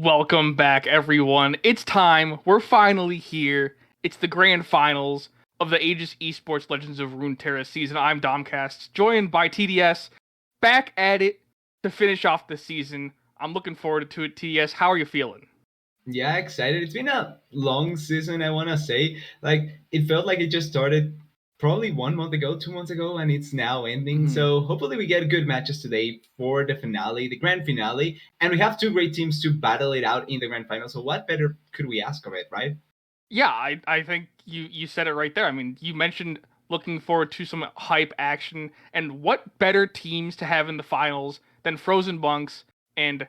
Welcome back, everyone. It's time. We're finally here. It's the grand finals of the Aegis Esports Legends of Runeterra season. I'm Domcast, joined by TDS, back at it to finish off the season. I'm looking forward to it, TDS. How are you feeling? Yeah, excited. It's been a long season, I want to say. Like, it felt like it just started probably 1 month ago, 2 months ago, and it's now ending. Mm-hmm. So hopefully we get good matches today for the finale, the grand finale. And we have two great teams to battle it out in the grand final. So what better could we ask of it, right? Yeah, I think you said it right there. I mean, you mentioned looking forward to some hype action, and what better teams to have in the finals than Frozen Monks and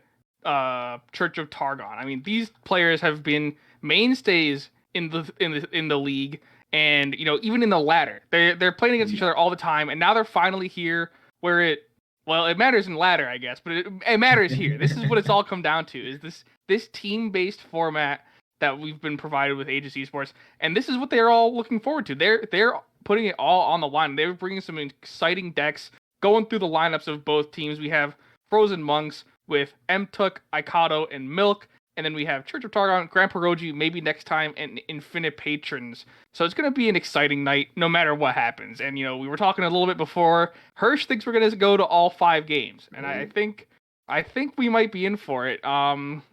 Church of Targon? I mean, these players have been mainstays in the league, and even in the ladder, they're playing against each Yeah. other all the time, and now they're finally here where it matters in ladder, I guess, but it matters here. This is what it's all come down to: is this team based format that we've been provided with Aegis Esports, and this is what they're all looking forward to. They're putting it all on the line. They're bringing some exciting decks. Going through the lineups of both teams, we have Frozen Monks with Mtuk, Aikado, and Milk, and then we have Church of Targon, Grand Perogi, maybe next time, and Infinite Patrons. So it's going to be an exciting night, no matter what happens. And we were talking a little bit before. Hirsch thinks we're going to go to all 5 games, and I think we might be in for it.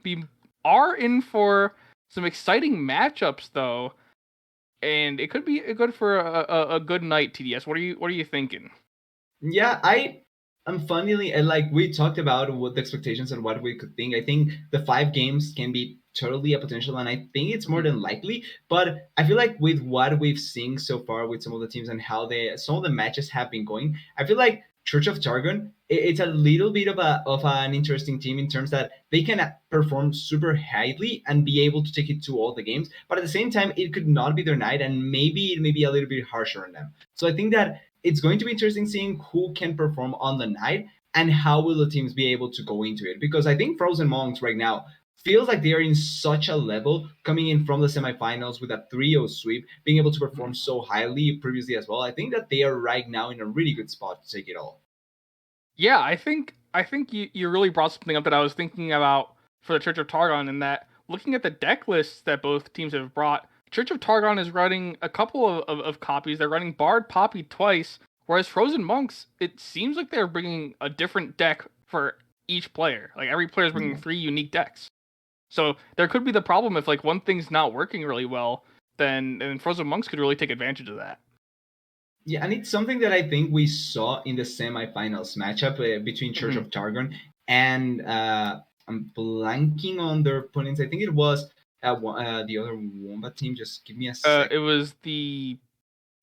We are in for some exciting matchups though, and it could be good for a good night. TDS, what are you thinking? Yeah, I'm funnily and like we talked about what the expectations and what we could think. I think the 5 games can be totally a potential, and I think it's more Mhm. than likely. But I feel like with what we've seen so far with some of the teams and how some of the matches have been going, I feel like Church of Targon it's a little bit of an interesting team in terms that they can perform super highly and be able to take it to all the games, but at the same time it could not be their night, and maybe it may be a little bit harsher on them. So I think that it's going to be interesting seeing who can perform on the night and how will the teams be able to go into it. Because I think Frozen Monks right now feels like they are in such a level coming in from the semifinals with a 3-0 sweep, being able to perform Mhm. so highly previously as well. I think that they are right now in a really good spot to take it all. Yeah, I think you really brought something up that I was thinking about for the Church of Targon, in that looking at the deck lists that both teams have brought, Church of Targon is running a couple of copies. They're running Bard Poppy twice, whereas Frozen Monks, it seems like they're bringing a different deck for each player. Like every player is bringing Yeah. 3 unique decks. So there could be the problem if like one thing's not working really well, then Frozen Monks could really take advantage of that. Yeah, and it's something that I think we saw in the semifinals matchup between Church Hmm. of Targon and I'm blanking on their opponents. I think it was the other Wombat team. Just give me a sec. It was the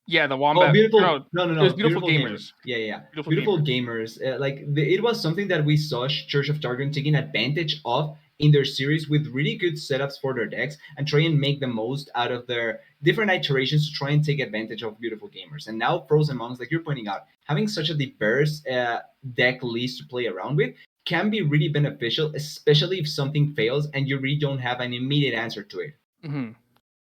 Oh, Wombat. beautiful! No, No, no, it was no, Beautiful beautiful gamers. Gamers. Yeah, yeah, yeah. Beautiful Beautiful Gamers. gamers. It was something that we saw Church of Targon taking advantage of in their series with really good setups for their decks and try and make the most out of their different iterations to try and take advantage of beautiful gamers. And now Frozen Monks, like you're pointing out, having such a diverse deck list to play around with can be really beneficial, especially if something fails and you really don't have an immediate answer to it. Hmm.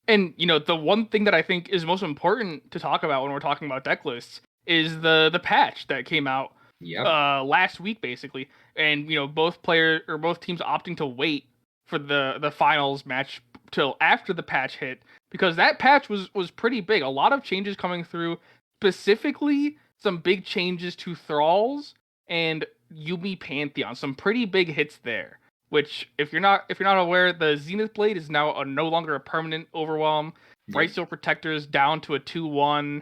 And the one thing that I think is most important to talk about when we're talking about deck lists is the patch that came out Yep. last week basically, and both teams opting to wait for the finals match till after the patch hit, because that patch was pretty big. A lot of changes coming through, specifically some big changes to thralls and Yumi Pantheon. Some pretty big hits there. Which, if you're not aware, the Zenith Blade is now no longer a permanent overwhelm. Yep. Brightsteel Protectors down to a 2/1.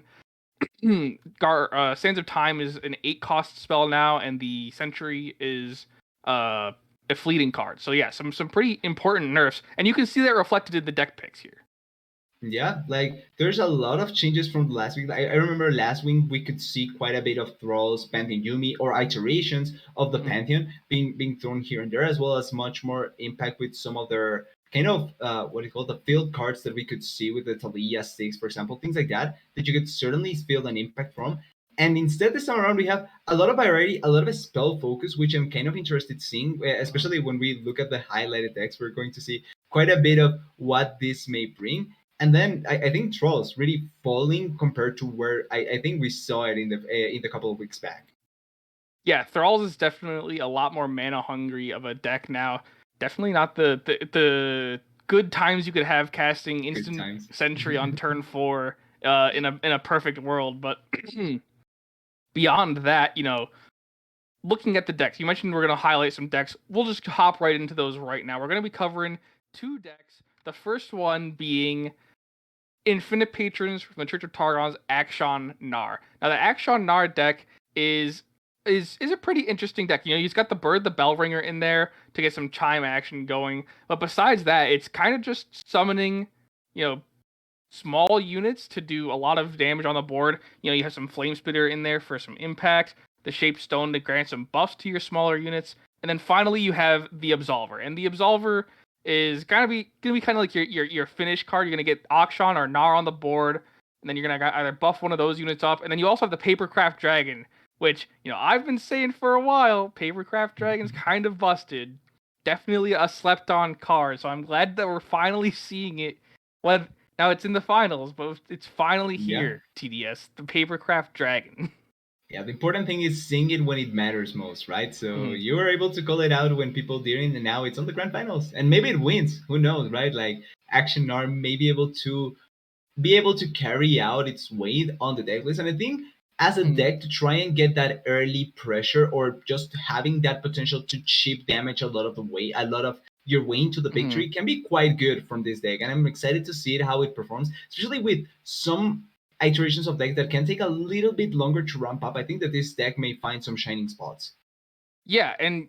Sands of Time is an 8 cost spell now, and the Sentry is uh, a fleeting card. So yeah, some pretty important nerfs, and you can see that reflected in the deck picks here. Yeah, like there's a lot of changes from last week. I remember last week we could see quite a bit of thralls, Pantheon Yumi, or iterations of the Mhm. Pantheon being thrown here and there, as well as much more impact with some of their kind of what do you call it, the field cards that we could see with the Talia six, for example, things like that that you could certainly feel an impact from. And instead, this time around, we have a lot of variety, a lot of spell focus, which I'm kind of interested seeing, especially when we look at the highlighted decks. We're going to see quite a bit of what this may bring, and then I think Trolls really falling compared to where I think we saw it in the couple of weeks back. Yeah, Thralls is definitely a lot more mana hungry of a deck now. Definitely not the good times you could have casting Good instant times. sentry on turn 4 in a perfect world, but beyond that, looking at the decks, you mentioned we're going to highlight some decks. We'll just hop right into those right now. We're going to be covering 2 decks. The first one being Infinite Patrons from the Church of Targon's Akshan Nar. Now, the Akshan Nar deck is a pretty interesting deck. He's got the Bird, the Bellringer in there to get some chime action going. But besides that, it's kind of just summoning, you know, small units to do a lot of damage on the board. You have some Flame Spitter in there for some impact, the Shaped Stone to grant some buffs to your smaller units, and then finally you have the Absolver. And the Absolver is gonna be kind of like your finish card. You're gonna get Akshan or Nar on the board, and then you're gonna either buff one of those units up, and then you also have the Papercraft Dragon, which I've been saying for a while. Papercraft Dragon's kind of busted. Definitely a slept on card. So I'm glad that we're finally seeing it. Well, now it's in the finals, but it's finally Yeah. here. TDS, the Papercraft Dragon. Yeah, the important thing is seeing it when it matters most, right? So Mhm. you were able to call it out when people didn't, and now it's on the grand finals, and maybe it wins. Who knows, right? Like Action Arm may be able to carry out its weight on the deck list. And I think as a Mhm. deck to try and get that early pressure or just having that potential to chip damage a lot of your way into the Mhm. victory can be quite good from this deck. And I'm excited to see it how it performs, especially with some iterations of deck that can take a little bit longer to ramp up. I think that this deck may find some shining spots. Yeah, and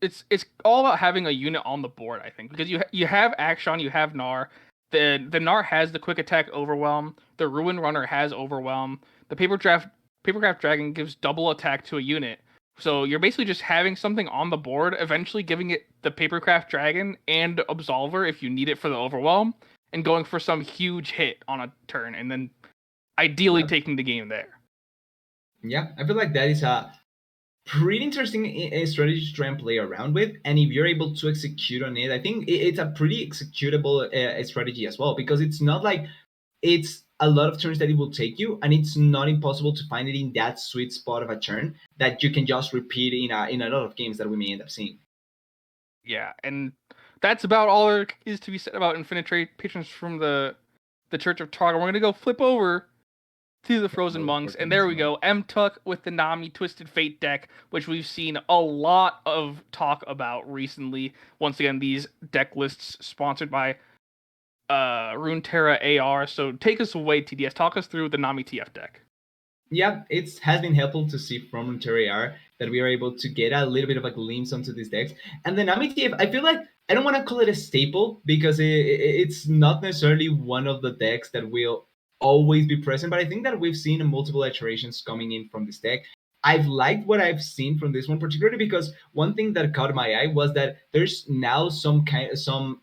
it's all about having a unit on the board. I think because you have Action, you have Nar. The Nar has the quick attack Overwhelm. The Ruin Runner has Overwhelm. The Papercraft Dragon gives double attack to a unit. So you're basically just having something on the board, eventually giving it the Papercraft Dragon and Absolver if you need it for the Overwhelm, and going for some huge hit on a turn, and then ideally Yeah, taking the game there. yeah, I feel like that is a pretty interesting strategy to try and play around with. And if you're able to execute on it, I think it's a pretty executable strategy as well, because it's not like it's a lot of turns that it will take you, and it's not impossible to find it in that sweet spot of a turn that you can just repeat in a lot of games that we may end up seeing. Yeah, and that's about all there is to be said about Infinite Trade Patrons from the Church of Targa. We're gonna go flip over to the Frozen No, Monks, for and there things, we no. go. M-Tuck with the Nami Twisted Fate deck, which we've seen a lot of talk about recently. Once again, these deck lists sponsored by Runeterra AR. So take us away, TDS. Talk us through the Nami TF deck. Yeah, it has been helpful to see from Ontario that we are able to get a little bit of a glimpse onto these decks. And then AmiTF, I feel like I don't want to call it a staple because it's not necessarily one of the decks that will always be present, but I think that we've seen multiple iterations coming in from this deck. I've liked what I've seen from this one, particularly because one thing that caught my eye was that there's now some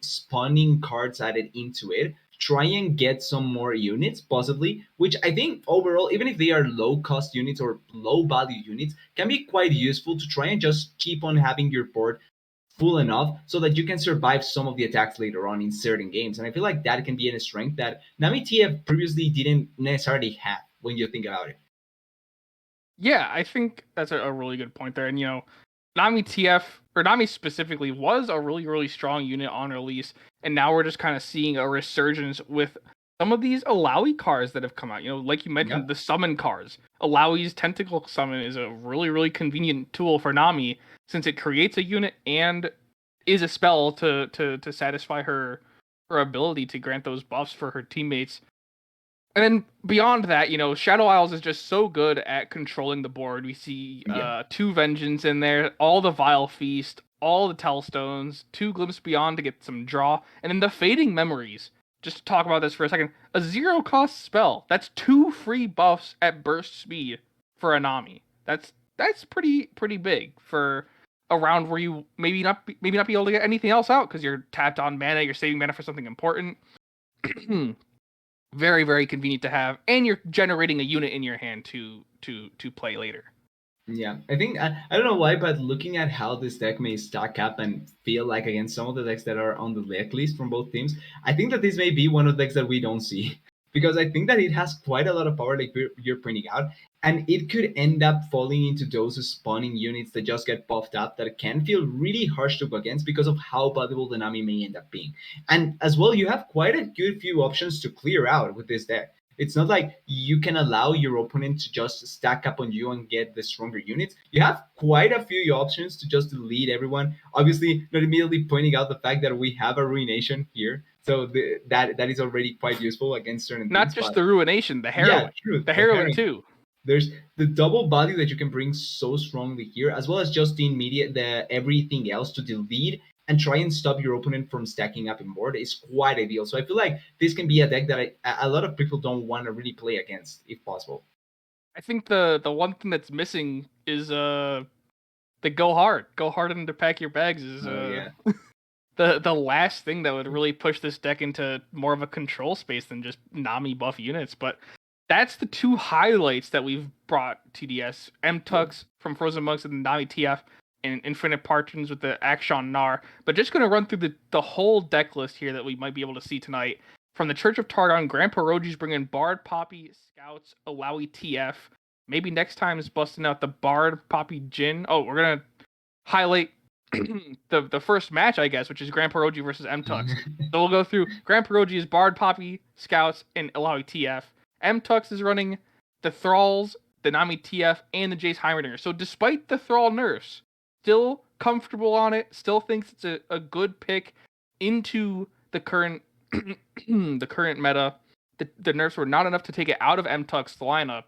spawning cards added into it. Try and get some more units, possibly, which I think overall, even if they are low cost units or low value units, can be quite useful to try and just keep on having your board full enough so that you can survive some of the attacks later on in certain games. And I feel like that can be a strength that Nami TF previously didn't necessarily have when you think about it. Yeah, I think that's a really good point there. And Nami TF or Nami specifically was a really really strong unit on release, and now we're just kind of seeing a resurgence with some of these Alawi cards that have come out. Like you mentioned, Yep. the summon cards. Alawi's Tentacle Summon is a really really convenient tool for Nami since it creates a unit and is a spell to satisfy her ability to grant those buffs for her teammates. And then beyond that, Shadow Isles is just so good at controlling the board. We see Yeah. two Vengeance in there, all the Vile Feast, all the Tellstones, two Glimpse Beyond to get some draw, and then the Fading Memories. Just to talk about this for a second, a zero cost spell. That's two free buffs at burst speed for Anami. That's pretty big for a round where you maybe not be able to get anything else out because you're tapped on mana, you're saving mana for something important. Very very convenient to have, and you're generating a unit in your hand to play later. Yeah, I think I don't know why, but looking at how this deck may stack up and feel like against some of the decks that are on the deck list from both teams, I think that this may be one of the decks that we don't see. because I think that it has quite a lot of power, like you're pointing out, and it could end up falling into those spawning units that just get buffed up that can feel really harsh to go against because of how valuable the Nami may end up being. And as well, you have quite a good few options to clear out with this deck. It's not like you can allow your opponent to just stack up on you and get the stronger units. You have quite a few options to just delete everyone. Obviously, not immediately pointing out the fact that we have a ruination here, so that is already quite useful against certain Not things. just But the ruination, the yeah, heroine, true. the The heroine heroine, too. there's the double value that you can bring so strongly here, as well as just the immediate the everything else to delete and try and stop your opponent from stacking up in board is quite ideal. So I feel like this can be a deck that a lot of people don't want to really play against, if possible. I think the one thing that's missing is the go hard and to pack your bags is Oh yeah. the last thing that would really push this deck into more of a control space than just Nami buff units. But that's the two highlights that we've brought TDS: M-Tux from Frozen Monks and Nami TF, and Infinite Parchins with the Action Nar. But just gonna run through the whole deck list here that we might be able to see tonight. From the Church of Targon, Grandpa Roji's bringing Bard, Poppy, Scouts, Alawi TF. Maybe next time is busting out the Bard, Poppy, Jin. Oh, we're gonna highlight the first match, I guess, which is Grand Perogi versus M-Tux. So we'll go through Grand Perogi's Bard, Poppy, Scouts, and Alawi TF. M-Tux is running the Thralls, the Nami TF, and the Jace Heimerdinger. So despite the Thrall nerfs, still comfortable on it, still thinks it's a good pick into the current the current meta. The nerfs were not enough to take it out of M-Tux's lineup.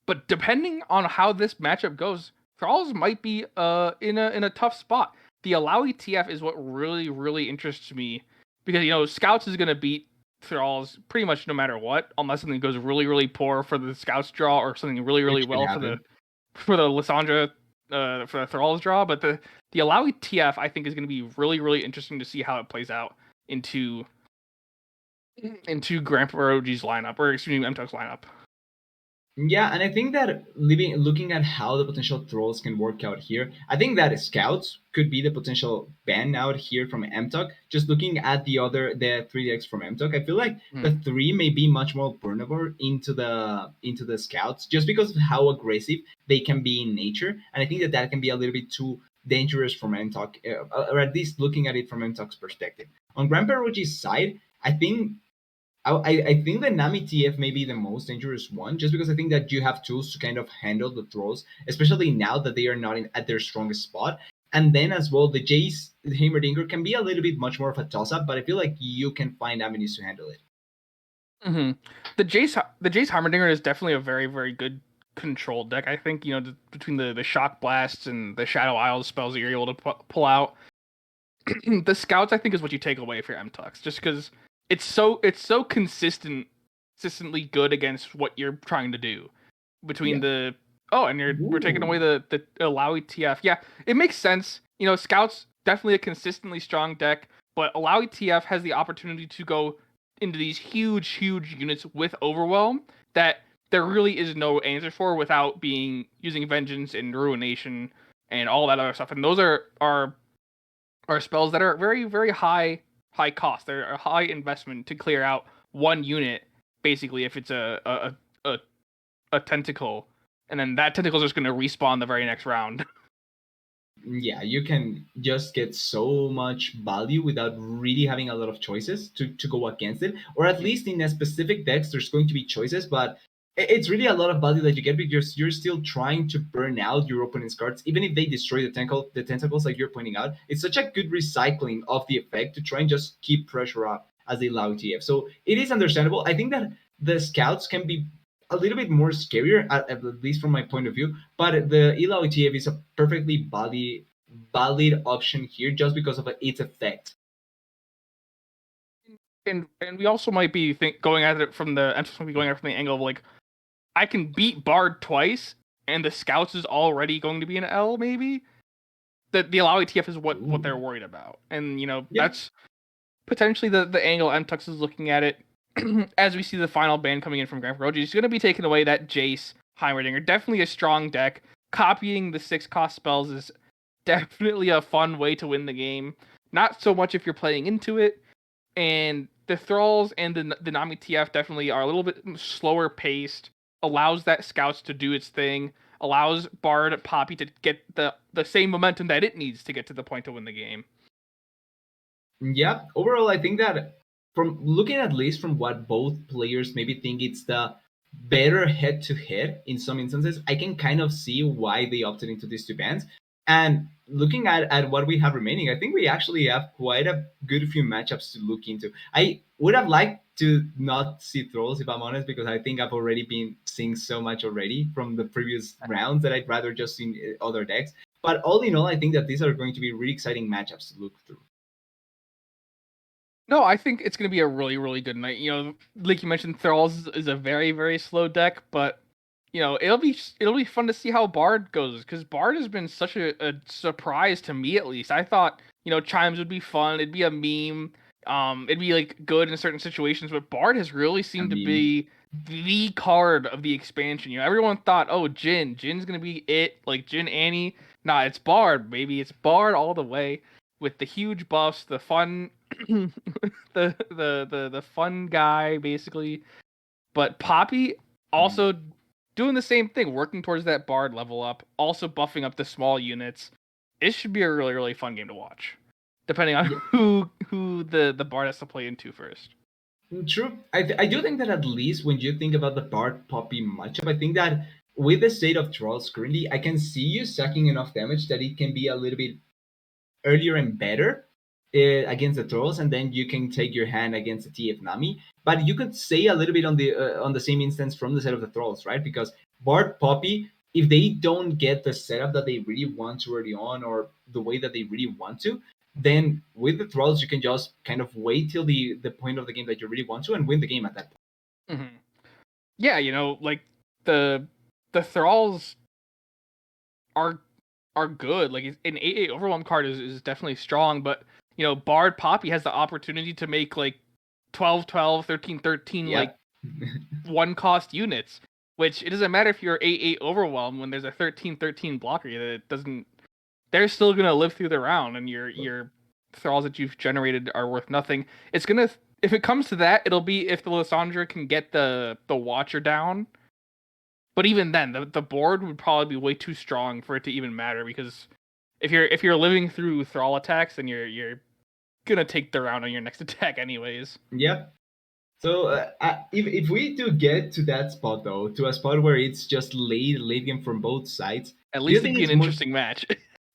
But depending on how this matchup goes, Thralls might be in a tough spot. The Alawi TF is what really interests me because Scouts is gonna beat Thralls pretty much no matter what, unless something goes really poor for the Scouts draw or something really Which could well for happen. the Lysandra for the Thralls draw. But the Alawi TF I think is gonna be really interesting to see how it plays out into Grandpa OG's lineup, or excuse me, MTUX lineup. Yeah, and I think that looking at how the potential trolls can work out here, I think that scouts could be the potential ban out here from MTOC. Just looking at the 3x from MTOC, I feel like the 3 may be much more vulnerable into the scouts just because of how aggressive they can be in nature, and I think that can be a little bit too dangerous from MTOC, or at least looking at it from MTOC's perspective. On Grandpa Roji's side, I think I think the Nami TF may be the most dangerous one, just because I think that you have tools to kind of handle the throws, especially now that they are not at their strongest spot. And then as well, the Jace Heimerdinger can be a little bit much more of a toss up, but I feel like you can find avenues to handle it. Mm-hmm. The Jace Heimerdinger is definitely a very good control deck. I think between the Shock Blasts and the Shadow Isles spells that you're able to pull out, the Scouts I think is what you take away for MTux, just because it's so consistently good against what you're trying to do. Between Yeah. we're taking Ooh. away the Alawi TF. Yeah, it makes sense. Scouts definitely a consistently strong deck, but Alawi TF has the opportunity to go into these huge units with Overwhelm that there really is no answer for without using Vengeance and Ruination and all that other stuff. And those are spells that are very high cost. They're a high investment to clear out one unit, basically, if it's a tentacle, and then that tentacle is just going to respawn the very next round. Yeah, you can just get so much value without really having a lot of choices to go against it. Or at least in a specific decks, there's going to be choices, but it's really a lot of value that you get because you're still trying to burn out your opponent's cards, even if they destroy the tentacles like you're pointing out. It's such a good recycling of the effect to try and just keep pressure up as they allow TF. So it is understandable. I think that the scouts can be a little bit more scarier, at least from my point of view. But the Elo ETF is a perfectly valid option here just because of its effect. And we also might be going at it from the angle of like, I can beat Bard twice, and the Scouts is already going to be an L. Maybe the Allow ATF is what they're worried about, and Yeah. that's potentially the angle MTux is looking at it. As we see the final ban coming in from Grand Roji, he's going to be taking away that Jace Heimerdinger. Definitely a strong deck. Copying the 6-cost spells is definitely a fun way to win the game. Not so much if you're playing into it, and the Thralls and the Nami TF definitely are a little bit slower paced. Allows that scouts to do its thing. Allows Bard Poppy to get the same momentum that it needs to get to the point to win the game. Yeah, overall, I think that from looking at least from what both players maybe think it's the better head to head in some instances, I can kind of see why they opted into these two bands. And looking at what we have remaining, I think we actually have quite a good few matchups to look into. I would have liked to not see Thralls, if I'm honest, because I think I've already been seeing so much already from the previous rounds that I'd rather just see other decks. But all in all, I think that these are going to be really exciting matchups to look through. No, I think it's going to be a really, really good night. You know, like you mentioned, Thralls is a very, very slow deck, but you know, it'll be fun to see how Bard goes because Bard has been such a surprise to me at least. I thought Chimes would be fun, it'd be a meme, it'd be like good in certain situations, but Bard has really I seemed to mean, be the card of the expansion. You know, everyone thought, oh, Jin's gonna be it, like Jin Annie. Nah, it's Bard, baby, it's Bard all the way with the huge buffs, the fun, the fun guy basically. But Poppy also doing the same thing, working towards that Bard level up, also buffing up the small units. It should be a really, really fun game to watch, depending on yeah, who the Bard has to play into first. true. I do think that at least when you think about the Bard Poppy matchup, I think that with the state of Trolls currently, I can see you sucking enough damage that it can be a little bit earlier and better against the Trolls, and then you can take your hand against the TF Nami. But you could say a little bit on the same instance from the side of the Trolls, right? Because Bard Poppy, if they don't get the setup that they really want to early on, or the way that they really want to, then with the Trolls you can just kind of wait till the point of the game that you really want to and win the game at that point. Mm-hmm. Yeah, like the the thralls are are good. Like an 8/8 overwhelm card is definitely strong, but Bard Poppy has the opportunity to make like 12/12, 13/13 like Yep. one cost units, which it doesn't matter if you're 8/8 overwhelm when there's a 13/13 blocker that it doesn't. They're still gonna live through the round, and your thralls that you've generated are worth nothing. It's gonna if it comes to that, it'll be if the Lysandra can get the Watcher down. But even then, the board would probably be way too strong for it to even matter because if you're living through thrall attacks, then you're gonna take the round on your next attack anyways. Yep. So if we do get to that spot though, to a spot where it's just late game from both sides, At do you least it'd think be an it's more? interesting match.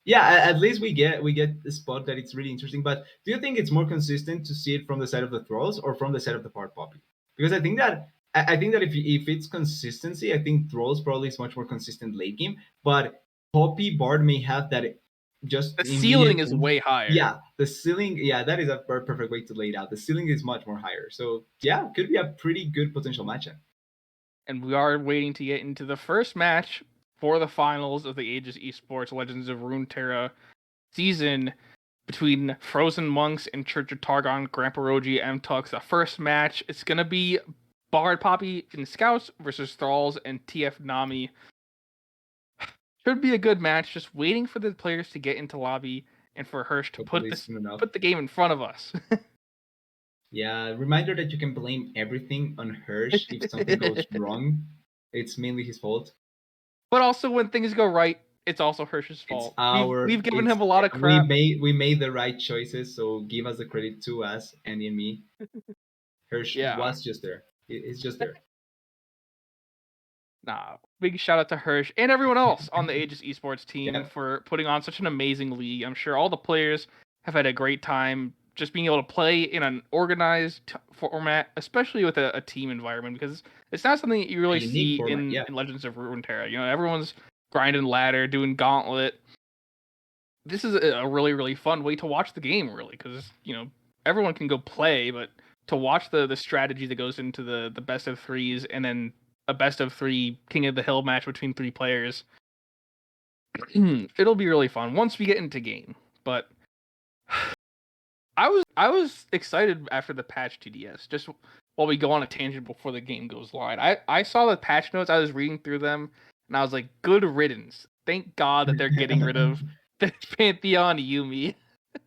Yeah, at least we get a spot that it's really interesting. But do you think it's more consistent to see it from the side of the Thralls or from the side of the Part Poppy? Because I think that if it's consistency, I think Thralls probably is much more consistent late game. But Poppy Bard may have that just The ceiling immediate is oomph. way higher. Yeah, the ceiling. Yeah, that is a perfect way to lay it out. The ceiling is much more higher. So yeah, could be a pretty good potential matchup. And we are waiting to get into the first match for the finals of the Aegis Esports Legends of Runeterra season between Frozen Monks and Church of Targon, Grandpa Roji, M-Tux. The first match, it's going to be Bard Poppy and Scouts versus Thralls and TF Nami. Should be a good match, just waiting for the players to get into lobby and for Hirsch to Hopefully soon enough. put the game in front of us. Yeah, reminder that you can blame everything on Hirsch if something goes wrong. It's mainly his fault. But also when things go right, it's also Hirsch's It's fault. We've our given it's him a lot of we crap. made the right choices, so give us the credit to us, Andy and me. Hirsch Yeah. was just there. It's just there. Nah, big shout out to Hirsch and everyone else on the Aegis Esports team Yeah, for putting on such an amazing league. I'm sure all the players have had a great time just being able to play in an organized format, especially with a team environment, because it's not something that you a really unique see format. Yeah, in Legends of Runeterra. Everyone's grinding ladder, doing gauntlet. This is a really, really fun way to watch the game, really, because everyone can go play, but to watch the strategy that goes into the best of threes and then a best of three King of the Hill match between three players, it'll be really fun once we get into game. But I was excited after the patch TDS. Just while we go on a tangent before the game goes live, I saw the patch notes. I was reading through them, and I was like, "Good riddance! Thank God that they're getting rid of the Pantheon Yumi."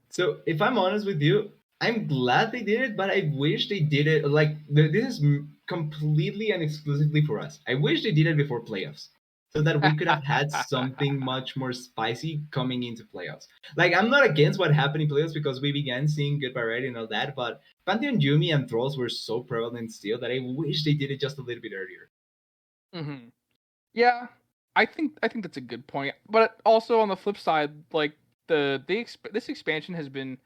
So if I'm honest with you, I'm glad they did it, but I wish they did it like this is completely and exclusively for us. I wish they did it before playoffs, so that we could have had something much more spicy coming into playoffs. Like I'm not against what happened in playoffs because we began seeing good variety and all that, but Pantheon Yumi and Trolls were so prevalent still that I wish they did it just a little bit earlier. Hmm. Yeah, I think that's a good point. But also on the flip side, like this expansion has been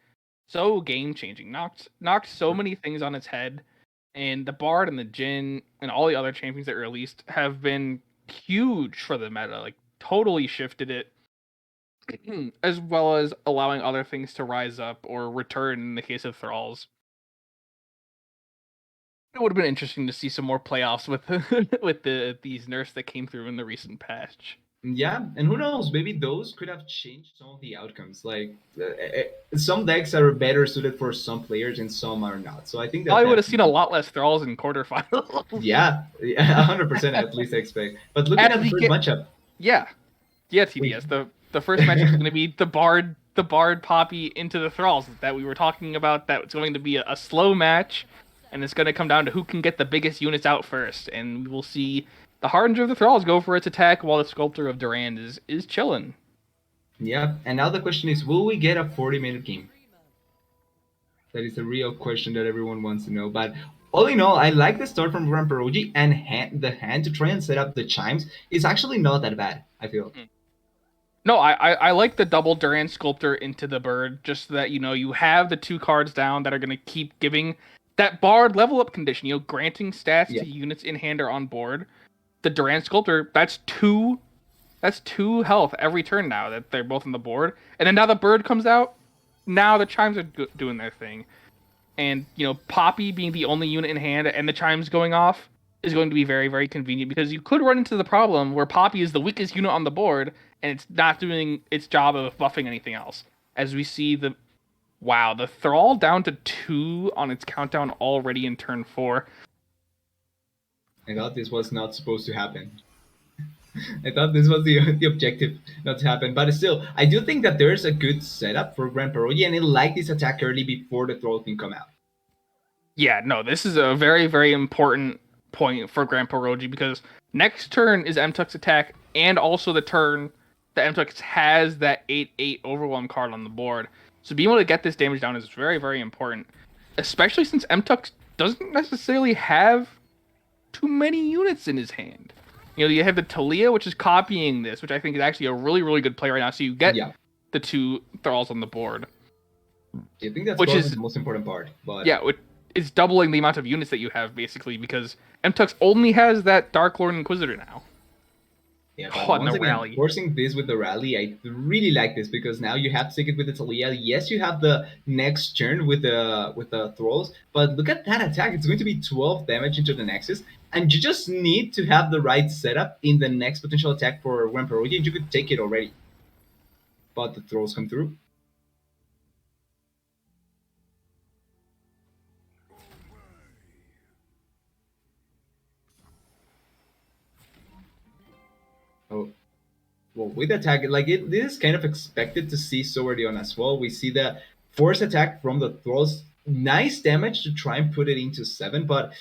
so game changing, knocked so many things on its head, and the Bard and the Jin and all the other champions that were released have been huge for the meta. Like totally shifted it, as well as allowing other things to rise up or return in the case of Thralls. It would have been interesting to see some more playoffs with with these nerfs that came through in the recent patch. Yeah, and who knows? Maybe those could have changed some of the outcomes. Like some decks are better suited for some players and some are not. So I think that Probably would have that's seen a lot less Thralls in quarterfinals. yeah, 100% at least I expect. But looking As at the we first get, matchup, yeah, yeah, we TDS. The first matchup is going to be the Bard Poppy into the Thralls that we were talking about. That's going to be a slow match, and it's going to come down to who can get the biggest units out first. And we will see the Harbinger of the Thralls go for its attack while the Sculptor of Durand is chilling. yeah, and now the question is, will we get a 40-minute game? That is a real question that everyone wants to know. But all in all, I like the start from Ramperoji and the hand to try and set up the chimes is actually not that bad, I feel. No, I like the double Durand Sculptor into the bird, just so that you have the two cards down that are going to keep giving that Bard level up condition, granting stats Yeah. to units in hand or on board. The Durand Sculptor, that's two health every turn now that they're both on the board. And then now the bird comes out, now the chimes are doing their thing. And Poppy being the only unit in hand and the chimes going off is going to be very, very convenient, because you could run into the problem where Poppy is the weakest unit on the board and it's not doing its job of buffing anything else. As we see the Thrall down to 2 on its countdown already in turn 4. I thought this was not supposed to happen. I thought this was the objective not to happen. But still, I do think that there's a good setup for Grand Parodi, and I like this attack early before the troll can come out. Yeah, no, this is a very, very important point for Grandpa Roji, because next turn is Mtuk's attack, and also the turn that Mtuk has that 8/8 Overwhelm card on the board. So being able to get this damage down is very, very important, especially since Mtuk doesn't necessarily have too many units in his hand. You have the Talia, which is copying this, which I think is actually a really, really good play right now. So you get Yeah, the two Thralls on the board, I think that's which probably is the most important part. But yeah, it's doubling the amount of units that you have basically, because Mtux only has that Dark Lord Inquisitor now. yeah, Oh, but and once the again, rally. forcing this with the rally, I really like this because now you have to take it with the Talia. Yes, you have the next turn with the thralls, but look at that attack. It's going to be 12 damage into the Nexus, and you just need to have the right setup in the next potential attack for Wemperogi, and you could take it already. But the thralls come through. Oh, well, with attack, like this is kind of expected to see so early on as well. We see the force attack from the thralls, nice damage to try and put it into 7, but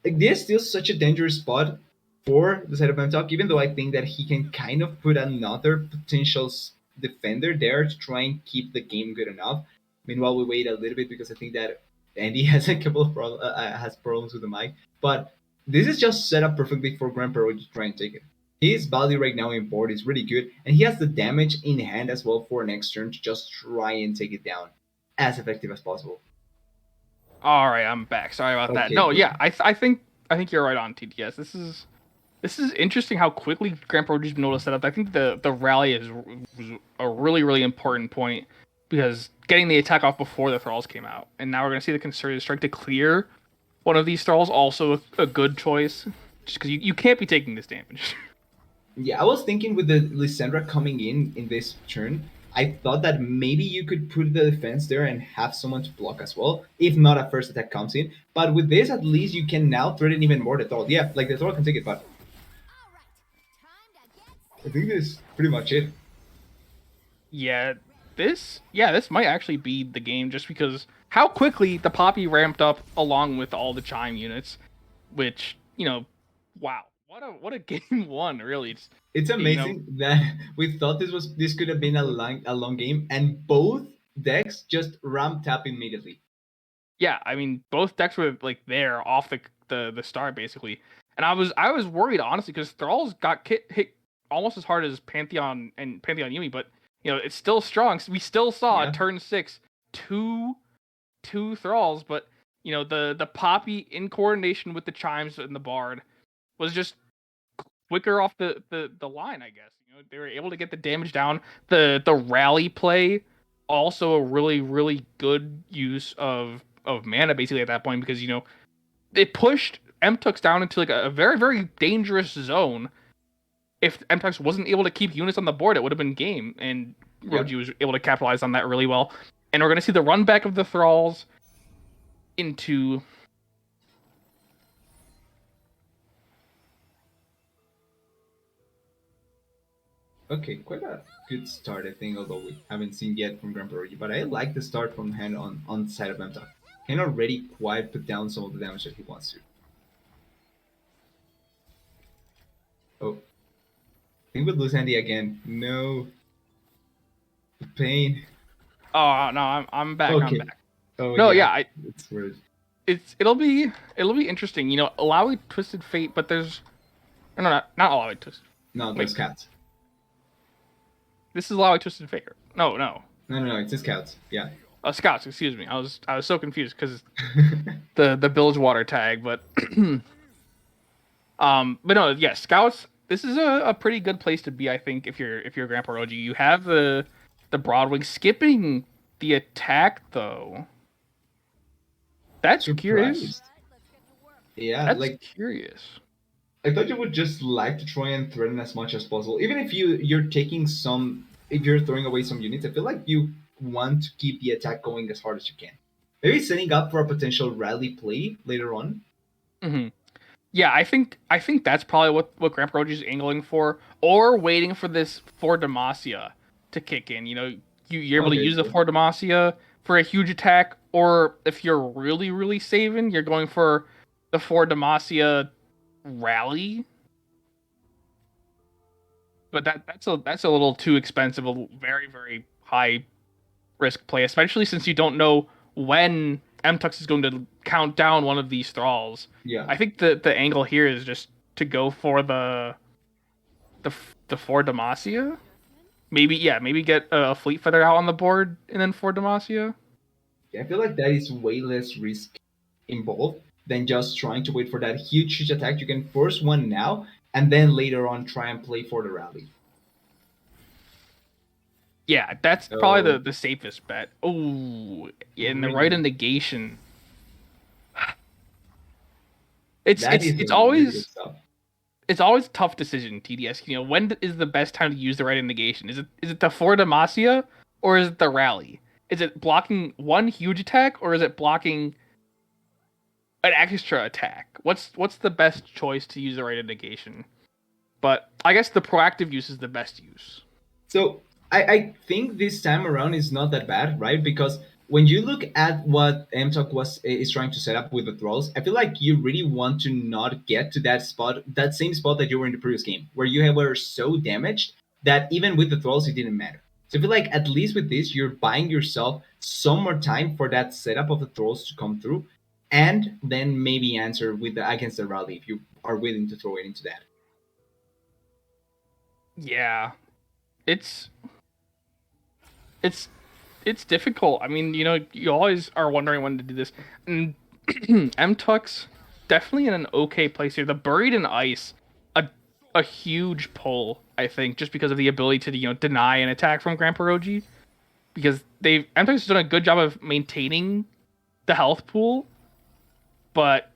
like this is still such a dangerous spot for the side of Mentok, even though I think that he can kind of put another potential defender there to try and keep the game good enough. Meanwhile, we wait a little bit because I think that Andy has a couple of has problems with the mic, but this is just set up perfectly for Grand Perot to try and take it. His value right now in board is really good, and he has the damage in hand as well for next turn to just try and take it down as effective as possible. All right, I'm back. Sorry about that. Okay, No, good. yeah, I think you're right on TTS. This is interesting how quickly Grandpa Roji's been able to set up. I think the rally was a really, really important point, because getting the attack off before the Thralls came out, and now we're gonna see the Concerted Strike to clear one of these Thralls, also a good choice, just because you can't be taking this damage. Yeah, I was thinking with the Lysandra coming in this turn, I thought that maybe you could put the defense there and have someone to block as well, if not a first attack comes in. But with this, at least you can now threaten even more the Thor. Yeah, like the Thor can take it, but I think this is pretty much it. Yeah, this might actually be the game just because how quickly the Poppy ramped up along with all the Chime units, which, wow, what a game one, really. It's amazing that we thought this could have been a long game, and both decks just ramped up immediately. Yeah, I mean, both decks were like there off the start basically, and I was worried honestly because Thralls got hit almost as hard as Pantheon and Pantheon Yumi, but it's still strong. We still saw Yeah. turn 6 two Thralls, but the Poppy in coordination with the Chimes and the Bard was just quicker off the line, I guess. They were able to get the damage down. The rally play also a really, really good use of mana basically at that point because it pushed MTux down into like a very, very dangerous zone. If MTux wasn't able to keep units on the board, it would have been game, and Roji was able to capitalize on that really well. And we're gonna see the run back of the Thralls into Okay, quite a good start, I think, although we haven't seen yet from Grand Prix. But I like the start from hand on the side of Mta. Can already quite put down some of the damage that he wants to. Oh, I think we lose Andy again. No, the pain. oh no, I'm back. Okay. I'm back. Oh No, yeah, yeah, it's weird. it'll be interesting. Alawi Twisted Fate, but there's no, not Alawi Twisted. No, Wait, those cats. this is Alawi Twisted Fate. No, No, it's his cats. Yeah. Scouts. Excuse me. I was so confused because the Bilgewater tag, but but no, yeah, Scouts. This is a pretty good place to be, I think, if you're Grandpa Roji. You have the Broadwing skipping the attack though. That's curious. Yeah, That's like curious. I thought you would just like to try and threaten as much as possible. Even if you're taking some, if you're throwing away some units, I feel like you want to keep the attack going as hard as you can. Maybe setting up for a potential rally play later on. Mm-hmm. Yeah, I think that's probably what Grandpa Roji is angling for, or waiting for this for Demacia to kick in. You're able to use the for Demacia for a huge attack, or if you're really, really saving, you're going for the for Demacia rally. But that's a little too expensive, a very, very high risk play, especially since you don't know when MTux is going to count down one of these thralls. Yeah. I think the angle here is just to go for the for Demacia. Maybe get a Fleet Feather out on the board and then for Demacia. Yeah, I feel like that is way less risk involved than just trying to wait for that huge attack. You can force one now and then later on try and play for the rally. Yeah, that's probably the safest bet. Oh, in the Rite of Negation. It's always a tough decision, TDS. When is the best time to use the Rite of Negation? Is it the for Demacia or is it the rally? Is it blocking one huge attack or is it blocking an extra attack? What's the best choice to use the Rite of Negation? But I guess the proactive use is the best use. So I think this time around is not that bad, right? Because when you look at what MTalk is trying to set up with the thralls, I feel like you really want to not get to that same spot that you were in the previous game, where you were so damaged that even with the thralls it didn't matter. So I feel like at least with this, you're buying yourself some more time for that setup of the thralls to come through, and then maybe answer against the rally if you are willing to throw it into that. Yeah, it's difficult. I mean, you always are wondering when to do this. And MTux definitely in an okay place here. The Buried in Ice, a huge pull, I think, just because of the ability to deny an attack from Grandpa Roji, because MTux has done a good job of maintaining the health pool, but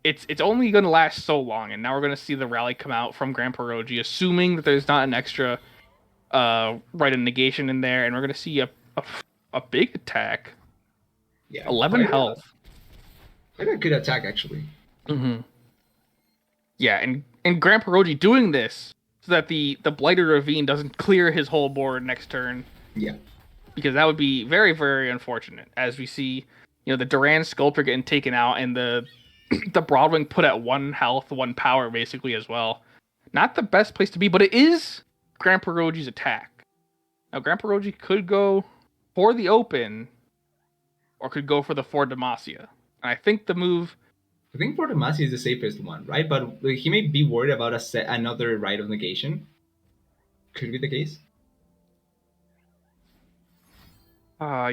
it's only going to last so long. And now we're going to see the rally come out from Grandpa Roji, assuming that there's not an extra Rite of Negation in there, and we're gonna see a big attack. Yeah, 11 health. Quite a good attack, actually. Mm-hmm. Yeah, and Grandpa Roji doing this so that the Blighted Ravine doesn't clear his whole board next turn. Yeah. because that would be very, very unfortunate. As we see, the Duran Sculptor getting taken out and the the Broadwing put at 1 health, 1 power, basically as well. Not the best place to be, but it is Grand Perogi's attack. Now, Grand Perogi could go for the open, or could go for the Fort Demacia. And I think the move. I think Portomasi is the safest one, right? But he may be worried about another Rite of Negation. Could be the case. Uh,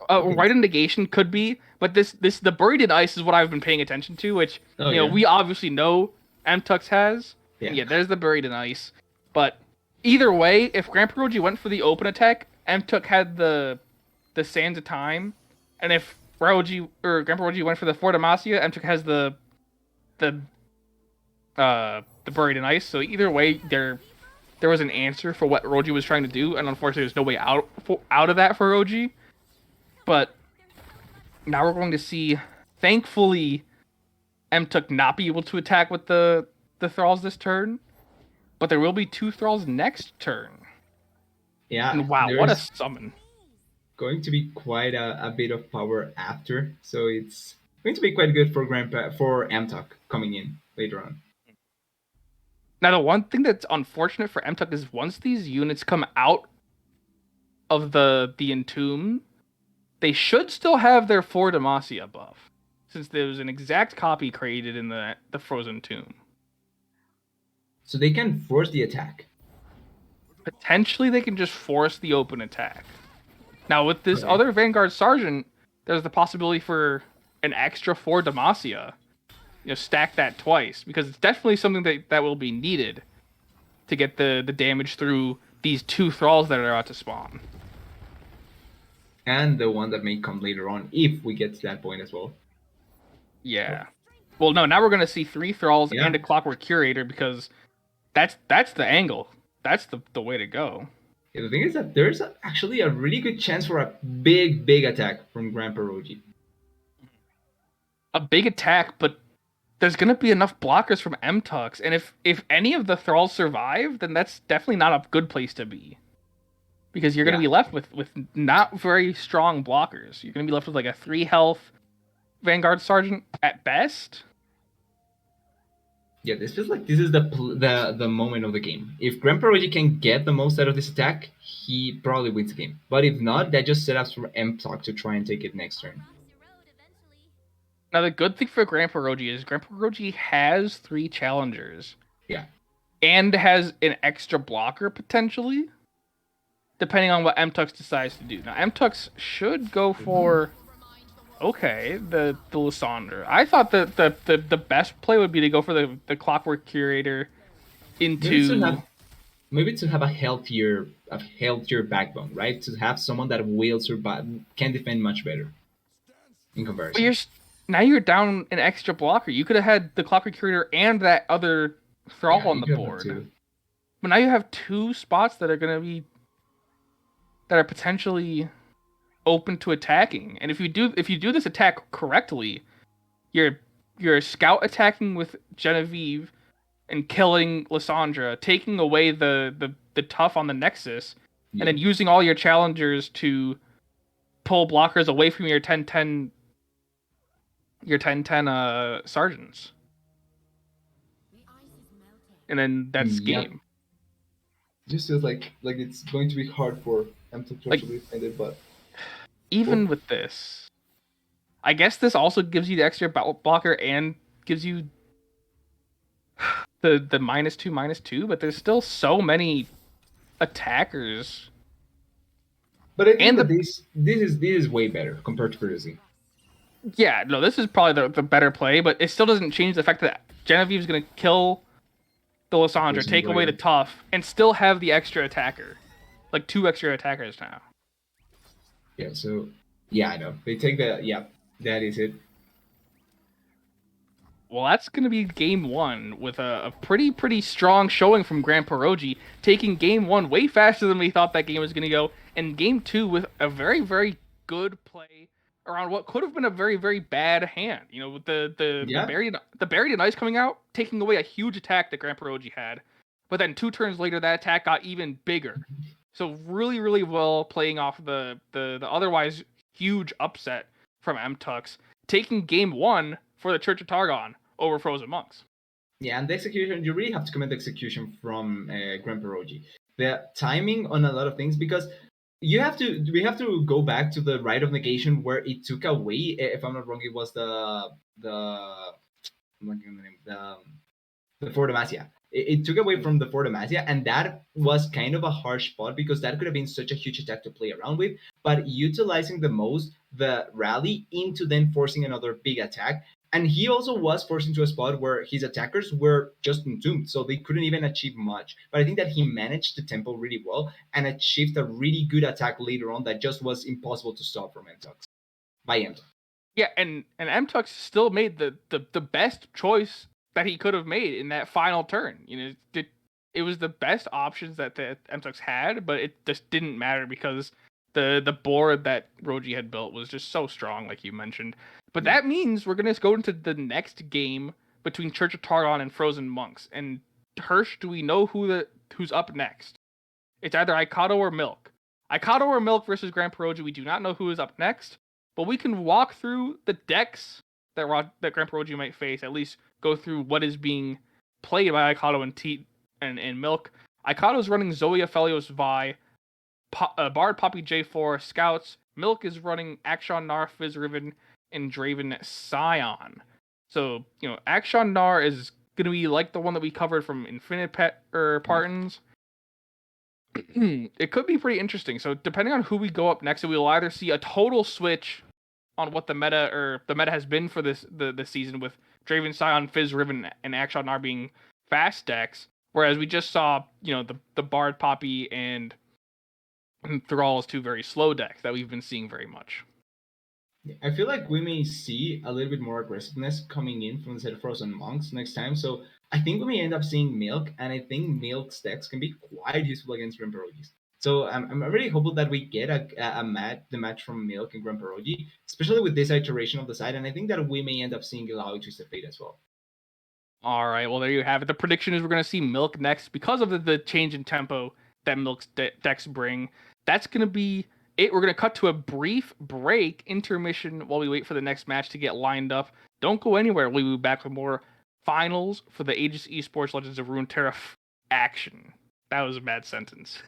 Okay. right in negation could be, but this the Buried in Ice is what I've been paying attention to, which Oh yeah. we obviously know Mtux has. Yeah. Yeah, there's the Buried in Ice. But either way, if Grand Perogi went for the open attack, Mtux had the Sands of Time, and if Perogi or Grand Perogi went for the Fort Demacia, Mtux has the the Buried in Ice. So either way, there was an answer for what Roji was trying to do, and unfortunately, there's no way out of that for Roji. But now we're going to see, thankfully, Mtuk not be able to attack with the Thralls this turn, but there will be 2 Thralls next turn. Yeah. And wow, what a There's summon. going to be quite a bit of power after, so it's going to be quite good for Amtok coming in later on. Now, the one thing that's unfortunate for Mtuk is once these units come out of the Entomb, they should still have their 4 Demacia buff, since there was an exact copy created in the Frozen Tomb. So they can force the attack. Potentially, they can just force the open attack. Now, with this Okay. other Vanguard Sergeant, there's the possibility for an extra 4 Demacia. Stack that twice, because it's definitely something that will be needed to get the damage through these 2 Thralls that are about to spawn. And the one that may come later on if we get to that point as well. Yeah. Well, no, now we're going to see 3 Thralls Yeah. and a Clockwork Curator, because that's the angle. That's the way to go. Yeah, the thing is that there's actually a really good chance for a big attack from Grand Perogi. A big attack, but there's going to be enough blockers from Mtux, and if any of the Thralls survive, then that's definitely not a good place to be. Because you're going to be left with not very strong blockers. You're going to be left with like a 3 health Vanguard Sergeant at best. Yeah, this feels like this is the moment of the game. If Grand Perogi can get the most out of this attack, he probably wins the game. But if not, that just set up for Mtalk to try and take it next turn. Now, the good thing for Grand Perogi is Grand Perogi has 3 challengers. Yeah. And has an extra blocker, potentially, depending on what Mtux decides to do. Now, Mtux should go for... Okay, the Lysandra. I thought that the best play would be to go for the Clockwork Curator into... Maybe to have a healthier backbone, right? To have someone that will survive, can defend much better in comparison. But now you're down an extra blocker. You could have had the Clockwork Curator and that other Thrall on the board. But now you have 2 spots that are potentially open to attacking. And if you do this attack correctly, you're scout attacking with Genevieve and killing Lysandra, taking away the tough on the Nexus, and then using all your challengers to pull blockers away from your 10-10 sergeants. And then that's game. Just feels like it's going to be hard for them to actually defend it, but even with this, I guess this also gives you the extra blocker and gives you the -2/-2, but there's still so many attackers. But I think that this is way better compared to previously. Yeah, no, this is probably the better play, but it still doesn't change the fact that Genevieve's going to kill the Lysandra, take away the tough, and still have the extra attacker. Like 2 extra attackers now. Yeah, so... Yeah, I know. They take the... Yeah, that is it. Well, that's going to be game 1 with a pretty strong showing from Grand Perogi, taking game 1 way faster than we thought that game was going to go, and game 2 with a very, very good play around what could have been a very, very bad hand. With the Buried in Ice coming out, taking away a huge attack that Grand Perogi had. But then 2 turns later, that attack got even bigger. So really, really well playing off the otherwise huge upset from MTux, taking game one for the Church of Targon over Frozen Monks. Yeah, and the execution, you really have to commend the execution from Grand Perogi. The timing on a lot of things, because we have to go back to the Rite of Negation where it took away, if I'm not wrong, it was the I'm not getting the name, the Fort Demacia. It took away from the Fort Demacia, and that was kind of a harsh spot because that could have been such a huge attack to play around with. But utilizing the most the rally into then forcing another big attack. And he also was forced into a spot where his attackers were just entombed, so they couldn't even achieve much. But I think that he managed the tempo really well and achieved a really good attack later on that just was impossible to stop from MTux by MTux. Yeah, and MTux still made the best choice that he could have made in that final turn. You know, it was the best options that the MTux had, but it just didn't matter because the board that Roji had built was just so strong, like you mentioned. But that means we're gonna go into the next game between Church of Targon and Frozen Monks. And Hirsch, do we know who's up next? It's either Aikado or Milk. Aikado or Milk versus Grand Peroji. We do not know who is up next, but we can walk through the decks that Grand Peroji might face. At least go through what is being played by Aikado and Milk. Aikado is running Zoe Aphelios Vi, Bard Poppy J4 Scouts. Milk is running Action Nar Fizz Riven and Draven Scion. So Action Nar is gonna be like the one that we covered from Infinite Pet or Partons. It could be pretty interesting. So depending on who we go up next, we will either see a total switch on what the meta has been for this season with Draven Scion, Fizz Riven, and Action R being fast decks, whereas we just saw the Bard Poppy and Thrall as two very slow decks that we've been seeing very much. I feel like we may see a little bit more aggressiveness coming in from the set of Frozen Monks next time. So I think we may end up seeing Milk, and I think Milk's decks can be quite useful against Grandperogi's. So I'm really hopeful that we get the match from Milk and Grandperogi, especially with this iteration of the side. And I think that we may end up seeing Ilaoi Twisted Fate as well. All right, well there you have it. The prediction is we're going to see Milk next because of the change in tempo that Milk's decks bring. That's going to be it. We're going to cut to a brief break, intermission, while we wait for the next match to get lined up. Don't go anywhere. We'll be back with more finals for the Aegis Esports Legends of Runeterra action. That was a bad sentence.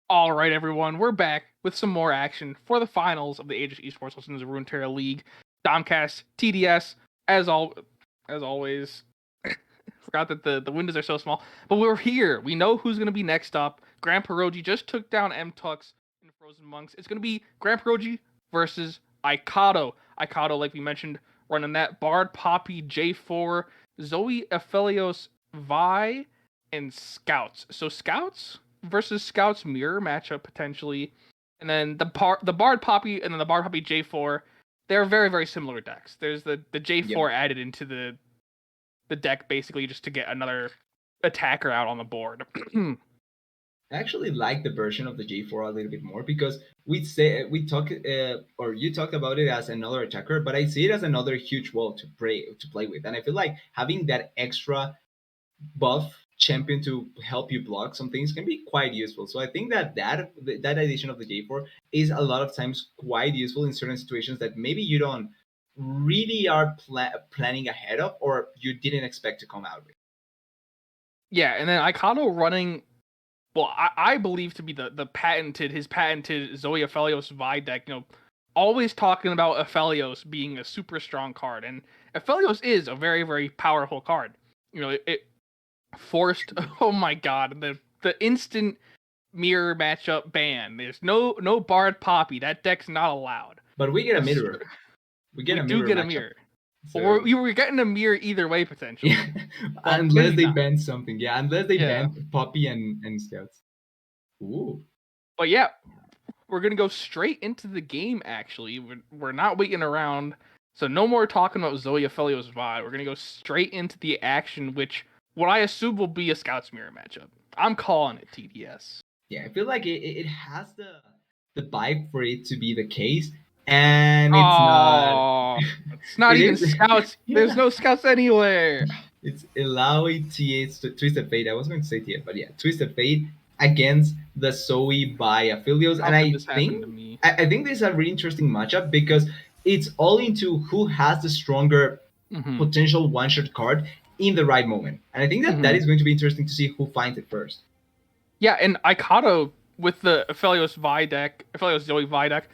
All right, everyone, we're back with some more action for the finals of the Aegis Esports Legends of Runeterra League. Domcast, TDS, as always. Forgot that the windows are so small, but we're here. We know who's going to be next up. Grand Pierogi just took down M-Tux in Frozen Monks. It's going to be Grand Pierogi versus Aikato. Aikato, like we mentioned, running that Bard, Poppy, J4, Zoe, Aphelios, Vi, and Scouts. So Scouts versus Scouts mirror matchup potentially, and then the Bard Poppy and then the Bard Poppy J4. They're very very similar decks. There's the J4 added into the deck basically just to get another attacker out on the board. I actually like the version of the J4 a little bit more because or you talked about it as another attacker, but I see it as another huge wall to play with, and I feel like having that extra buff champion to help you block some things can be quite useful. So I think that addition of the J4 is a lot of times quite useful in certain situations that maybe you don't really are planning ahead of or you didn't expect to come out with. Yeah, and then Aikato running, well, I believe to be his patented Zoe Aphelios Vi deck. Always talking about Aphelios being a super strong card, and Aphelios is a very very powerful card. It forced. Oh my god, the instant mirror matchup ban. There's no Bard Poppy. That deck's not allowed. But we get a mirror. We We do get a mirror. So... Or we were getting a mirror either way potentially. Yeah. Unless they ban something. Yeah, unless they ban Poppy and Scouts. Ooh. But yeah, we're gonna go straight into the game. Actually, we're not waiting around. So no more talking about Zoe Aphelios Vi. We're gonna go straight into the action, which what I assume will be a Scouts mirror matchup. I'm calling it TDS. Yeah, I feel like it has the vibe for it to be the case, and it's not. It's not It even is. Scouts. Yeah. There's no Scouts anywhere. It's Elaoi Twisted Fate. I was going to say TF, but yeah, Twisted Fate against the Zoe by Aphelios, and I think this is a really interesting matchup because it's all into who has the stronger potential one-shot card in the right moment, and I think that is going to be interesting to see who finds it first. Yeah, and Aikato with the Aphelios Zoe Vi deck,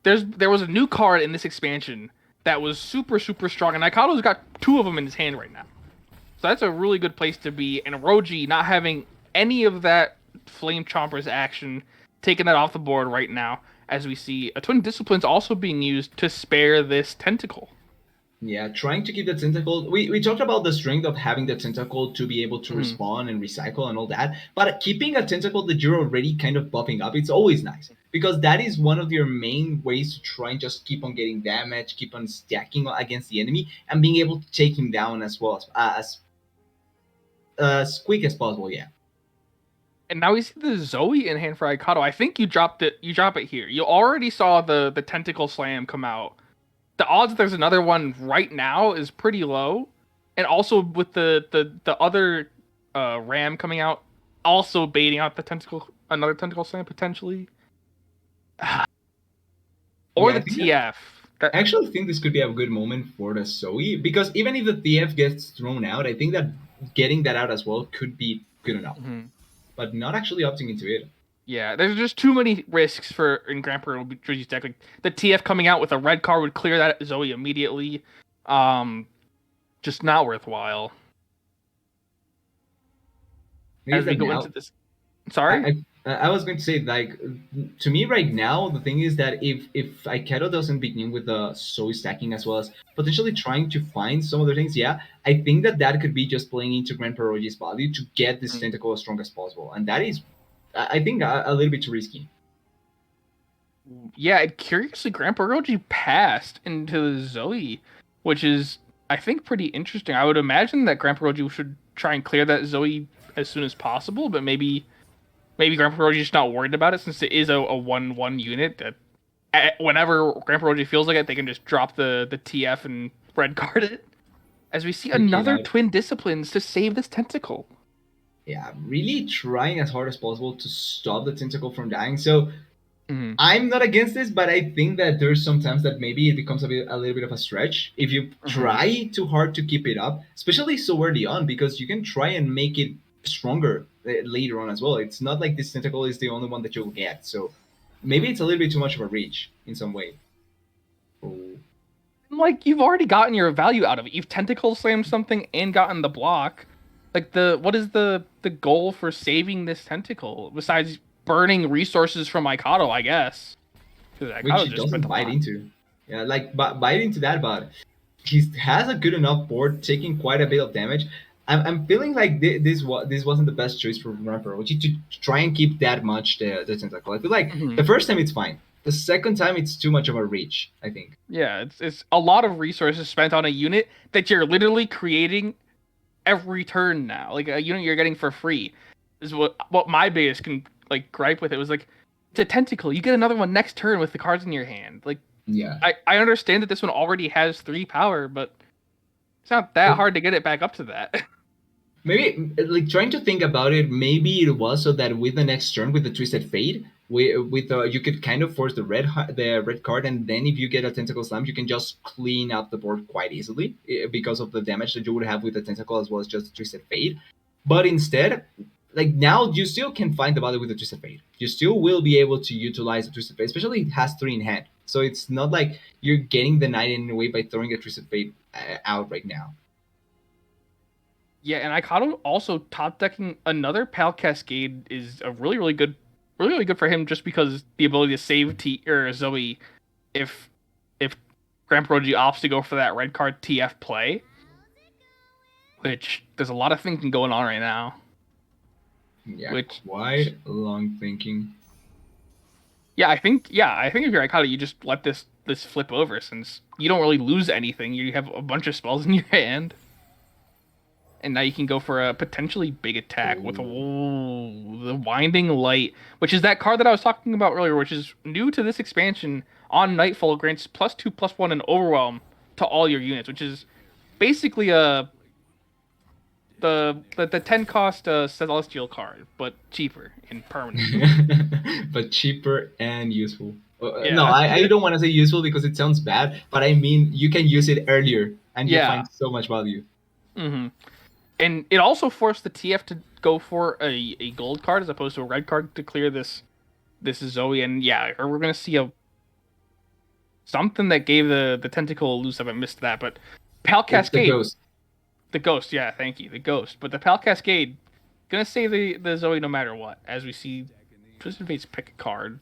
there was a new card in this expansion that was super super strong, and Aikato's got two of them in his hand right now. So that's a really good place to be. And Roji not having any of that Flame Chomper's action, taking that off the board right now, as we see a Twin Disciplines also being used to spare this tentacle. Yeah, trying to keep the tentacle. We talked about the strength of having the tentacle to be able to respawn and recycle and all that. But keeping a tentacle that you're already kind of buffing up, it's always nice. Because that is one of your main ways to try and just keep on getting damage, keep on stacking against the enemy, and being able to take him down as well as quick as possible, yeah. And now we see the Zoe in hand for Aikato. I think you drop it here. You already saw the tentacle slam come out. The odds that there's another one right now is pretty low. And also with the other ram coming out, also baiting out another tentacle slam potentially. Or the TF. I actually think this could be a good moment for the Zoe, because even if the TF gets thrown out, I think that getting that out as well could be good enough. But not actually opting into it. Yeah, there's just too many risks in Grand Pierogi's deck. Like the TF coming out with a red card would clear that Zoe immediately. Just not worthwhile. As we go into this, sorry. I was going to say, like, to me right now, the thing is that if Aikato doesn't begin with the Zoe stacking as well as potentially trying to find some other things, yeah, I think that could be just playing into Grand Pierogi's value to get this tentacle as strong as possible, and that is, I think, a little bit too risky. Yeah, curiously, Grand Pierogi passed into the Zoe, which is, I think, pretty interesting. I would imagine that Grand Pierogi should try and clear that Zoe as soon as possible, but maybe Grand Pierogi is just not worried about it since it is a 1/1 unit that whenever Grand Pierogi feels like it, they can just drop the TF and red card it. As we see another Twin Disciplines to save this tentacle. Yeah, really trying as hard as possible to stop the tentacle from dying. So I'm not against this, but I think that there's sometimes that maybe it becomes a little bit of a stretch if you try too hard to keep it up, especially so early on, because you can try and make it stronger later on as well. It's not like this tentacle is the only one that you'll get. So maybe it's a little bit too much of a reach in some way. Oh. Like, you've already gotten your value out of it. You've tentacle slammed something and gotten the block. Like, what is the goal for saving this tentacle besides burning resources from Mikado? I guess because Which Mikado he just spent doesn't a bite lot. into. Yeah, like bite into that, but he has a good enough board, taking quite a bit of damage. I'm feeling like this wasn't the best choice for Ramperoji to try and keep that much the tentacle. I feel like Mhm. the first time it's fine. The second time it's too much of a reach, I think. Yeah, it's a lot of resources spent on a unit that you're literally creating every turn now. Like a unit you're getting for free is what my biggest gripe with it was like. It's a tentacle. You get another one next turn with the cards in your hand. Like Yeah. I understand that this one already has 3 power, but it's not that hard to get it back up to that. Maybe like trying to think about it, maybe it was so that with the next turn with the Twisted Fate, with you could kind of force the red card, and then if you get a tentacle slam, you can just clean up the board quite easily because of the damage that you would have with the tentacle as well as just Twisted Fate. But instead, like now you still can find the value with the Twisted Fate. You still will be able to utilize the Twisted Fate, especially it has 3 in hand. So it's not like you're getting the knight in a way by throwing a Twisted Fate out right now. Yeah, and Aikado also top decking another Pal Cascade is a really good, really good for him just because the ability to save T or Zoe if Grandpa opts to go for that red card TF play, which there's a lot of thinking going on right now. Yeah, Which quite long thinking. I think if you're Aikado, you just let this flip over since you don't really lose anything. You have a bunch of spells in your hand. And now you can go for a potentially big attack with the Winding Light, which is that card that I was talking about earlier, which is new to this expansion. On Nightfall, grants +2/+1 and Overwhelm to all your units, which is basically the 10 cost Celestial card, but cheaper and permanent. But cheaper and useful. No, Yeah, I don't want to say useful because it sounds bad, but I mean you can use it earlier and you yeah. find so much value. hmm And it also forced the TF to go for a gold card as opposed to a red card to clear this Zoe. And yeah, or we're gonna see something that gave the tentacle a loose. I haven't missed that, but Pal It's the Cascade, ghost. the ghost. Yeah, thank you, the ghost. But the Pal Cascade gonna save the Zoe no matter what. As we see, Twisted Fates pick a card.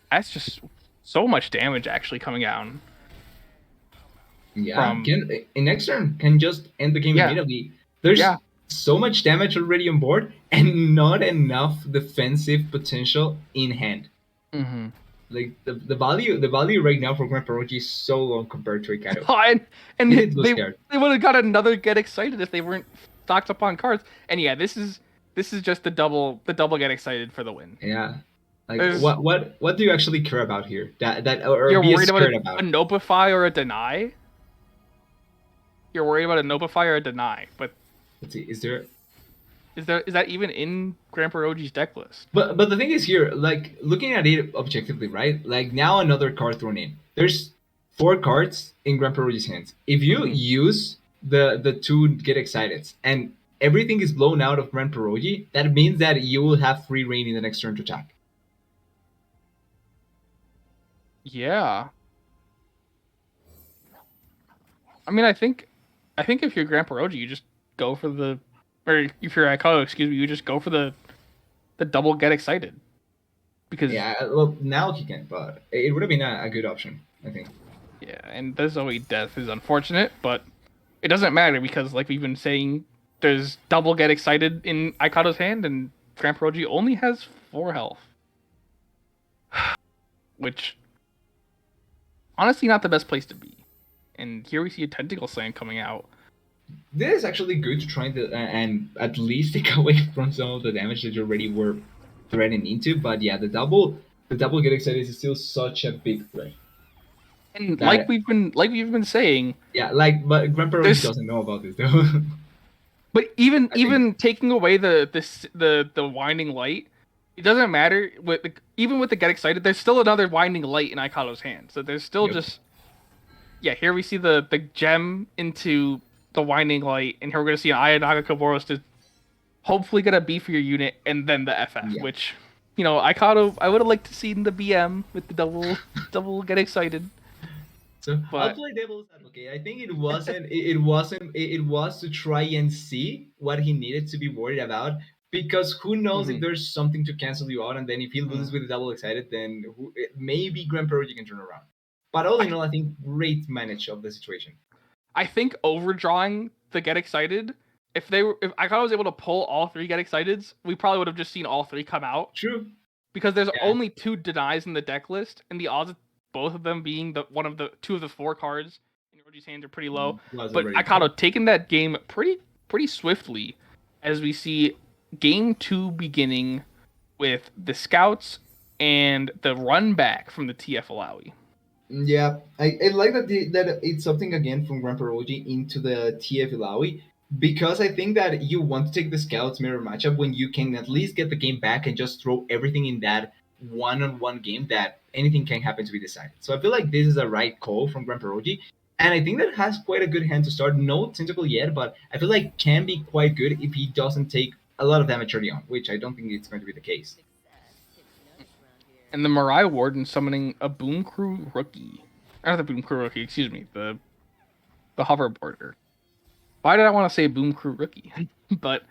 That's just so much damage actually coming out. Yeah, can in next turn can just end the game immediately. There's so much damage already on board and not enough defensive potential in hand. Mm-hmm. Like the value right now for Grandpa is so low compared to Ikado. And He they would have got another Get Excited if they weren't stocked up on cards. And yeah, this is just the double Get Excited for the win. Yeah. Like what do you actually care about here? That or you're be worried scared about about? a Nopify or a Deny? You're worried about a Nopify or a Deny, but Let's see, is that even in Grandpa Roji's deck list? But the thing is here, like looking at it objectively, right? Like now another card thrown in. There's 4 cards in Grandpa Roji's hands. If you use the 2 Get Excited and everything is blown out of Grandpa Roji, that means that you will have free reign in the next turn to attack. Yeah. I mean, I think if you're Grandpa Roji, you just go for the, or if you're Aikado, excuse me, you just go for the double Get Excited. Because well, now he can, but it would have been a good option, I think. Yeah, and the Zoe death is unfortunate, but it doesn't matter because, like we've been saying, there's double Get Excited in Aikado's hand, and Grandpa Roji only has 4 health. Which, honestly, not the best place to be. And here we see a Tentacle Slam coming out. This is actually good to try and at least take away from some of the damage that you already were threading into. But yeah, the double Get Excited is still such a big threat. And like we've been saying, yeah, but Grandpa Roji doesn't know about this though. But even taking away the Winding Light, it doesn't matter. Even with the Get Excited, there's still another Winding Light in Aikado's hand. So there's still just here we see the gem into the Winding Light, and here we're gonna see an Ayanaga Kaboros to hopefully get a B for your unit, and then the FF, Yeah. which, I would have liked to see in the BM with the double get excited. So I'll But play devil's advocate. I think it was to try and see what he needed to be worried about, because who knows if mhm, there's something to cancel you out, and then if he loses mhm. with the double excited, then maybe Grand Prairie can turn around. But all in I all, I think great manage of the situation. I think overdrawing the get excited. If I was able to pull all three get exciteds, we probably would have just seen all three come out True. because there's Yeah. only two denies in the deck list, and the odds of both of them being the one of the two of the four cards in Roji's hands are pretty low. Was But already Aikado called. taking that game pretty swiftly, as we see game two beginning with the scouts and the run back from the TF Alawi. Yeah, I like that it's something again from Grand Perogi into the TF Ilawi, because I think that you want to take the Scouts mirror matchup when you can at least get the game back and just throw everything in that one-on-one game that anything can happen to be decided. So I feel like this is a right call from Grand Perogi, and I think that has quite a good hand to start. No tentacle yet, but I feel like can be quite good if he doesn't take a lot of damage early on, which I don't think it's going to be the case. And the Mirai Warden summoning a Boom Crew rookie. Not the Boom Crew rookie, excuse me, the hoverboarder. Why did I want to say Boom Crew rookie? But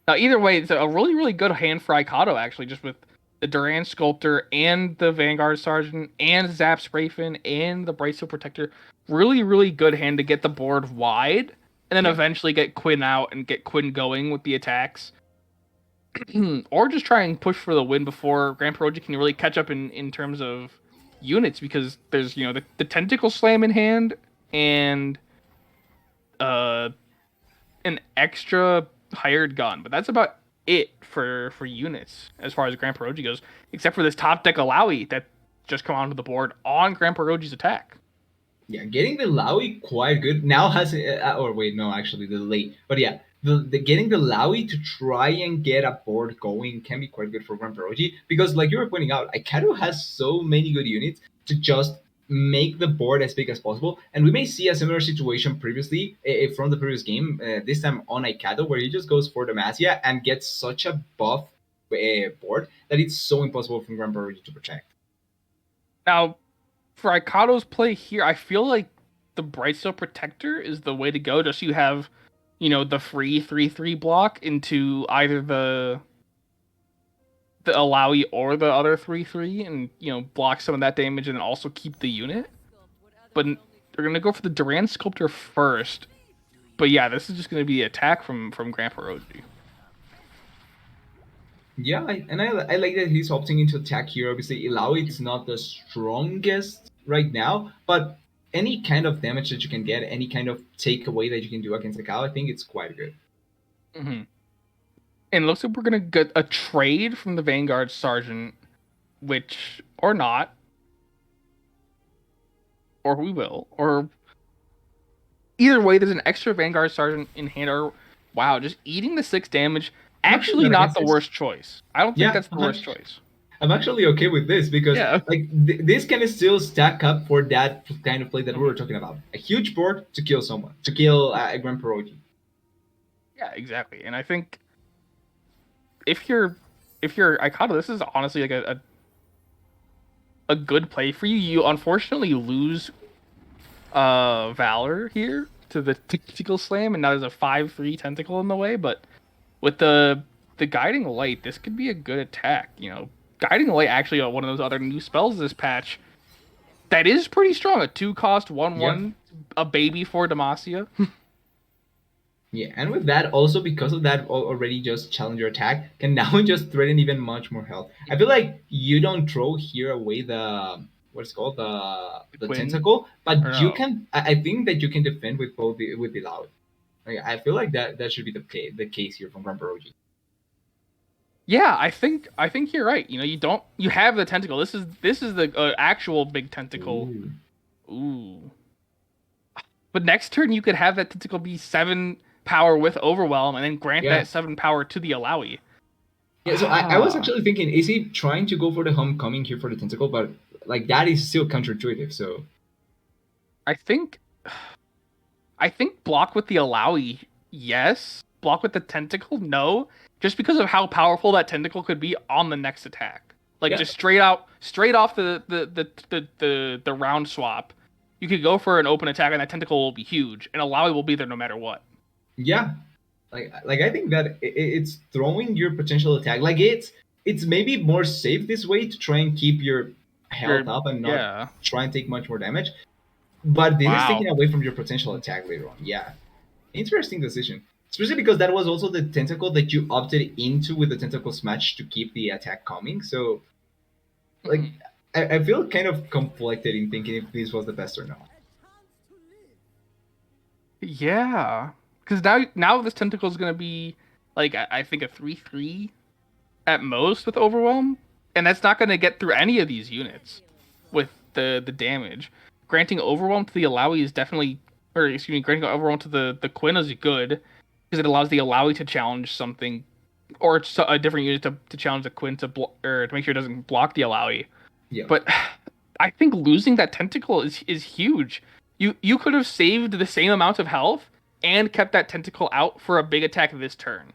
either way, it's a really good hand for Aikado, actually, just with the Duran Sculptor and the Vanguard Sergeant and Zap Sprayfin and the Brightsteel Protector. Really good hand to get the board wide and then Yeah. eventually get Quinn out and get Quinn going with the attacks. Or just try and push for the win before Grand Project can really catch up in terms of units, because there's the Tentacle Slam in hand and uh an extra hired gun, but that's about it for units as far as Grand Pierogi goes, except for this top deck Alawi that just come onto the board on Grand Pierogi's attack. Yeah, getting the Lowy quite good now has or wait, no, actually the late, but yeah, the getting the Lowy to try and get a board going can be quite good for Grand Perogi, because like you were pointing out, Aikado has so many good units to just make the board as big as possible, and we may see a similar situation previously from the previous game, this time on Aikado, where he just goes for the Demacia and gets such a buff board that it's so impossible for Grand Perogi to protect. Now, for Aikado's play here, I feel like the Brightsteel Protector is the way to go. Just so you have, the free 3/3 block into either the Alawi or the other 3/3, and block some of that damage and also keep the unit. But they're gonna go for the Duran Sculptor first. But yeah, this is just gonna be the attack from Grand Pierogi. Yeah, I like that he's opting into attack here. Obviously, Ilaoi is not the strongest right now, but any kind of damage that you can get, any kind of takeaway that you can do against the cow, I think it's quite good. Mm-hmm. And it looks like we're gonna get a trade from the Vanguard Sergeant, which or not, or we will, or either way, there's an extra Vanguard Sergeant in hand. Or wow, just eating the 6 damage. I'm actually Actually, not not against the this. worst choice. I don't think Yeah, that's the worst choice. I'm actually okay with this, because Yeah. like this can still stack up for that kind of play that we were talking about. A huge board to kill someone, to kill a Grand Pierogi. Yeah, exactly. And I think if you're Aikado, this is honestly like a good play for you. You unfortunately lose Valor here to the Tentacle Slam, and now there's a 5/3 tentacle in the way, but with the Guiding Light, this could be a good attack. Guiding Light actually one of those other new spells this patch that is pretty strong. A 2-cost 1/1, a baby for Demacia. Yeah, and with that, also because of that already just challenger attack can now just threaten even much more health. I feel like you don't throw here away the what's it called the Quinn, tentacle, or but you no? can. I think that you can defend with both with the loud. Like, I feel like that should be the case here from Rambaroji. Yeah, I think you're right. You have the tentacle. This is the actual big tentacle. Ooh. Ooh. But next turn you could have that tentacle be 7 power with overwhelm, and then grant Yeah. that 7 power to the Alawi. Yeah, so I was actually thinking, is he trying to go for the homecoming here for the tentacle? But like that is still counterintuitive. So I think I think block with the Alawi, yes. Block with the tentacle, no. Just because of how powerful that tentacle could be on the next attack. Like Yeah, just straight off the round swap. You could go for an open attack and that tentacle will be huge, and Alawi will be there no matter what. yeah. Like I think that it's throwing your potential attack. Like it's maybe more safe this way to try and keep your You're health up and not yeah. try and take much more damage. But this is Wow. taking away from your potential attack later on. Yeah, interesting decision. Especially because that was also the tentacle that you opted into with the tentacle smash to keep the attack coming. So like Mhm. I feel kind of conflicted in thinking if this was the best or not. Yeah. Because now this tentacle is gonna be like I think a 3/3 at most with overwhelm, and that's not gonna get through any of these units with the damage. Granting overwhelm to the Alawi is definitely, or excuse me, granting overwhelm to the Quinn is good because it allows the Alawi to challenge something or a different unit to challenge the Quinn or to make sure it doesn't block the Alawi. Yeah. But I think losing that tentacle is huge. You could have saved the same amount of health and kept that tentacle out for a big attack this turn.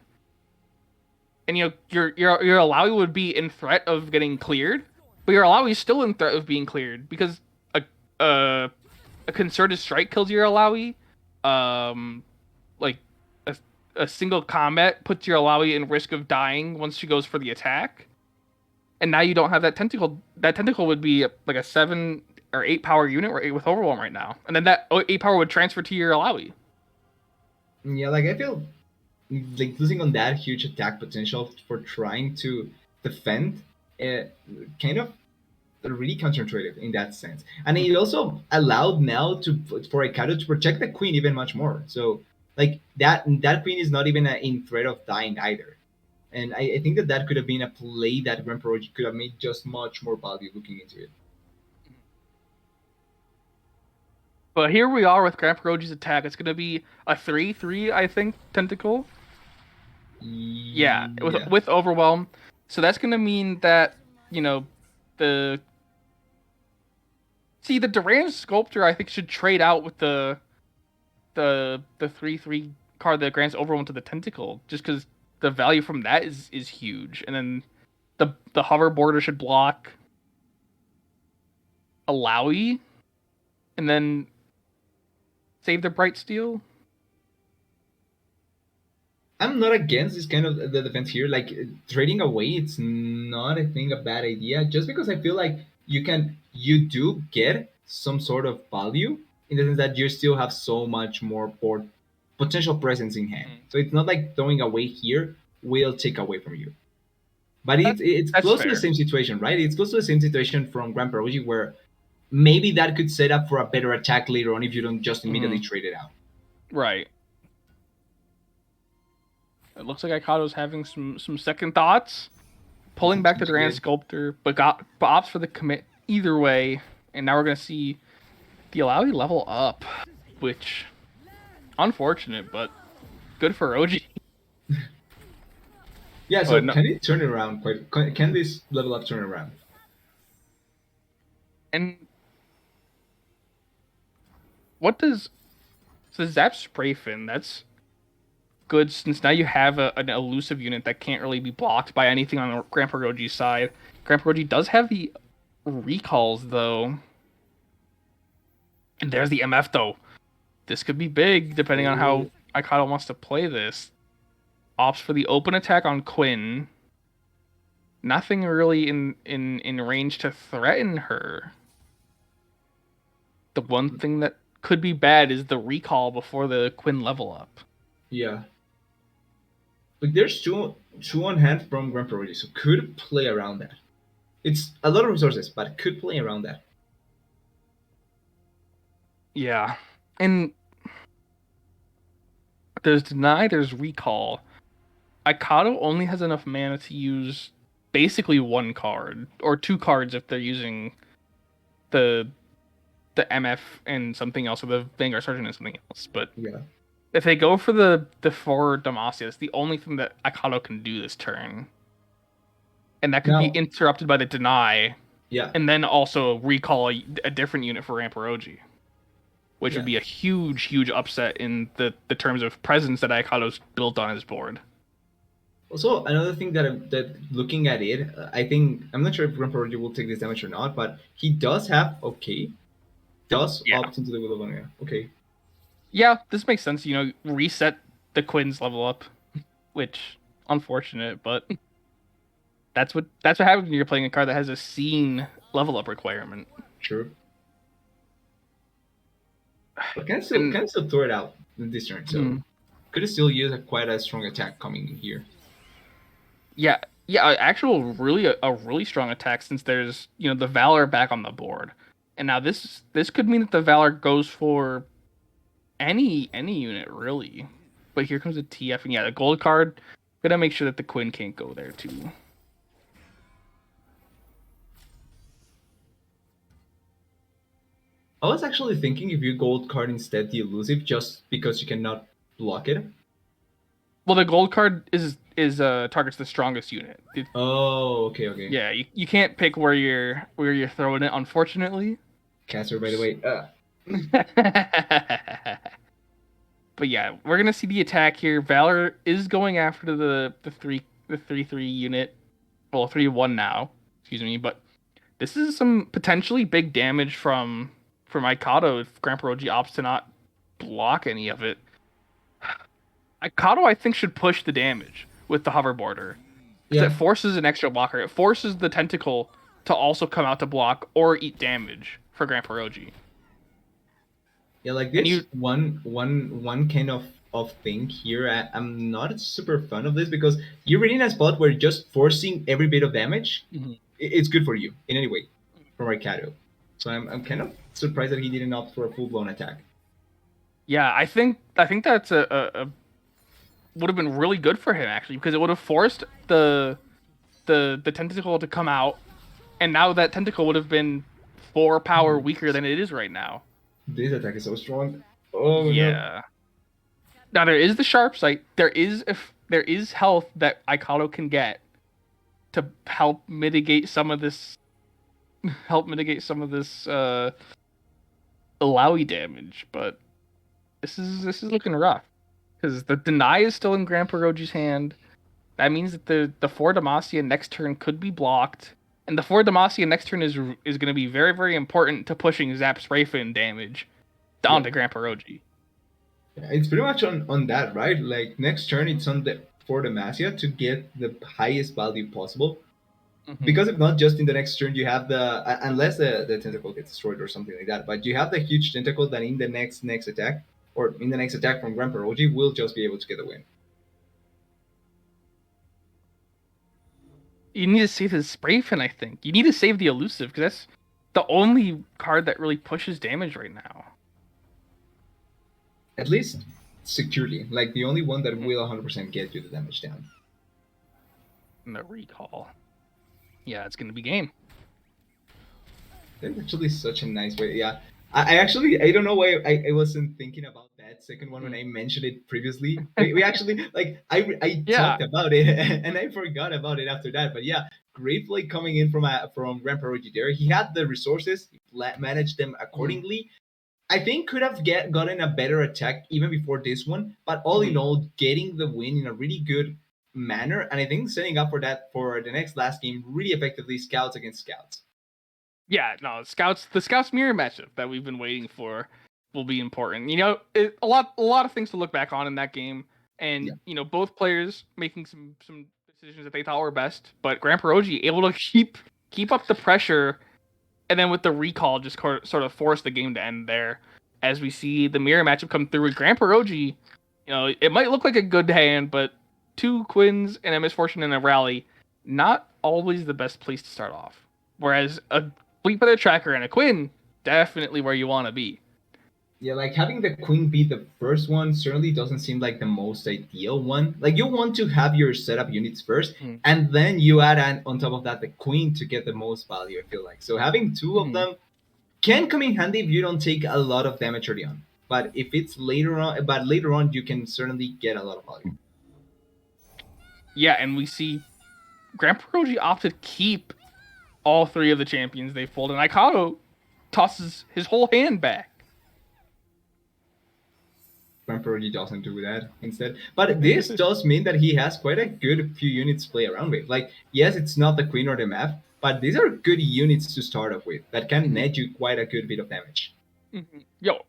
And your Alawi would be in threat of getting cleared, but your Alawi is still in threat of being cleared because a a, a concerted strike kills your Alawi. Like a, a single combat puts your Alawi in risk of dying once she goes for the attack. And now you don't have that tentacle. That tentacle would be like a 7 or 8 power unit with overwhelm right now, and then that 8 power would transfer to your Alawi. Yeah, like I feel like losing on that huge attack potential for trying to defend uh, kind of really counterintuitive in that sense. And it also allowed now to for Ricardo to protect the queen even much more. So like that queen is not even in threat of dying either. And I think that that could have been a play that Grand Pro could have made just much more value looking into it. But here we are with Grand Perogi's attack. It's gonna be a 3/3, I think, tentacle. Yeah, Yeah. with overwhelm. So that's gonna mean that you know the the Duran sculptor I think should trade out with the 3/3 card that grants overwhelm to the tentacle, just because the value from that is huge. And then the hover border should block Alawi, and then save the bright steel. I'm not against this kind of the defense here. Like trading away, it's not I think a bad idea. Just because I feel like you do get some sort of value in the sense that you still have so much more board potential presence in hand. Mhm. So it's not like throwing away here will take away from you. But That, it's that's close to the fair. same situation, right? It's close to the same situation from Grand Perogi where maybe that could set up for a better attack later on if you don't just immediately Mhm. trade it out. Right. It looks like Ikado's having some second thoughts, pulling back the Seems Duran good. sculptor, but opts for the commit either way. And now we're gonna see the Alawi level up, which unfortunate, but good for OG. Yeah, But so no, can it turn it around? Can this level up turn around? and what does so Zap Spray Fin? That's good since now you have an elusive unit that can't really be blocked by anything on the Grand Perogi side. Grand Perogi does have the recalls though, and there's the MF though. This could be big depending on how Oh, Aikado wants to play this. Opts for the open attack on Quinn. Nothing really in range to threaten her. The one thing that could be bad is the recall before the Quinn level up. yeah. Like there's two on hand from Grand Priority, so could play around that. It's a lot of resources, but could play around that. Yeah. And there's deny, there's recall. Aikado only has enough mana to use basically one card or two cards if they're using the MF and something else, or the Vanguard Sergeant and something else. But Yeah. if they go for the four Demacia, it's the only thing that Aikado can do this turn. And that could be Now, interrupted by the deny, yeah. and then also recall a different unit for Ramperoji. which would Yeah. be a huge upset in the terms of presence that Aikado's built on his board. Also, another thing that looking at it, I think I'm not sure if Grandpa Roger will take this damage or not, but he does have does Yeah. opt into the Will of Honor. Okay. Yeah, this makes sense. Reset the Quinn's level up, which unfortunate, but that's what happens when you're playing a card that has a scene level up requirement. Sure. But And can still throw it out this turn, so hmm, could still use quite a strong attack coming in here. yeah, yeah, actual really a really strong attack since there's the Valor back on the board, and now this could mean that the Valor goes for any unit really, but here comes a TF, and yeah, the gold card. Gotta make sure that the Quinn can't go there too. I was actually thinking if you gold card instead the elusive just because you cannot block it. Well, the gold card is targets the strongest unit. Oh, okay, okay. Yeah, you can't pick where you're throwing it, unfortunately. Caster, by the way. But yeah, we're gonna see the attack here. Valor is going after the 3/3 unit. Well, 3/1 now. Excuse me, but this is some potentially big damage from Mikado if Grandpa opts to not block any of it. Mikado, I think, should push the damage with the hoverboarder because it Yeah, forces an extra blocker. It forces the tentacle to also come out to block or eat damage for Grandpa. yeah, like And this one kind of thing here. I'm not super fan of this because you're really in a spot where just forcing every bit of damage, Mhm. it's good for you in any way, for Mercado. So I'm kind of surprised that he didn't opt for a full blown attack. Yeah, I think that's a would have been really good for him actually because it would have forced the tentacle to come out, and now that tentacle would have been 4 power weaker than it is right now. This attack is so strong. Oh no. Yeah. Now there is the sharp sight. There is health that Aikado can get to help mitigate some of this Alawi damage, but this is looking rough because the deny is still in Grandpa Roji's hand. That means that the four Demacia next turn could be blocked, and the four Demacia next turn is going to be very very important to pushing Zap Sprayfin damage Yeah. down to Grandpa Roji. It's pretty much on that, right? Like next turn, it's on the for the Masia to get the highest value possible. Hmm. Because if not, just in the next turn, you have unless the tentacle gets destroyed or something like that. But you have the huge tentacle that in the next attack or in the next attack from Grandpa Roji will just be able to get the win. You need to save his Sprayfin, I think. You need to save the elusive because that's the only card that really pushes damage right now. At least securely, like the only one that Mhm. will 100% get you the damage down. And the recall. Yeah, it's gonna be game. That's actually such a nice way. Yeah, I actually I don't know why I wasn't thinking about that second one when Mm. I mentioned it previously. We actually like I Yeah. talked about it and I forgot about it after that. But yeah, great play coming in from Grandpa Rogi there. He had the resources, managed them Mhm. accordingly. I think could have gotten a better attack even before this one, but all in Mhm. all, getting the win in a really good manner, and I think setting up for that for the next last game really effectively, scouts against scouts. Yeah, no, the scouts mirror matchup that we've been waiting for will be important. A lot of things to look back on in that game, and Yeah. both players making some decisions that they thought were best, but Grandpa Roji able to keep up the pressure, and then with the recall, just sort of force the game to end there. As we see the mirror matchup come through with Grandpa Roji, it might look like a good hand, but two Quins and a misfortune in a rally, not always the best place to start off. Whereas a Fleet Feather Tracker and a Quinn, definitely where you want to be. Yeah, like having the queen be the first one certainly doesn't seem like the most ideal one. Like you want to have your setup units first, Mm-hmm. and then you add on top of that the queen to get the most value. I feel like so having two of Mm-hmm. them can come in handy if you don't take a lot of damage early on. But if it's later on you can certainly get a lot of value. Yeah, and we see Grandpa Roji opted to keep all three of the champions they pulled, and Aikado tosses his whole hand back. Grandprodigy doesn't do that instead. But this does mean that he has quite a good few units to play around with. Like, yes, it's not the Queen or the Map, but these are good units to start off with that can net you quite a good bit of damage. Yo,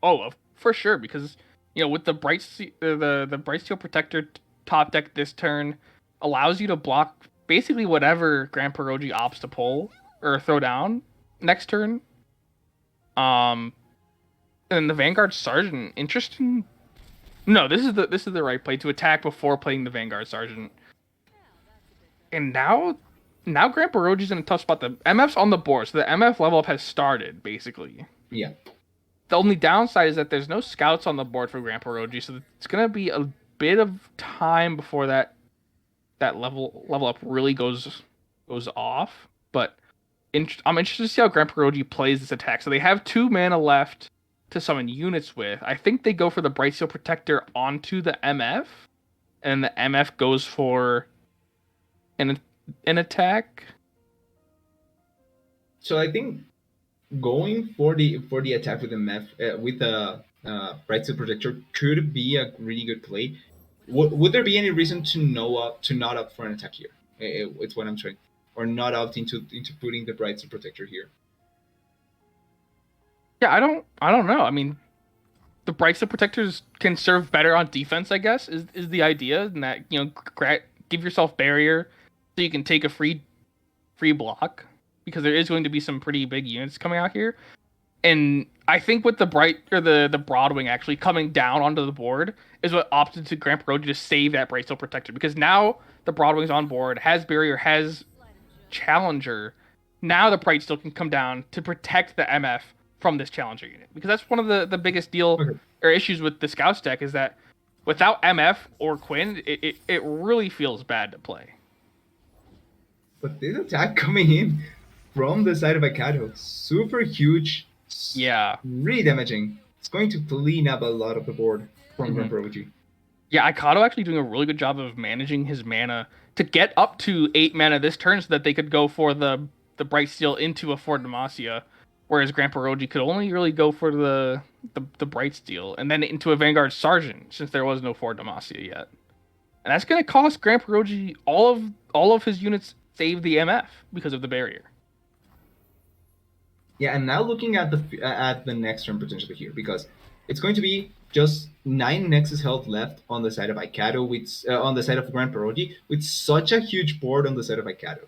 for sure, because with the the Bright Steel Protector top deck this turn allows you to block basically whatever Grand Peroji opts to pull or throw down next turn. And the Vanguard Sergeant, interesting. No, this is the right play to attack before playing the Vanguard Sergeant. And now Grand Peroji's in a tough spot. The MF's on the board, so the MF level up has started basically. Yeah. The only downside is that there's no scouts on the board for Grand Peroji, so it's gonna be a bit of time before that level up really goes off. But I'm interested to see how Grand Peroji plays this attack. So they have 2 mana left to summon units with. I think they go for the Bright Steel Protector onto the MF, and the MF goes for an attack. So I think going for the attack with the Mef with the Bright Steel Protector could be a really good play. Would there be any reason to not opt for an attack here? It's what I'm trying, or not opt into putting the Bright Steel Protector here. Yeah, I don't know. I mean, the Bright Steel Protectors can serve better on defense, I guess, is the idea, and that give yourself barrier so you can take a free block, because there is going to be some pretty big units coming out here. And I think with the the Broadwing actually coming down onto the board is what opted to Grand Peroji to save that Bright Steel Protector, because now the Broadwing's on board, has barrier, has Challenger. Now the Bright Steel can come down to protect the MF from this Challenger unit, because that's one of the biggest deal or issues with the Scouts deck, is that without MF or Quinn, it really feels bad to play. But this attack coming in from the side of Akado, super huge. Yeah. Really damaging. It's going to clean up a lot of the board from Grand Peroji. Yeah, Aikado actually doing a really good job of managing his mana to get up to 8 mana this turn so that they could go for the Bright Steel into a Fort Demacia, whereas Grand Peroji could only really go for the Bright Steel and then into a Vanguard Sergeant, since there was no Fort Demacia yet. And that's going to cost Grand Peroji all of his units save the MF because of the barrier. Yeah, and now looking at the next turn potentially here, because it's going to be just 9 Nexus health left on the side of Aikado, with on the side of Grand Peroji, with such a huge board on the side of Aikado.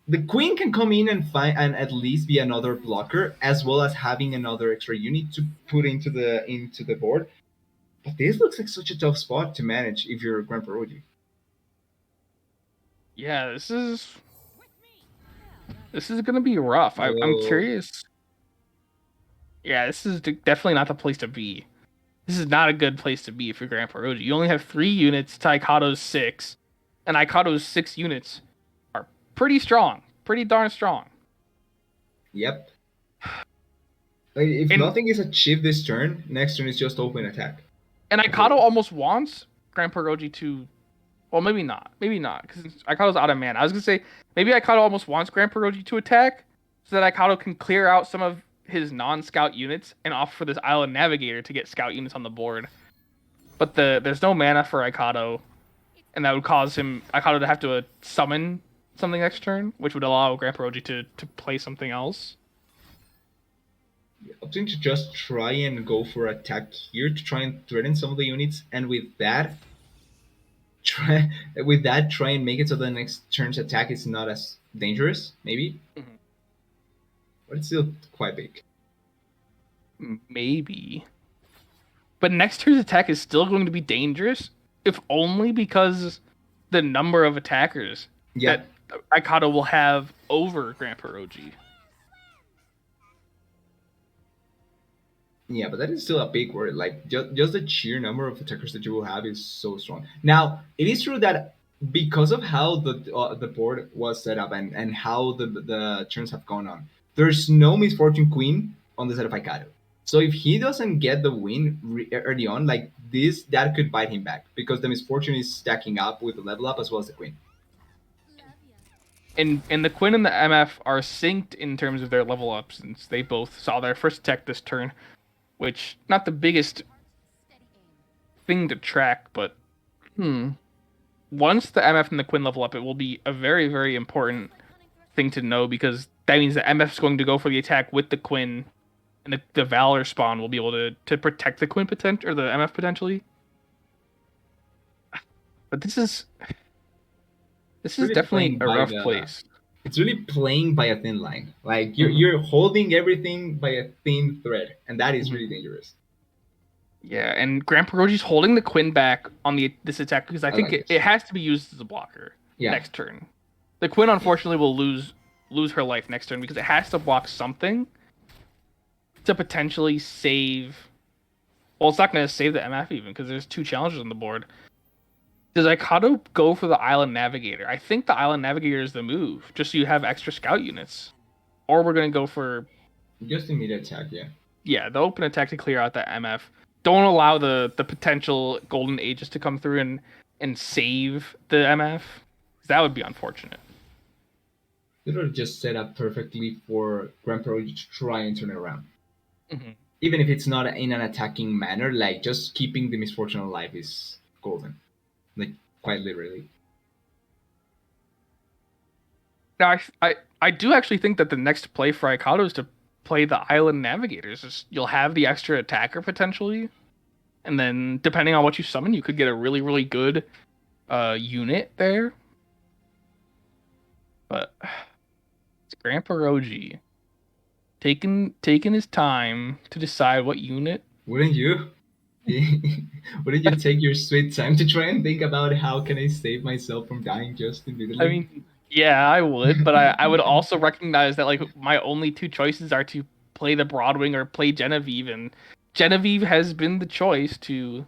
The Queen can come in and at least be another blocker, as well as having another extra unit to put into the board. But this looks like such a tough spot to manage if you're Grand Peroji. Yeah, this is gonna be rough. I'm curious. Yeah, this is definitely not the place to be. This is not a good place to be for Grand Peroji. You only have 3 units to Aikado's 6, and Aikado's 6 units are pretty strong, pretty darn strong. Yep. Like, if nothing is achieved this turn, next turn is just open attack. And Aikado almost wants Grand Peroji to. Well, maybe not, because Aikado's out of mana. I was gonna say maybe Aikado almost wants Grand Peroji to attack, so that Aikado can clear out some of his non-scout units and opt for this Island Navigator to get scout units on the board. But there's no mana for Aikado, and that would cause Aikado to have to summon something next turn, which would allow Grand Peroji to play something else. Opting to just try and go for attack here to try and threaten some of the units, and with that, try and make it so the next turn's attack is not as dangerous, maybe. But it's still quite big. Maybe. But next turn's attack is still going to be dangerous, if only because the number of attackers that Aikado will have over Grand Peroji. Yeah, but that is still a big word. Like, just the sheer number of attackers that you will have is so strong. Now, it is true that because of how the board was set up and how the turns have gone on, there's no Misfortune Queen on the side of Aikado. So if he doesn't get the win early on, like this, that could bite him back, because the Misfortune is stacking up with the level up as well as the Queen. And the Quinn and the MF are synced in terms of their level up, since they both saw their first attack this turn, which not the biggest thing to track, but once the MF and the Quinn level up, it will be a very, very important thing to know because that means the MF is going to go for the attack with the Quinn, and the Valor spawn will be able to protect the Quinn potential or the MF potentially. But this is Really definitely playing a by rough the place. it's really playing by a thin line. Like you're Mhm. you're holding everything by a thin thread, and that is Mhm. really dangerous. Yeah, and Grand Perogi's holding the Quinn back on this attack because I I think like it this. has to be used as a blocker Yeah. next turn. The Quinn unfortunately will lose her life next turn because it has to block something to potentially save. Well, it's not going to save the MF even because there's two challenges on the board. Does Aikato go for the Island Navigator? I think the Island Navigator is the move, just so you have extra scout units. Or we're going to go for, Just immediate attack, yeah. yeah, the open attack to clear out that MF. Don't allow the potential Golden Aegis to come through and save the MF. That would be unfortunate. Literally just set up perfectly for Grand Pro to try and turn it around. Mm-hmm. Even if it's not in an attacking manner, like just keeping the misfortune alive is golden. Like quite literally. Now, I do actually think that the next play for Aikato is to play the Island Navigators. You'll have the extra attacker potentially, and then depending on what you summon, you could get a really, really good unit there. But it's Grandpa Roji taking his time to decide what unit. Wouldn't you? Wouldn't you take your sweet time to try and think about how can I save myself from dying just I immediately? mean, yeah, I would, but I would also recognize that like my only two choices are to play the Broadwing or play Genevieve, and Genevieve has been the choice to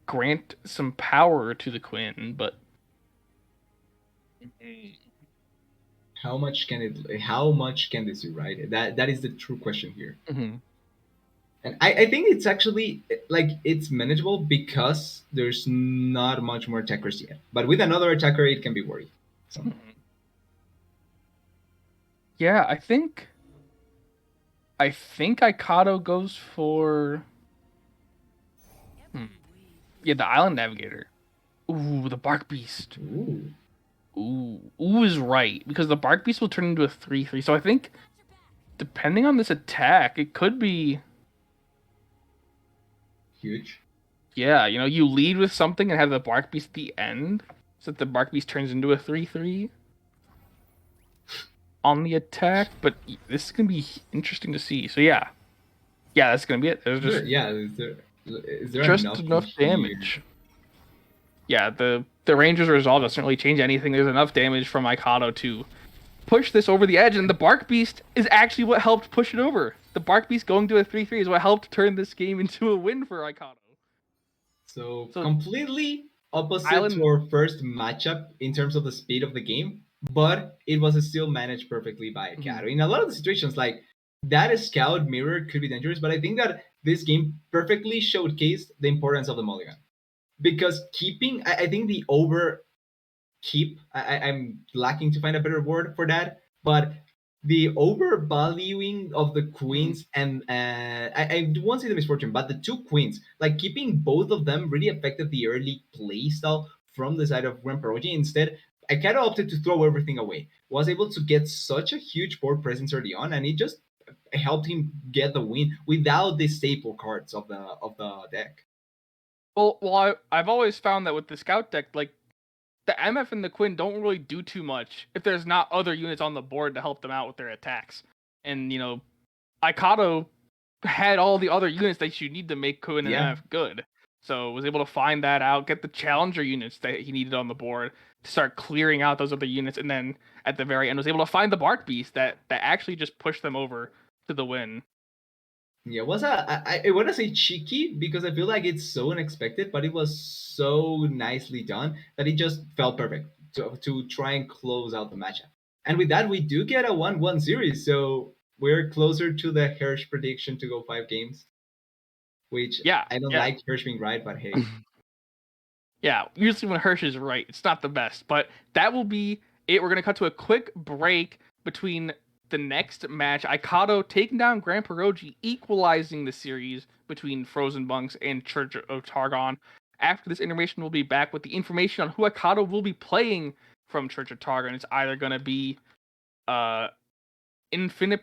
grant some power to the Quinn, but How much can this do, right? That is the true question here. Mhm. And I think it's actually like it's manageable because there's not much more attackers yet. But with another attacker it can be worried. So Yeah, I think Aikato goes for hmm, yeah, the Island Navigator. Ooh, the Bark Beast. ooh, Ooh is right because the Bark Beast will turn into a 3/3. So I think depending on this attack, it could be huge. yeah, you lead with something and have the Bark Beast at the end, so that the Bark Beast turns into a 3/3 on the attack. But this is gonna be interesting to see. So yeah, that's gonna be it. There's just Yeah, is there just enough in enough here? damage. Yeah, the Ranger's Resolve doesn't really change anything. There's enough damage from Mikado to push this over the edge, and the Bark Beast is actually what helped push it over. The Bark Beast going to a 3/3 is what helped turn this game into a win for Mikado. So So completely opposite to Island. our first matchup in terms of the speed of the game, but it was still managed perfectly by Mhm. Kato. In a lot of the situations, like that scout mirror could be dangerous, but I think that this game perfectly showcased the importance of the mulligan. Because keeping, I think the over keep, I'm lacking to find a better word for that, but the overvaluing of the Mhm. queens and I won't say the misfortune, but the two queens, like keeping both of them really affected the early play style from the side of Ramperoji. Instead, I kind of opted to throw everything away. Was able to get such a huge board presence early on, and it just helped him get the win without the staple cards of the deck. I've always found that with the Scout deck, like the MF and the Quinn don't really do too much if there's not other units on the board to help them out with their attacks. And Aikato had all the other units that you need to make Quinn and Yeah, MF good. So was able to find that out, get the challenger units that he needed on the board to start clearing out those other units, and then at the very end was able to find the Bark Beast that actually just pushed them over to the win. yeah, I want to say cheeky because I feel like it's so unexpected, but it was so nicely done that it just felt perfect to try and close out the matchup. And with that, we do get a 1-1 series, so we're closer to the Hirsch prediction to go 5 games, which Yeah, I don't yeah. like Hirsch being right, but hey. Yeah, usually when Hirsch is right, it's not the best, but that will be it. We're gonna cut to a quick break between the next match, Aikado taking down Grand Pierogi, equalizing the series between Frozen Monks and Church of Targon. After this intermission, we'll be back with the information on who Aikado will be playing from Church of Targon. It's either going to be Infinity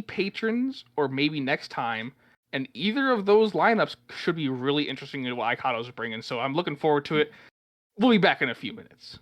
Patrons, or maybe next time. And either of those lineups should be really interesting in what Aikado's bringing. So I'm looking forward to it. We'll be back in a few minutes.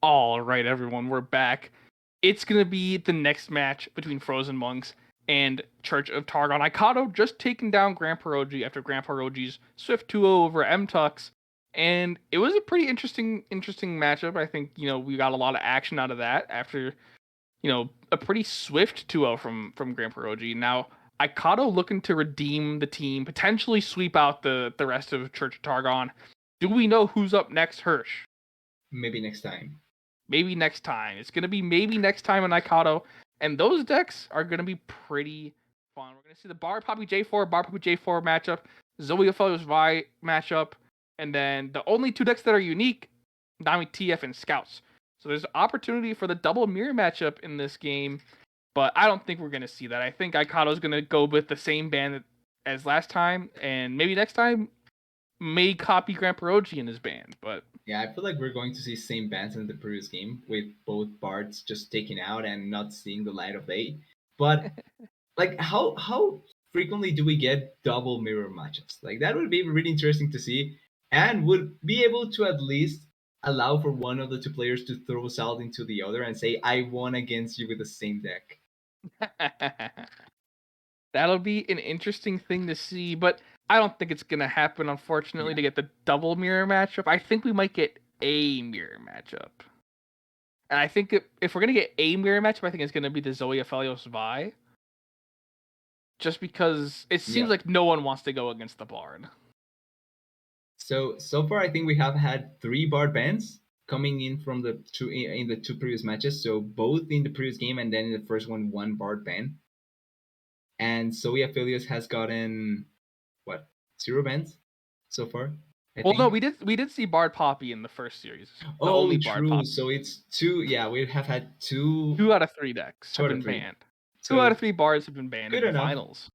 All right, everyone, we're back. It's going to be the next match between Frozen Monks and Church of Targon. Aikado just taking down Grand Pierogi after Grand Pierogi's swift 2-0 over M-Tux. And it was a pretty interesting matchup. I think, we got a lot of action out of that after, a pretty swift 2-0 from Grand Pierogi. Now, Aikado looking to redeem the team, potentially sweep out the rest of Church of Targon. Do we know who's up next, Hirsch? Maybe next time. Maybe next time. It's going to be maybe next time on Aikado. And those decks are going to be pretty fun. We're going to see the Bar Poppy J4 matchup, Zoe Ophelia Vi matchup, and then the only two decks that are unique, Nami TF and Scouts. So there's opportunity for the double mirror matchup in this game, but I don't think we're going to see that. I think Aikado's going to go with the same band as last time, and maybe next time may copy Grand Pierogi in his band, but Yeah, I feel like we're going to see same bans in the previous game with both bards just taken out and not seeing the light of day. But like, how frequently do we get double mirror matchups? Like that would be really interesting to see, and would be able to at least allow for one of the two players to throw salt into the other and say, "I won against you with the same deck." that'll be an interesting thing to see, but I don't think it's going to happen, unfortunately, Yeah. to get the double mirror matchup. I think we might get a mirror matchup. And I think if we're going to get a mirror matchup, I think it's going to be the Zoe Aphelios Vi. Just because it seems Yeah. like no one wants to go against the Bard. So far, I think we have had three bard bans coming in from the two in the two previous matches. So both in the previous game and then in the first one bard ban. And Zoe Aphelios has gotten what, 0 bans so far, I Well, no, think. we did see Bard Poppy in the first series. The Oh, only Bard true. Poppy. So it's two. Yeah, we have had two, 2 out of 3 decks two have out of been three. banned. Two out So of 3 Bards have been banned good in the enough. finals.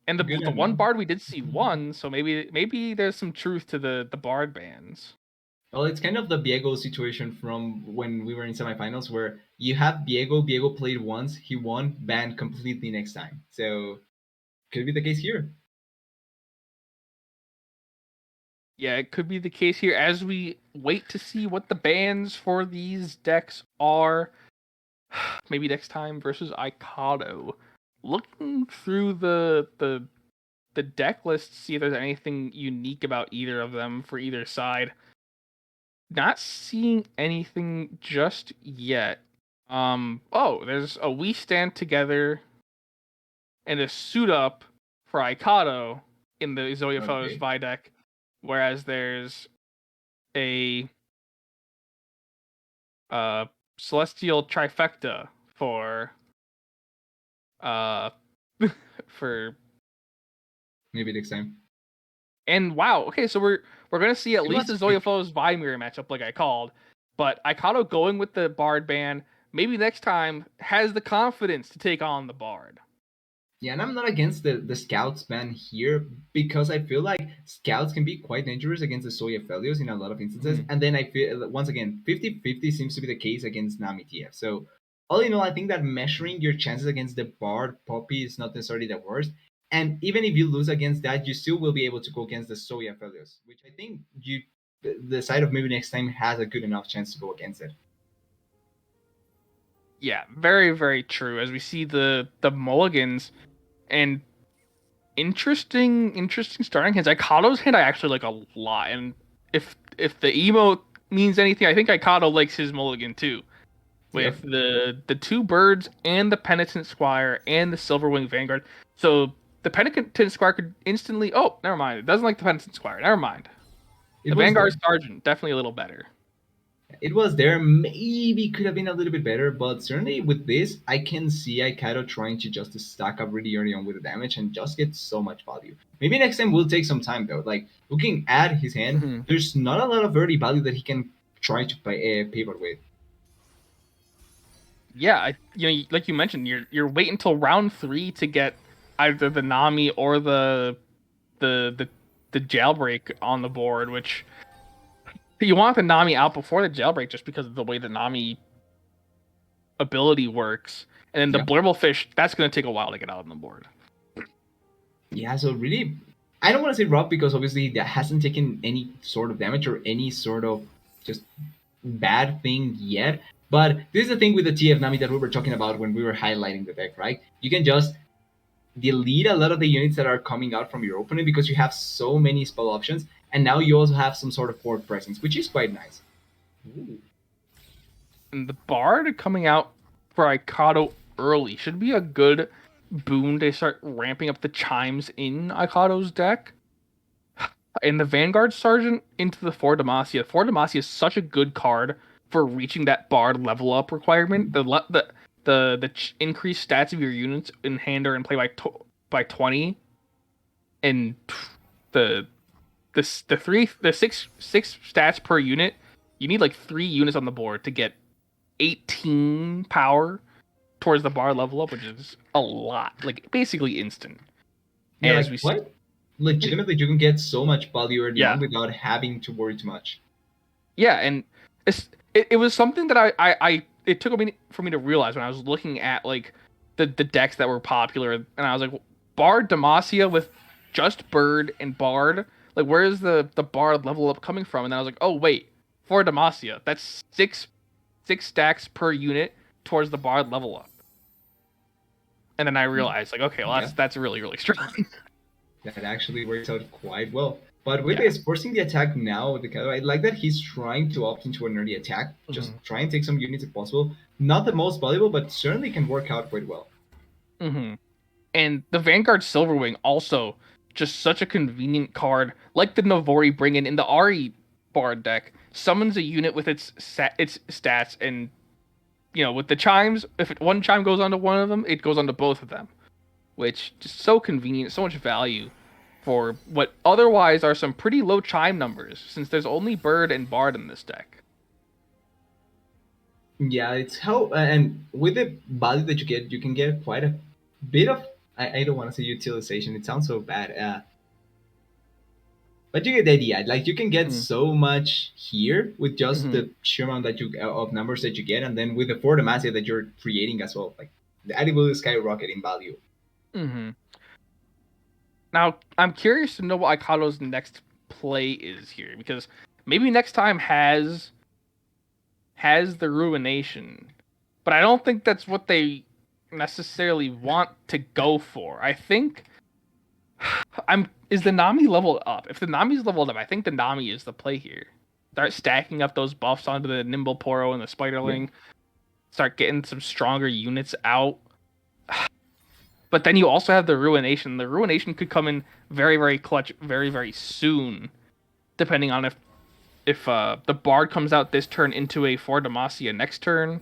And Good the one enough. Bard we did see won, so maybe there's some truth to the Bard bans. Well, it's kind of the Diego situation from when we were in semifinals, where you have Diego. Diego played once, he won, banned completely next time. So could be the case here. Yeah, it could be the case here as we wait to see what the bans for these decks are. Maybe next time versus Icado. Looking through the deck list, see if there's anything unique about either of them for either side. Not seeing anything just yet. Oh, there's a We Stand Together and a Suit Up for Icado in the Zoya Photos Okay. Vi deck, whereas there's a uh Celestial Trifecta for uh for Maybe next time. and wow, okay, so we're gonna see at It least was a Zoya quick. Photos Vi mirror matchup like I called, but Icado going with the Bard ban maybe next time has the confidence to take on the Bard. Yeah, and I'm not against the scouts ban here because I feel like scouts can be quite dangerous against the Soya Felios in a lot of instances. Mhm. And then I feel once again 50-50 seems to be the case against Nami TF. So all in all, I think that measuring your chances against the Bard Poppy is not necessarily the worst. And even if you lose against that, you still will be able to go against the Soya Felios, which I think the side of maybe next time has a good enough chance to go against it. Yeah, very very true. As we see the mulligans and interesting starting hands. Ikado's hand I actually like a lot, and if the emo means anything, I think Ikado likes his mulligan too. With Yep. the 2 birds and the penitent squire and the silverwing vanguard. So the penitent squire could instantly. Oh, never mind. It doesn't like the penitent squire. Never mind. It The was vanguard there. sergeant definitely a little better. It was there. Maybe could have been a little bit better, but certainly with this, I can see Aikaido trying to just stack up really early on with the damage and just get so much value. Maybe next time will take some time though. Like looking at his hand, Mhm. there's not a lot of early value that he can try to pivot with. Yeah, like you mentioned, you're waiting until round 3 to get either the Nami or the the the jailbreak on the board, which you want the Nami out before the jailbreak just because of the way the Nami ability works. And then the Yeah. Blirblefish, that's going to take a while to get out on the board. Yeah, so really, I don't want to say rough because obviously that hasn't taken any sort of damage or any sort of just bad thing yet. But this is the thing with the TF Nami that we were talking about when we were highlighting the deck, right? You can just delete a lot of the units that are coming out from your opponent because you have so many spell options, and now you also have some sort of board presence, which is quite nice. Ooh. And the Bard coming out for Aikado early should be a good boon to start ramping up the chimes in Aikado's deck. And the Vanguard Sergeant into the For Demacia. For Demacia is such a good card for reaching that Bard level up requirement. The increased stats of your units in hand or in play by 20, and the the 6 stats per unit You need like 3 units on the board to get 18 power towards the bar level up, which is a lot, like basically instant. Yeah, As like we, what? Legitimately, you can get so much value early yeah, on without having to worry too much. yeah, and it was something that I it took me for me to realize when I was looking at like the decks that were popular, and I was like, Bard Demacia with just Bird and Bard, like where is the Bard level up coming from? And then I was like, oh wait, for Demacia, that's six stacks per unit towards the Bard level up. And then I realized like, okay, well Yeah, that's really really strong. that actually works out quite well. But with Yeah. this forcing the attack now, I like that he's trying to opt into an early attack. Just Hmm. try and take some units if possible. Not the most valuable, but certainly can work out quite well. Hmm. And the Vanguard Silverwing also just such a convenient card, like the Navori bring in the Ari Bard deck. Summons a unit with its stats, and with the chimes, if one chime goes onto one of them, it goes onto both of them, which just so convenient, so much value for what otherwise are some pretty low chime numbers, since there's only Bird and Bard in this deck. Yeah, it's how and with the value that you can get quite a bit of. I don't want to say utilization. It sounds so bad. But you get the idea. Like you can get Mm-hmm. so much here with just Mm-hmm. the sheer amount that you of numbers that you get, and then with the for the massive that you're creating as well. Like the idea will skyrocket in value. Mm-hmm. Now, I'm curious to know what Aikado's next play is here, because maybe next time has the ruination, but I don't think that's what they necessarily want to go for. I think I'm is the Nami leveled up? If the Nami's leveled up, I think the Nami is the play here. Start stacking up those buffs onto the Nimble Poro and the Yeah, Spiderling. Start getting some stronger units out. But then you also have the Ruination. The Ruination could come in very, very clutch, very, very soon, depending on if the Bard comes out this turn into a For Demacia next turn.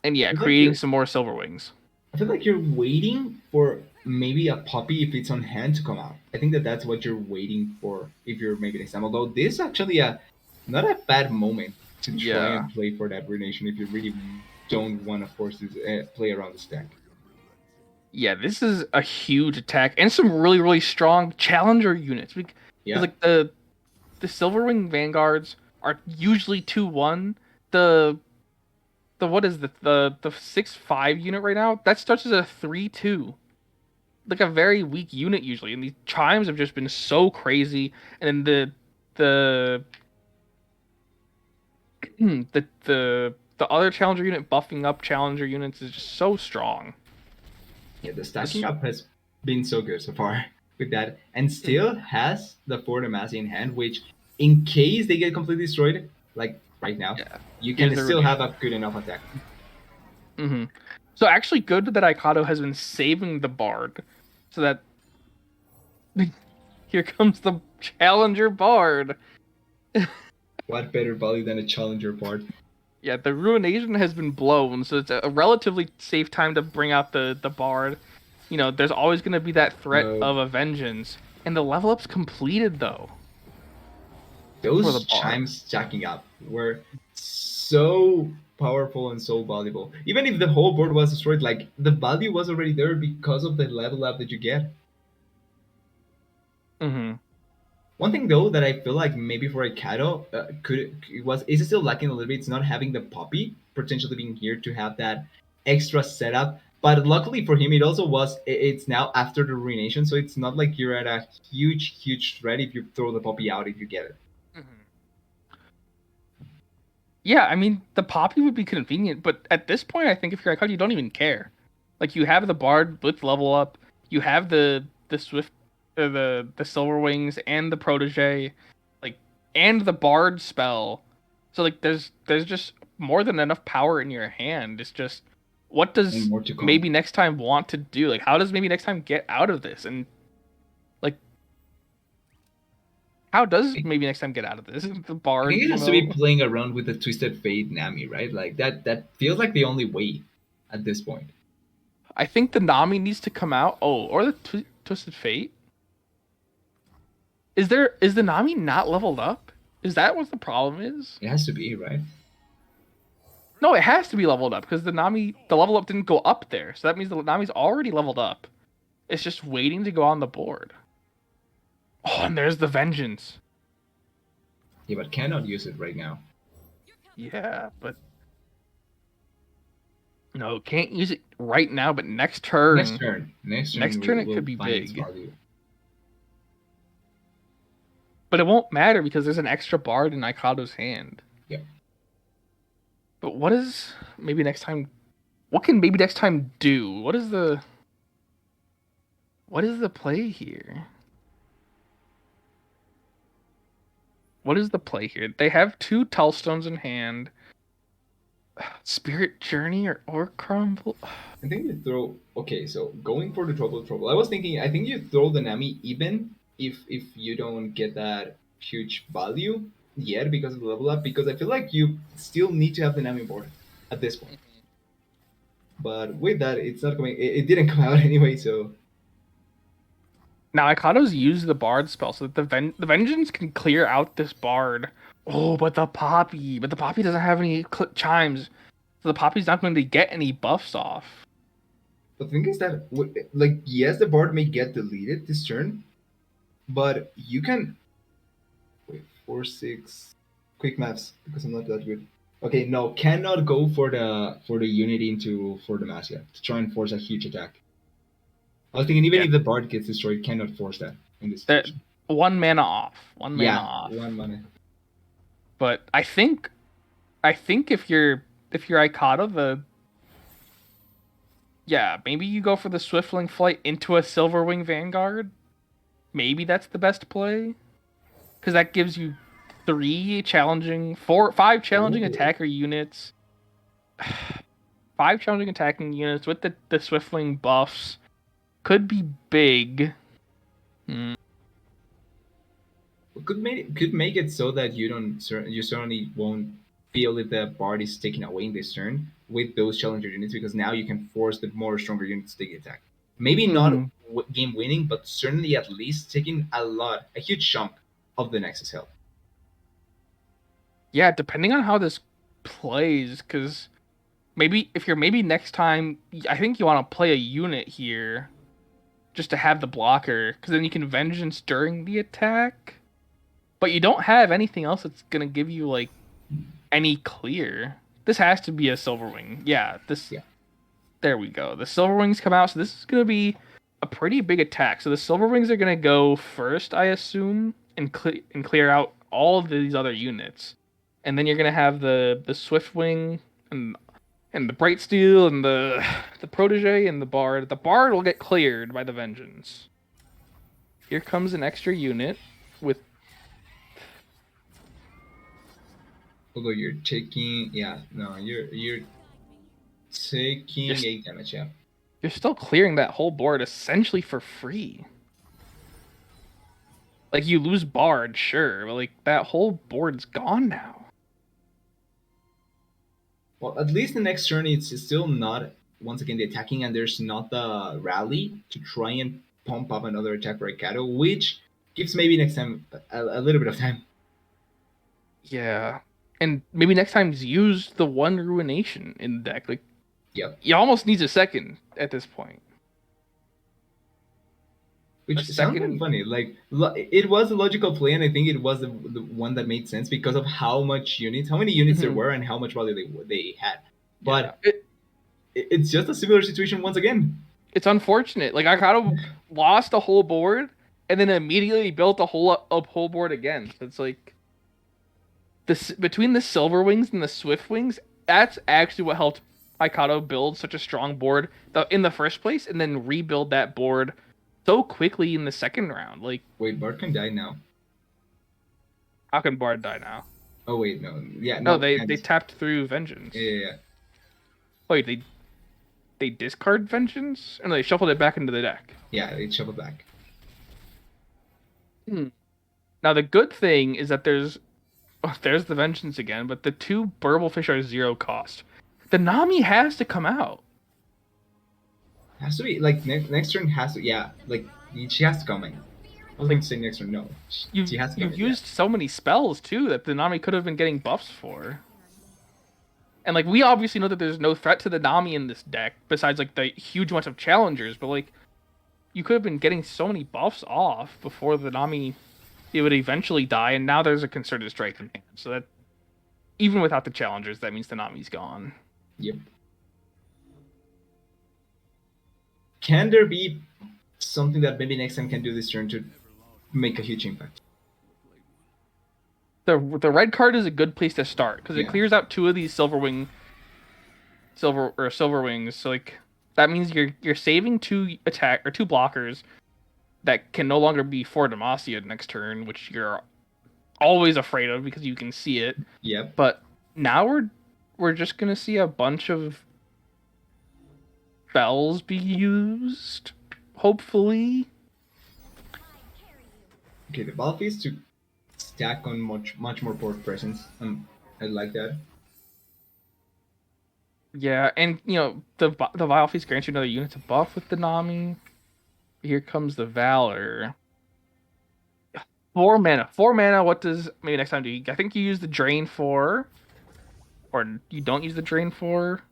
And yeah, it's like creating you're. some more Silver Wings. I feel like you're waiting for maybe a puppy if it's on hand to come out. I think that that's what you're waiting for if you're maybe next time. Although this is actually a not a bad moment to try Yeah. and play for that ruination if you really don't want to force this play around the stack. Yeah, this is a huge attack and some really, really strong challenger units. Because Yeah. like the Silverwing Vanguards are usually 2-1. The what is the 6-5 unit right now? That starts as a 3-2. Like a very weak unit usually. And these chimes have just been so crazy. And then the the other challenger unit buffing up challenger units is just so strong. Yeah, the stacking This, up has been so good so far with that, and mhm, still has the Fort Demacia in hand, which, in case they get completely destroyed, like right now, yeah. you Here's can the still have ruination. a good enough attack. Hmm. So actually good that Aikado has been saving the Bard so that here comes the challenger Bard. What better value than a challenger part? Yeah, the ruination has been blown, so it's a relatively safe time to bring out the Bard. There's always going to be that threat No, of a vengeance, and the level up's completed though for the those Bard. chimes stacking up were so powerful and so valuable. Even if the whole board was destroyed, like the value was already there because of the level up that you get. Hmm. One thing though that I feel like maybe for Aikado could was is still lacking a little bit. It's not having the puppy potentially being here to have that extra setup. But luckily for him, it also was. It's now after the ruination, so it's not like you're at a huge threat if you throw the puppy out if you get it. Hmm. Yeah, I mean the Poppy would be convenient, but at this point, I think if you're Aikado, you don't even care. Like you have the Bard with level up, you have the Swift, the Silver Wings and the Protege, like and the Bard spell. So like there's just more than enough power in your hand. It's just what And does more to come. maybe next time want to do? Like how does maybe next time get out of this? And like how does maybe next time get out of this? The I think Bard, it has to be playing around with the Twisted Fate Nami, right? Like that feels like the only way at this point. I think the Nami needs to come out. Oh, or the Twisted Fate. Is the Nami not leveled up? Is that what the problem is? It has to be, right? No, it has to be leveled up because the level up didn't go up there. So that means the Nami's already leveled up. It's just waiting to go on the board. Oh, and there's the Vengeance. Yeah, but cannot use it right now. Yeah, but no, can't use it right now. But next turn, Next next turn, turn it we'll could be find its big. value. But it won't matter because there's an extra bard in Ikado's hand. Yeah. But what is maybe next time? What can maybe next time do? What is the play here? What is the play here? They have 2 Tellstones in hand. Spirit Journey or Crumble? I think you throw. Okay, so going for the trouble. I was thinking. I think you throw the Nami even if you don't get that huge value yet because of the level up. Because I feel like you still need to have the Nami board at this point. But with that, it's not coming. It didn't come out anyway. So Now Ikado's used the Bard spell so that the Vengeance can clear out this Bard. Oh, but the Poppy doesn't have any chimes, so the Poppy's not going to get any buffs off. the thing is that, like, yes, the board may get deleted this turn, but you can. Wait, 4-6. Quick maths because I'm not that good. Okay, no, cannot go for the unity into for the Masia to try and force a huge attack. I was thinking even Yeah. if the bard gets destroyed, cannot force that in this situation. 1 mana off. 1 mana Yeah, off. 1 mana. But I think if you're Ikada, maybe you go for the Swiftling Flight into a Silverwing Vanguard. Maybe that's the best play. Because that gives you 5 challenging Ooh. attacker units. 5 challenging attacking units with the Swiftling buffs. Could be big. Could make it so that you certainly won't feel if the bard is taken away in this turn with those challenger units because now you can force the more stronger units to take the attack. Maybe not game winning, but certainly at least taking a huge chunk of the Nexus health. Yeah, depending on how this plays, because maybe next time, I think you want to play a unit here just to have the blocker, because then you can Vengeance during the attack. But you don't have anything else that's going to give you, like, any clear. This has to be a Silverwing. Yeah. There we go. The Silverwings come out, so this is going to be a pretty big attack. So the Silverwings are going to go first, I assume, and clear out all of these other units. And then you're going to have the Swiftwing and the Bright Steel and the Protege and the Bard. The Bard will get cleared by the Vengeance. Here comes an extra unit with... Although you're taking, you're taking 8 damage, yeah. You're still clearing that whole board essentially for free. Like, you lose Bard, sure, but, like, that whole board's gone now. Well, at least the next turn, it's still not, once again, the attacking, and there's not the rally to try and pump up another attack for Ikato, which gives maybe next time a little bit of time. Yeah. And maybe next time use the 1 Ruination in the deck. Like, Yep. you almost need a second at this point. Which sounds kind of funny. Like, it was a logical play, and I think it was the one that made sense because of how many units there were, and how much value they had. But it's just a similar situation once again. It's unfortunate. Like, I kind of lost a whole board, and then immediately built a whole board again. So it's like, between the Silverwings and the Swiftwings, that's actually what helped Ikato build such a strong board in the first place, and then rebuild that board so quickly in the second round. Like, wait, Bard can die now. How can Bard die now? Oh wait, no, yeah, no. They tapped through Vengeance. Yeah. Wait, they discard Vengeance, and they shuffled it back into the deck. Yeah, they shuffled back. Now the good thing is that there's the Vengeance again, but the 2 Burblefish are 0 cost. The Nami has to come out. Has to be like next turn has to, like she has to come in. I was Like going to say next turn. No, she has to come you've in. Yeah. used so many spells too that the Nami could have been getting buffs for. And like we obviously know that there's no threat to the Nami in this deck besides like the huge amount of challengers, but like you could have been getting so many buffs off before the Nami it would eventually die, and now there's a concerted strike in hand. So that even without the challengers, that means the Nami's gone. Yep. Can there be something that maybe next time can do this turn to make a huge impact? The red card is a good place to start because it Yeah. clears out two of these silver wings. So like that means you're saving two attack or two blockers that can no longer be for Demacia next turn, which you're always afraid of because you can see it. Yep. But now we're just gonna see a bunch of spells be used, hopefully. Okay, the Valve is to stack on much more board presence. I like that. Yeah, and you know the Vile Feast grants you another unit to buff with the Nami. Here comes the Valor. 4 mana. 4 mana. What does maybe next time do? I think you use the Drain for, or you don't use the Drain for.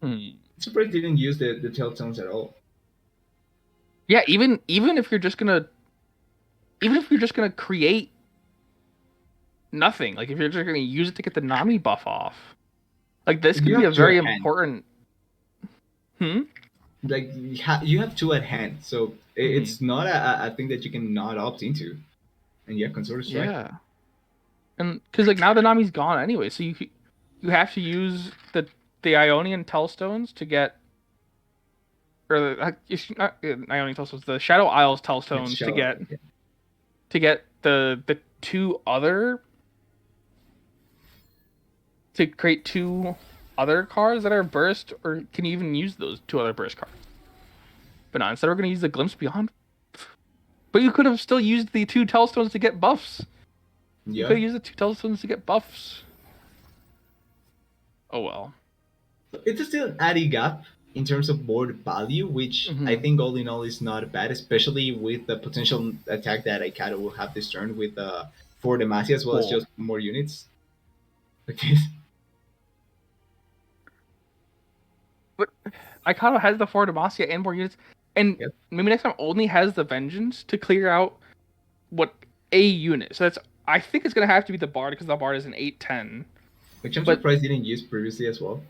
Hmm. I'm surprised they didn't use the Tailstones at all. Yeah, even if you're just gonna create nothing, like if you're just gonna use it to get the Nami buff off, like this If could you be a have two very at hand, important. Hmm. like you have two at hand, so Mhm. it's not a thing that you can not opt into. And yeah, Consorted Strike. Yeah, and because like now the Nami's gone anyway, so you have to use the Ionian Tellstones to get, or it's not Ionian Tellstones, the Shadow Isles It's Tellstones shallow. Yeah. to get the two other to create two other cards that are burst, or can you even use those two other burst cards? But no, instead we're gonna use the Glimpse Beyond. But you could have still used the two Tellstones to get buffs. You could Yeah. have used the two Tellstones to get buffs. Oh well. It's still an added gap in terms of board value, which I Hmm. think all in all is not bad, especially with the potential attack that Aikado will have this turn with for Demacia as well as Cool. just more units. Okay. But Aikado has the four Demacia and more units, and Yep. maybe next time only has the Vengeance to clear out what a unit. So that's I think it's gonna have to be the Bard because the Bard is an 8/10. Which I'm But surprised didn't use previously as well.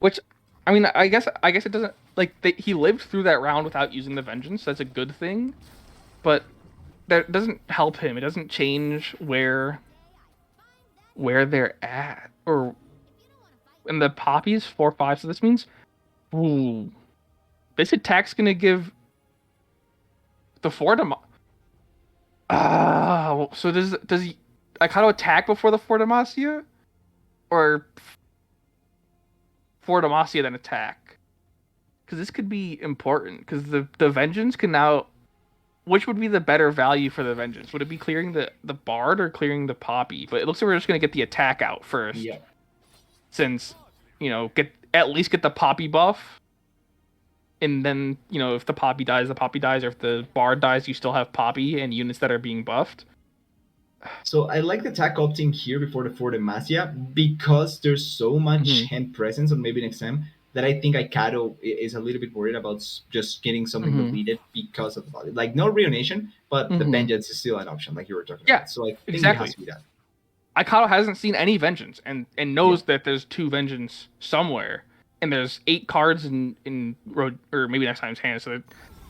which I mean I guess it doesn't like he lived through that round without using the Vengeance. So that's a good thing, but that doesn't help him. It doesn't change where they're at or and the Poppy's 4/5. So this means ooh, this attack's gonna give the four to so does he like how to attack before the four Demacia or four Demacia then attack? Because this could be important because the Vengeance can now. Which would be the better value for the Vengeance? Would it be clearing the Bard or clearing the Poppy? But it looks like we're just gonna get the attack out first, Yeah. since get at least get the Poppy buff, and then if the Poppy dies, the Poppy dies, or if the Bard dies, you still have Poppy and units that are being buffed. So I like the attack opting here before the for Demacia because there's so much Hmm. hand presence on maybe next time that I think Aikado is a little bit worried about just getting something Hmm. deleted because of the value. Like no Reonation, but the Hmm. Vengeance is still an option, like you were talking Yeah, about. So I think it has exactly. to be that. Aikado hasn't seen any Vengeance and Yeah. knows that there's two Vengeance somewhere, and there's 8 cards in road or maybe next time's hand. So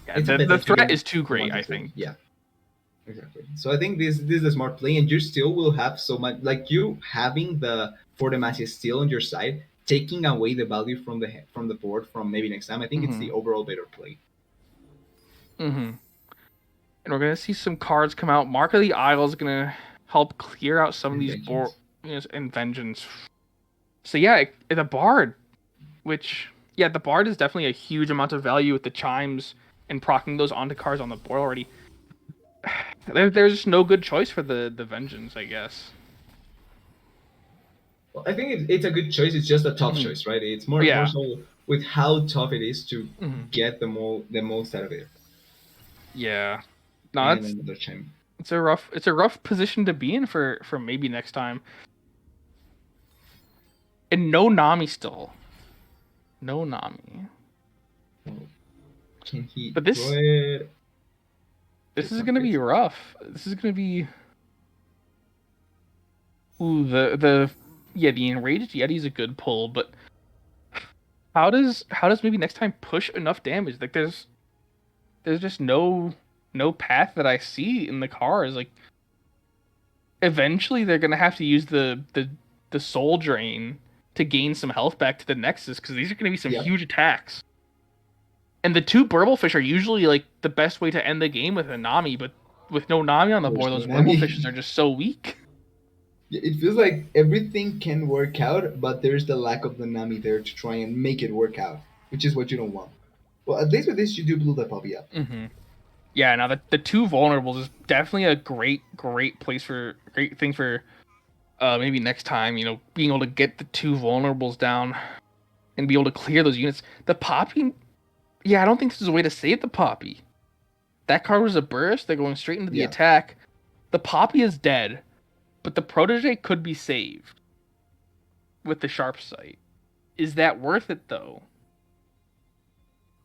yeah, It's a bet the that you threat don't is too great. want I it to. think. Yeah. Exactly. So I think this is a smart play, and you still will have so much like you having the for Demacia still on your side, taking away the value from the board from maybe next time. I think it's Hmm. the overall better play. Hmm. And we're gonna see some cards come out. Mark of the Isle is gonna help clear out some of And these board Vengeance. and Vengeance. So yeah, the Bard, which yeah, the Bard is definitely a huge amount of value with the chimes and procking those onto cards on the board already. There's no good choice for the Vengeance, I guess. Well, I think it's a good choice. It's just a tough Hmm. choice, right? It's more Yeah. so with how tough it is to Mhm. get the most out of it. Yeah. No, And another time. it's a rough position to be in for maybe next time. And no Nami still. No Nami. Oh, can he But throw this it? this Just is one gonna hit. be rough. This is gonna be ooh the yeah, the enraged Yeti's a good pull, but how does maybe next time push enough damage? Like there's just no path that I see in the cars. Like eventually they're gonna have to use the soul drain to gain some health back to the Nexus because these are gonna be some Yep. huge attacks. And the two Burblefish are usually like the best way to end the game with a Nami, but with no Nami on the There's board, no those Nami. Burblefishes are just so weak. It feels like everything can work out, but there's the lack of the Nami there to try and make it work out, which is what you don't want. Well, at least with this, you do blow the puppy up. Hmm. Yeah, now the two vulnerables is definitely a great place for great thing for maybe next time. You know, being able to get the two vulnerables down and be able to clear those units. The Poppy, yeah, I don't think this is a way to save the Poppy. That card was a burst. They're going straight into the Yeah. attack. The Poppy is dead, but the Protege could be saved with the Sharp Sight. Is that worth it though?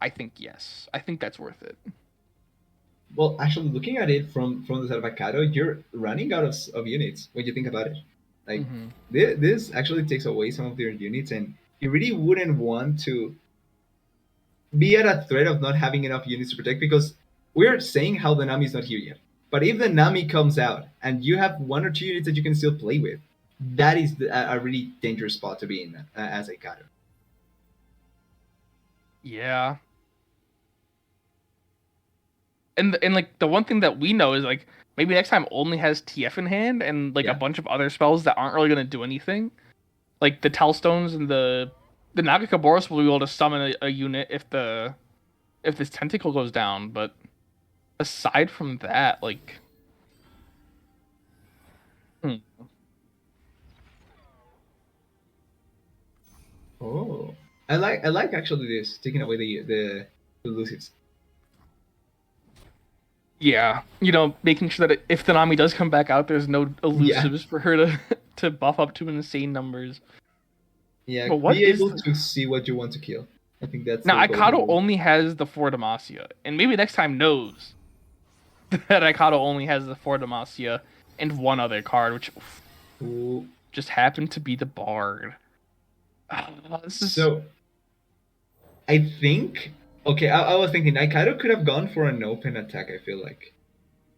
I think yes. I think that's worth it. Well, actually, looking at it from the side of Akado, you're running out of units when you think about it. Like Hmm. this actually takes away some of their units, and you really wouldn't want to be at a threat of not having enough units to protect because we're saying how the Nami is not here yet. But if the Nami comes out and you have one or two units that you can still play with, that is a really dangerous spot to be in as a Akado. Yeah. And like the one thing that we know is like maybe next time only has TF in hand and like a Yeah. bunch of other spells that aren't really gonna do anything. Like the Tellstones and the Nagakaboros will be able to summon a unit if this tentacle goes down, but aside from that, like hmm, Oh, I like actually this taking away the elusives. yeah, you know, making sure that if the Nami does come back out, there's no Yeah. elusives for her to to buff up to insane numbers. Yeah, But what be is able the to see what you want to kill. I think that's now? the golden Aikado rule. only has the four Demacia, and maybe next time knows that Aikado only has the four Demacia and one other card, which Ooh. just happened to be the Bard. This is So I think okay. I was thinking Naikaido could have gone for an open attack. I feel like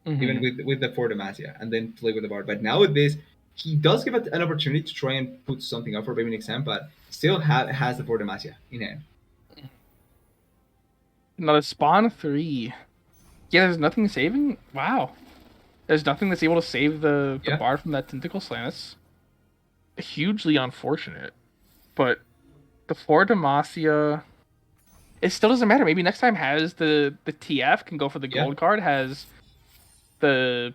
even hmm with the Fort Demacia and then play with the Bard. But now with this, he does give it an opportunity to try and put something up for maybe next time, but still has the Fort Demacia in hand. another spawn three. Yeah, there's nothing saving. Wow, there's nothing that's able to save the Yeah. Bard from that tentacle slam. That's hugely unfortunate. But the four Demacia, it still doesn't matter. Maybe next time has the TF can go for the Yeah. gold card. Has the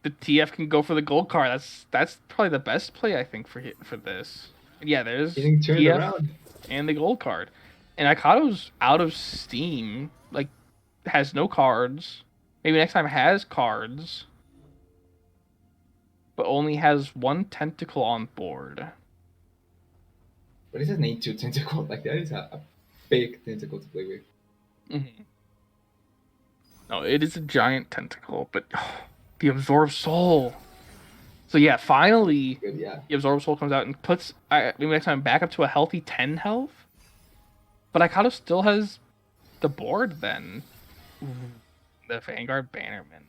TF can go for the gold card. That's probably the best play I think for this. And yeah, there's Getting turned TF around. and the gold card. And Ikado's out of steam. Like has no cards. Maybe next time has cards, but only has one tentacle on board. What is his name? Two tentacle. Like that is a big tentacle to play with. Mhm. No, it is a giant tentacle, but the absorb soul. So yeah, finally Good. Yeah. the absorb soul comes out and puts maybe next time back up to a healthy 10 health. But Ikato still has the board then. The Vanguard Bannerman.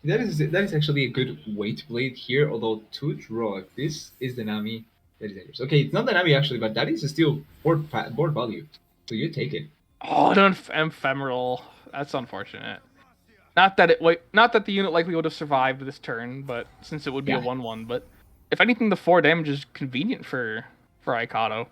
That is actually a good way to play it here. Although to draw, if this is the Nami, that is dangerous. Okay, it's not the Nami actually, but that is still board value. So you take it. Oh, an ephemeral. That's unfortunate. Not that the unit likely would have survived this turn, but since it would be a Yeah. 1/1, but if anything, the 4 damage is convenient for Aikado.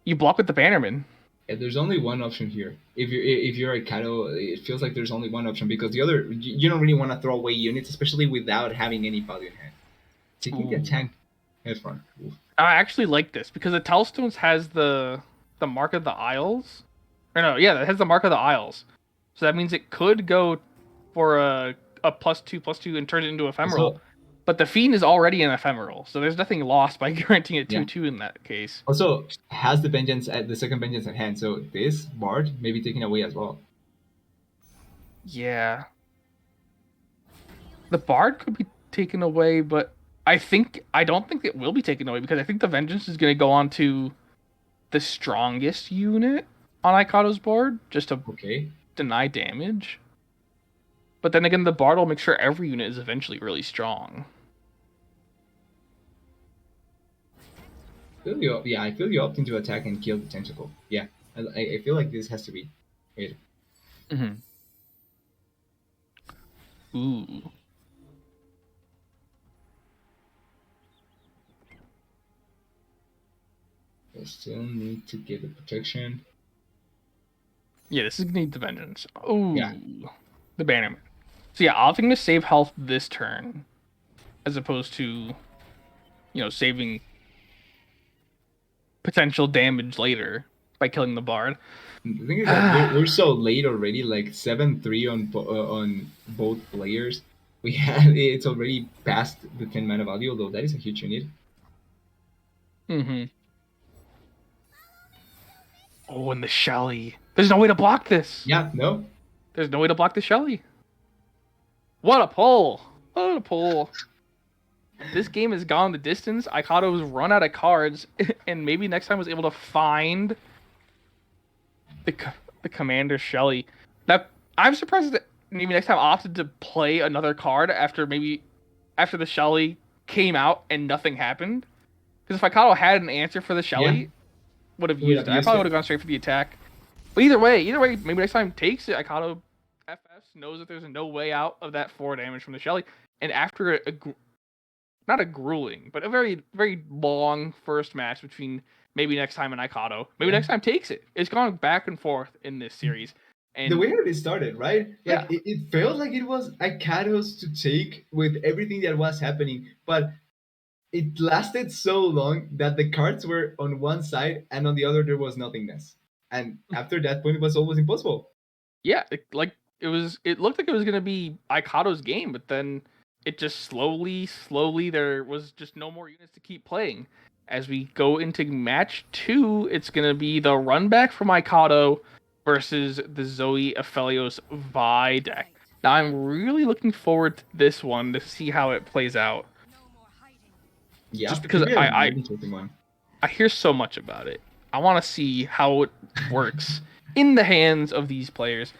You block with the Bannerman. Yeah, there's only one option here. If you're a Kaido, it feels like there's only one option because the other you don't really want to throw away units, especially without having any value in hand. Taking the Ooh. tank It's fun. Oof. I actually like this because the Telstones has the Mark of the Isles. Or no, yeah, it has the Mark of the Isles. So that means it could go for a +2/+2 and turn it into ephemeral. Also, But the Fiend is already an ephemeral, so there's nothing lost by granting it yeah. 2/2 in that case. Also, has the vengeance at the second vengeance at hand, so this Bard may be taken away as well. Yeah. The Bard could be taken away, but I don't think it will be taken away because I think the Vengeance is going to go on to the strongest unit on Ikado's board just to Okay. deny damage. But then again, the Bard will make sure every unit is eventually really strong. I feel you opting to attack and kill the tentacle. Yeah, I feel like this has to be. Wait, Mm-hmm. Ooh. I still need to get the protection. Yeah, this is going to need the Vengeance. Ooh. Yeah. The Bannerman. So yeah, opting to save health this turn as opposed to, saving potential damage later by killing the Bard. The thing is that we're so late already, like 7-3 on both players. It's already past the 10 mana value, although that is a huge unit. Mm-hmm. Oh, and the Shelly. There's no way to block this. Yeah, no. There's no way to block the Shelly. What a pull. What a pull. This game has gone the distance. Ikado's run out of cards, and maybe next time was able to find the Commander Shelly. Now, I'm surprised that maybe next time opted to play another card after the Shelly came out and nothing happened. Because if Ikado had an answer for the Shelly, Yeah. would have Would used have it. I used probably it. would have gone straight for the attack. But either way, maybe next time takes it. Ikado FS knows that there's no way out of that 4 damage from the Shelly. And after not a grueling, but a very, very long first match between maybe next time and Ikado, maybe Yeah. next time takes it. It's gone back and forth in this series. And The way that it started, right? yeah, Like it felt like it was Ikado's to take with everything that was happening, but it lasted so long that the cards were on one side and on the other there was nothingness. And after that point, it was almost impossible. yeah, it looked like it was gonna be Ikado's game, but then it just slowly there was just no more units to keep playing. As we go into match 2, it's gonna be the run back from Ikado versus the Zoe Aphelios Vi deck. Now I'm really looking forward to this one to see how it plays out. Yeah, Just it because could be a really interesting one. I hear so much about it. I want to see how it works in the hands of these players.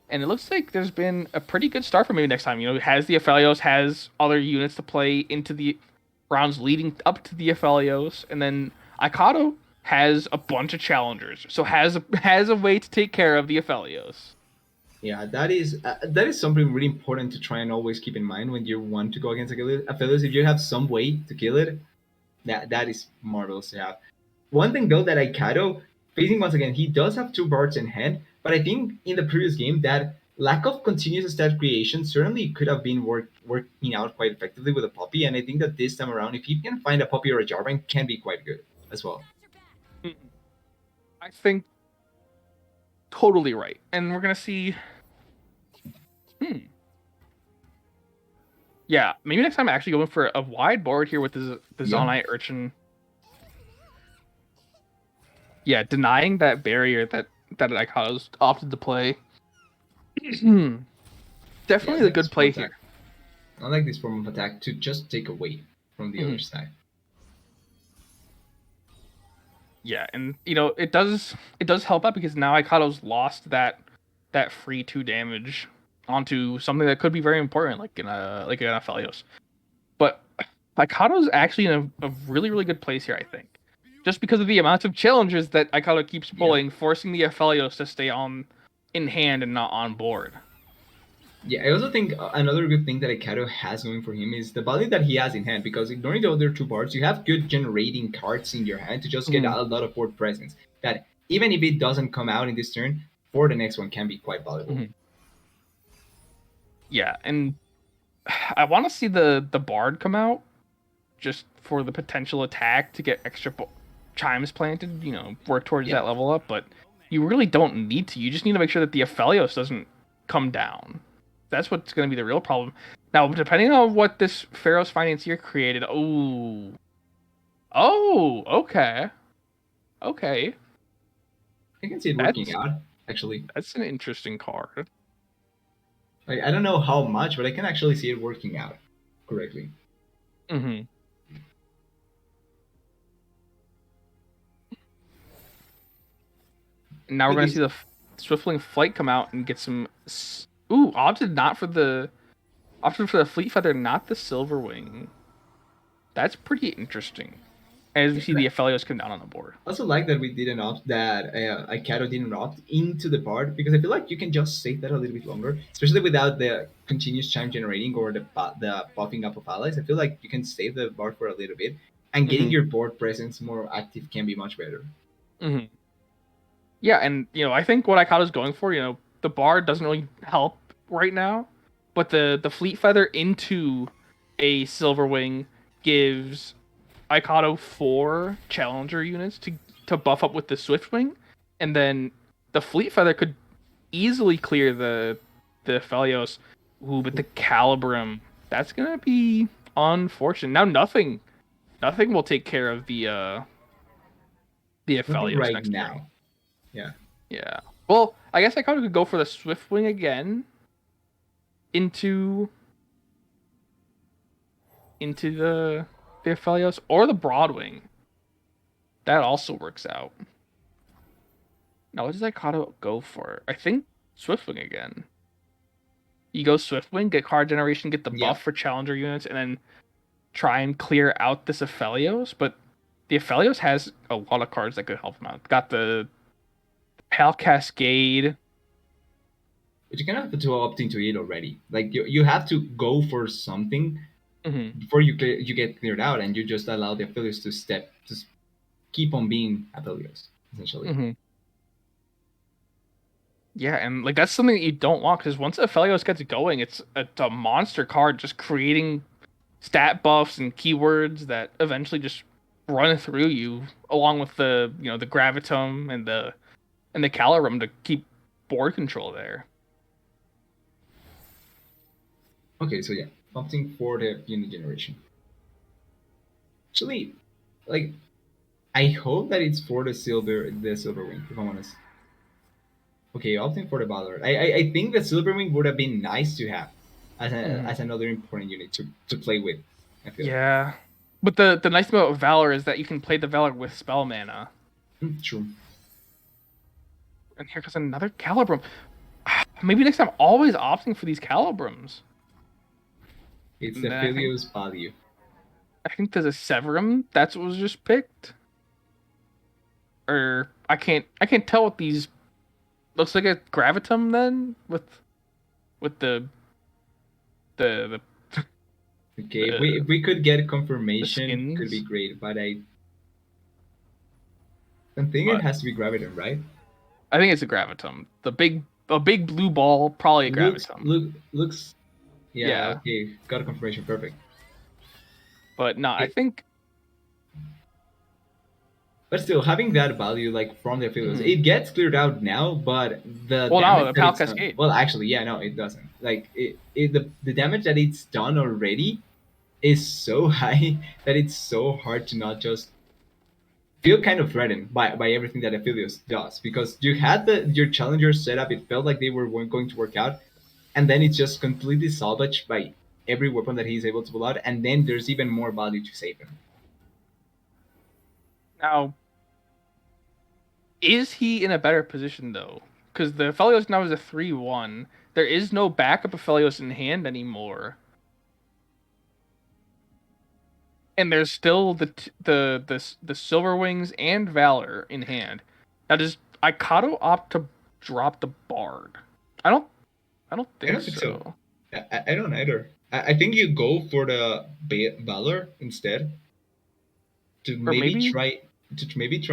And it looks like there's been a pretty good start for maybe next time. It has the Aphelios, has other units to play into the rounds leading up to the Aphelios, and then Ikado has a bunch of challengers, so has a way to take care of the Aphelios. Yeah, that is something really important to try and always keep in mind when you want to go against a Phyllis. If you have some way to kill it, that is marvelous to have. One thing though that Aikado facing once again, he does have 2 bards in hand, but I think in the previous game that lack of continuous stat creation certainly could have been working out quite effectively with a puppy, and I think that this time around, if he can find a puppy or a Jarvan, can be quite good as well. I think totally right, and we're gonna see. Yeah, maybe next time actually going for a wide board here with the Zonite Urchin. Yeah, denying that barrier that Ikado's opted to play. Definitely a good play here. I like this form of attack to just take away from the other side. Yeah, and it does help out because now Ikado's lost that free 2 damage onto something that could be very important, like in Aphelios. But Ikado's actually in a really, really good place here, I think. Just because of the amount of challenges that Ikado keeps pulling, forcing the Aphelios to stay in hand and not on board. Yeah, I also think another good thing that Ikado has going for him is the value that he has in hand, because ignoring the other 2 parts, you have good generating cards in your hand to just get a lot of board presence. That even if it doesn't come out in this turn, for the next one can be quite valuable. Yeah, and I want to see the Bard come out just for the potential attack to get extra chimes planted, work towards that level up, but you really don't need to. You just need to make sure that the Aphelios doesn't come down. That's what's going to be the real problem. Now, depending on what this Pharaoh's Financier created, okay. I can see it working out, actually. That's an interesting card. Like, I don't know how much, but I can actually see it working out correctly. Mm-hmm. Now we're going to see the Swiftwing Flight come out and get some... opted for the Fleet Feather, not the Silverwing. That's pretty interesting. As we see the Aphelios come down on the board. I also like that we didn't opt that Ikato didn't opt into the part, because I feel like you can just save that a little bit longer, especially without the continuous chime generating or the popping up of allies. I feel like you can save the bar for a little bit, and getting your board presence more active can be much better. Mm-hmm. Yeah, and I think what Ikato's going for, the bar doesn't really help right now, but the Fleet Feather into a Silverwing gives Ikato 4 Challenger units to buff up with the Swiftwing, and then the Fleet Feather could easily clear the Aphelios. But the Calibrum, that's gonna be unfortunate. Now nothing will take care of the Aphelios right next now. turn. Yeah. Yeah. Well, I guess Ikato could go for the Swiftwing again into the Aphelios, or the Broadwing. That also works out. Now, what does Ikato go for? I think Swiftwing again. You go Swiftwing, get card generation, get the buff for Challenger units, and then try and clear out this Aphelios. But the Aphelios has a lot of cards that could help him out. Got the Pal Cascade. But you kind of have to opt into it already. Like, you have to go for something before you get cleared out, and you just allow the Aphelios to keep on being Aphelios, essentially. Yeah, and like that's something that you don't want, because once Aphelios gets going, it's a monster card, just creating stat buffs and keywords that eventually just run through you, along with the the Gravitum and the Calorum to keep board control there. Okay, so yeah, opting for the unit generation. Actually, like, I hope that it's for the Silverwing, if I'm honest. Okay, opting for the Valor. I think the Silverwing would have been nice to have as another important unit to play with. I feel. Yeah, but the nice thing about Valor is that you can play the Valor with spell mana. True. And here comes another Calibrum. Maybe next time, always opting for these Calibrums. It's the Aphelios value. I think there's a Severum that's what was just picked. Or I can't tell what these looks like. A Gravitum then with the okay, if we could get confirmation, could be great. But I think it has to be Gravitum, right? I think it's a Gravitum. A big blue ball, probably a Gravitum. Looks. Yeah. Okay, got a confirmation. Perfect. But no, I think. But still, having that value, like, from the Aphelios, it gets cleared out now, but the damage Pal Cascade. Well, actually, yeah, no, it doesn't. Like, the damage that it's done already is so high that it's so hard to not just feel kind of threatened by everything that Aphelios does, because you had your challengers set up. It felt like they were going to work out, and then it's just completely salvaged by every weapon that he's able to pull out, and then there's even more value to save him. Now, is he in a better position though? Because the Aphelios now is a 3/1. There is no backup Aphelios in hand anymore, and there's still the Silverwings and Valor in hand. Now, does Ikato opt to drop the Bard? I don't think so. I don't either. I think you go for the Valor instead to maybe try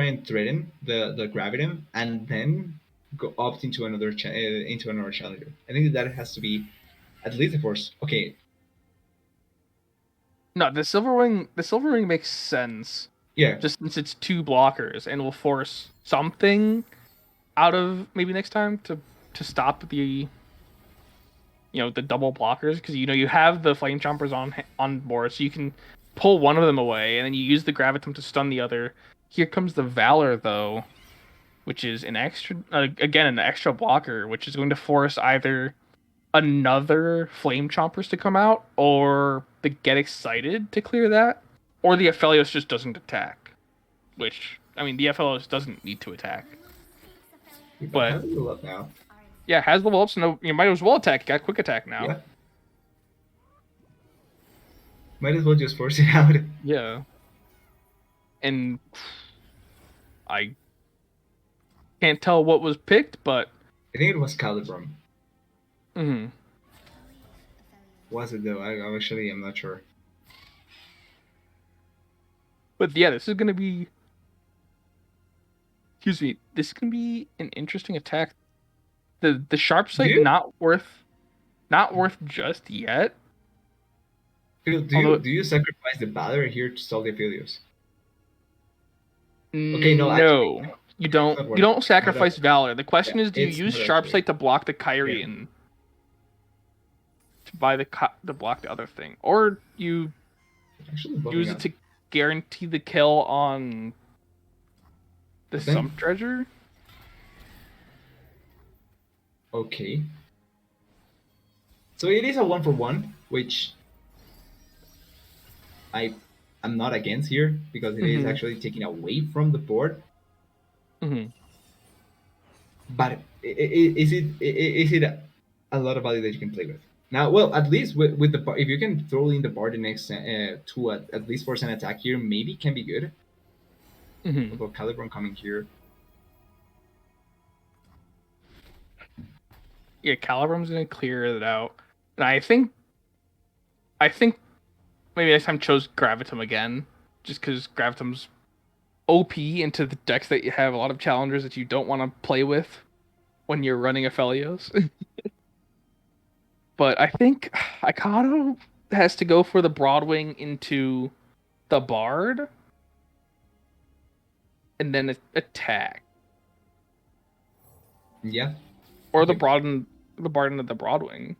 and threaten the Gravitum, and then go opt into another challenger. I think that has to be at least a force. Okay. No, the silver ring makes sense. Yeah. Just since it's two blockers and will force something out of maybe next time to stop the double blockers, because you have the flame chompers on board, so you can pull one of them away and then you use the gravitum to stun the other. Here comes the Valor though, which is an extra blocker, which is going to force either another flame chompers to come out, or the get excited to clear that, or the Aphelios just doesn't attack. Which, I mean, the Aphelios doesn't need to attack, But how but do you look now? yeah, has level up, so no, you might as well attack. You got quick attack now. Yeah. Might as well just force it out. Yeah, and I can't tell what was picked, but I think it was Calibrum. mhm. Was it though? I actually am not sure. But yeah, this is gonna be. Excuse me. This is gonna be an interesting attack. The sharp Do sight you not worth just yet. do you Although do you sacrifice the Valor here to stall the Aphelios? Okay, no, actually, no, you it's don't. not You worth don't it. Not sacrifice actually. Valor. The Yeah, question is, do you it's use not sharp actually. sight to block the Yeah, Kyrian to buy to block the other thing, or you actually buffing use it up. to guarantee the kill on the But then, Sump Treasure? okay. So it is a 1-for-1, which I am not against here because it is Mm-hmm. actually taking away from the board. Mm-hmm. But is it a lot of value that you can play with? Now, well, at least with the if you can throw in the bard the next two at least force an attack here, maybe can be good. Mm-hmm. Although Calibron coming here, Yeah, Calibrum's gonna clear it out, and I think maybe next time chose Gravitum again, just because Gravitum's OP into the decks that you have a lot of challengers that you don't want to play with when you're running Aphelios. But I think Ikato has to go for the Broadwing into the Bard and then attack, yeah, or okay, the Bard into the Broadwing.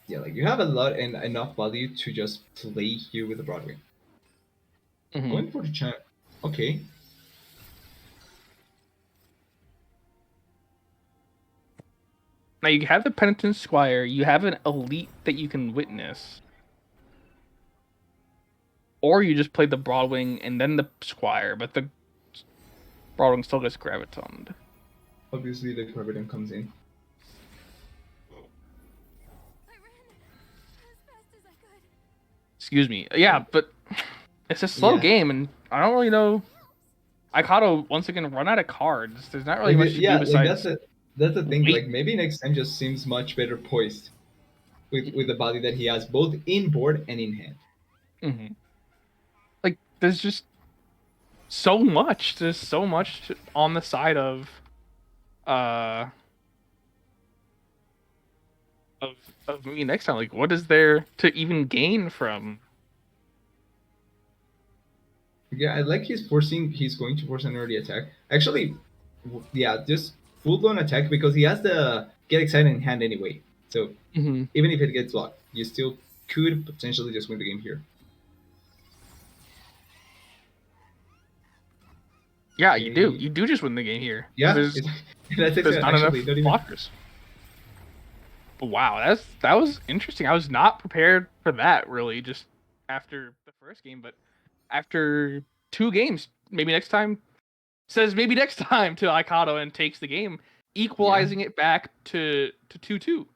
yeah, like you have a lot and enough value to just play here with the Broadway. Mm-hmm. Going for the chat, okay, Now you have the Penitent Squire, you have an elite that you can witness, or you just play the Broadwing and then the Squire, but the Broadwing still gets Gravitomed. obviously the Corvidon comes in. Excuse me. Yeah, but it's a slow Yeah, game, and I don't really know. Ikato once again run out of cards. There's not really like much to do yeah, like besides that's the thing. wait. Like maybe next time just seems much better poised with the value that he has both in board and in hand. Mm-hmm. Like there's just so much. There's so much on the side uh of of me next time. Like, what is there to even gain from? Yeah, I like he's forcing. He's going to force an early attack. Actually, yeah, just full blown attack because he has the get excited in hand anyway. So Mm-hmm. even if it gets blocked, you still could potentially just win the game here. Yeah, you do. Okay. You do just win the game here because Yeah, there's that's there's excellent. not enough Actually, not even. blockers. But wow, that was interesting. I was not prepared for that really. Just after the first game, but after two games, maybe next time says maybe next time to Ikato and takes the game, Yeah, equalizing it back to 2-2.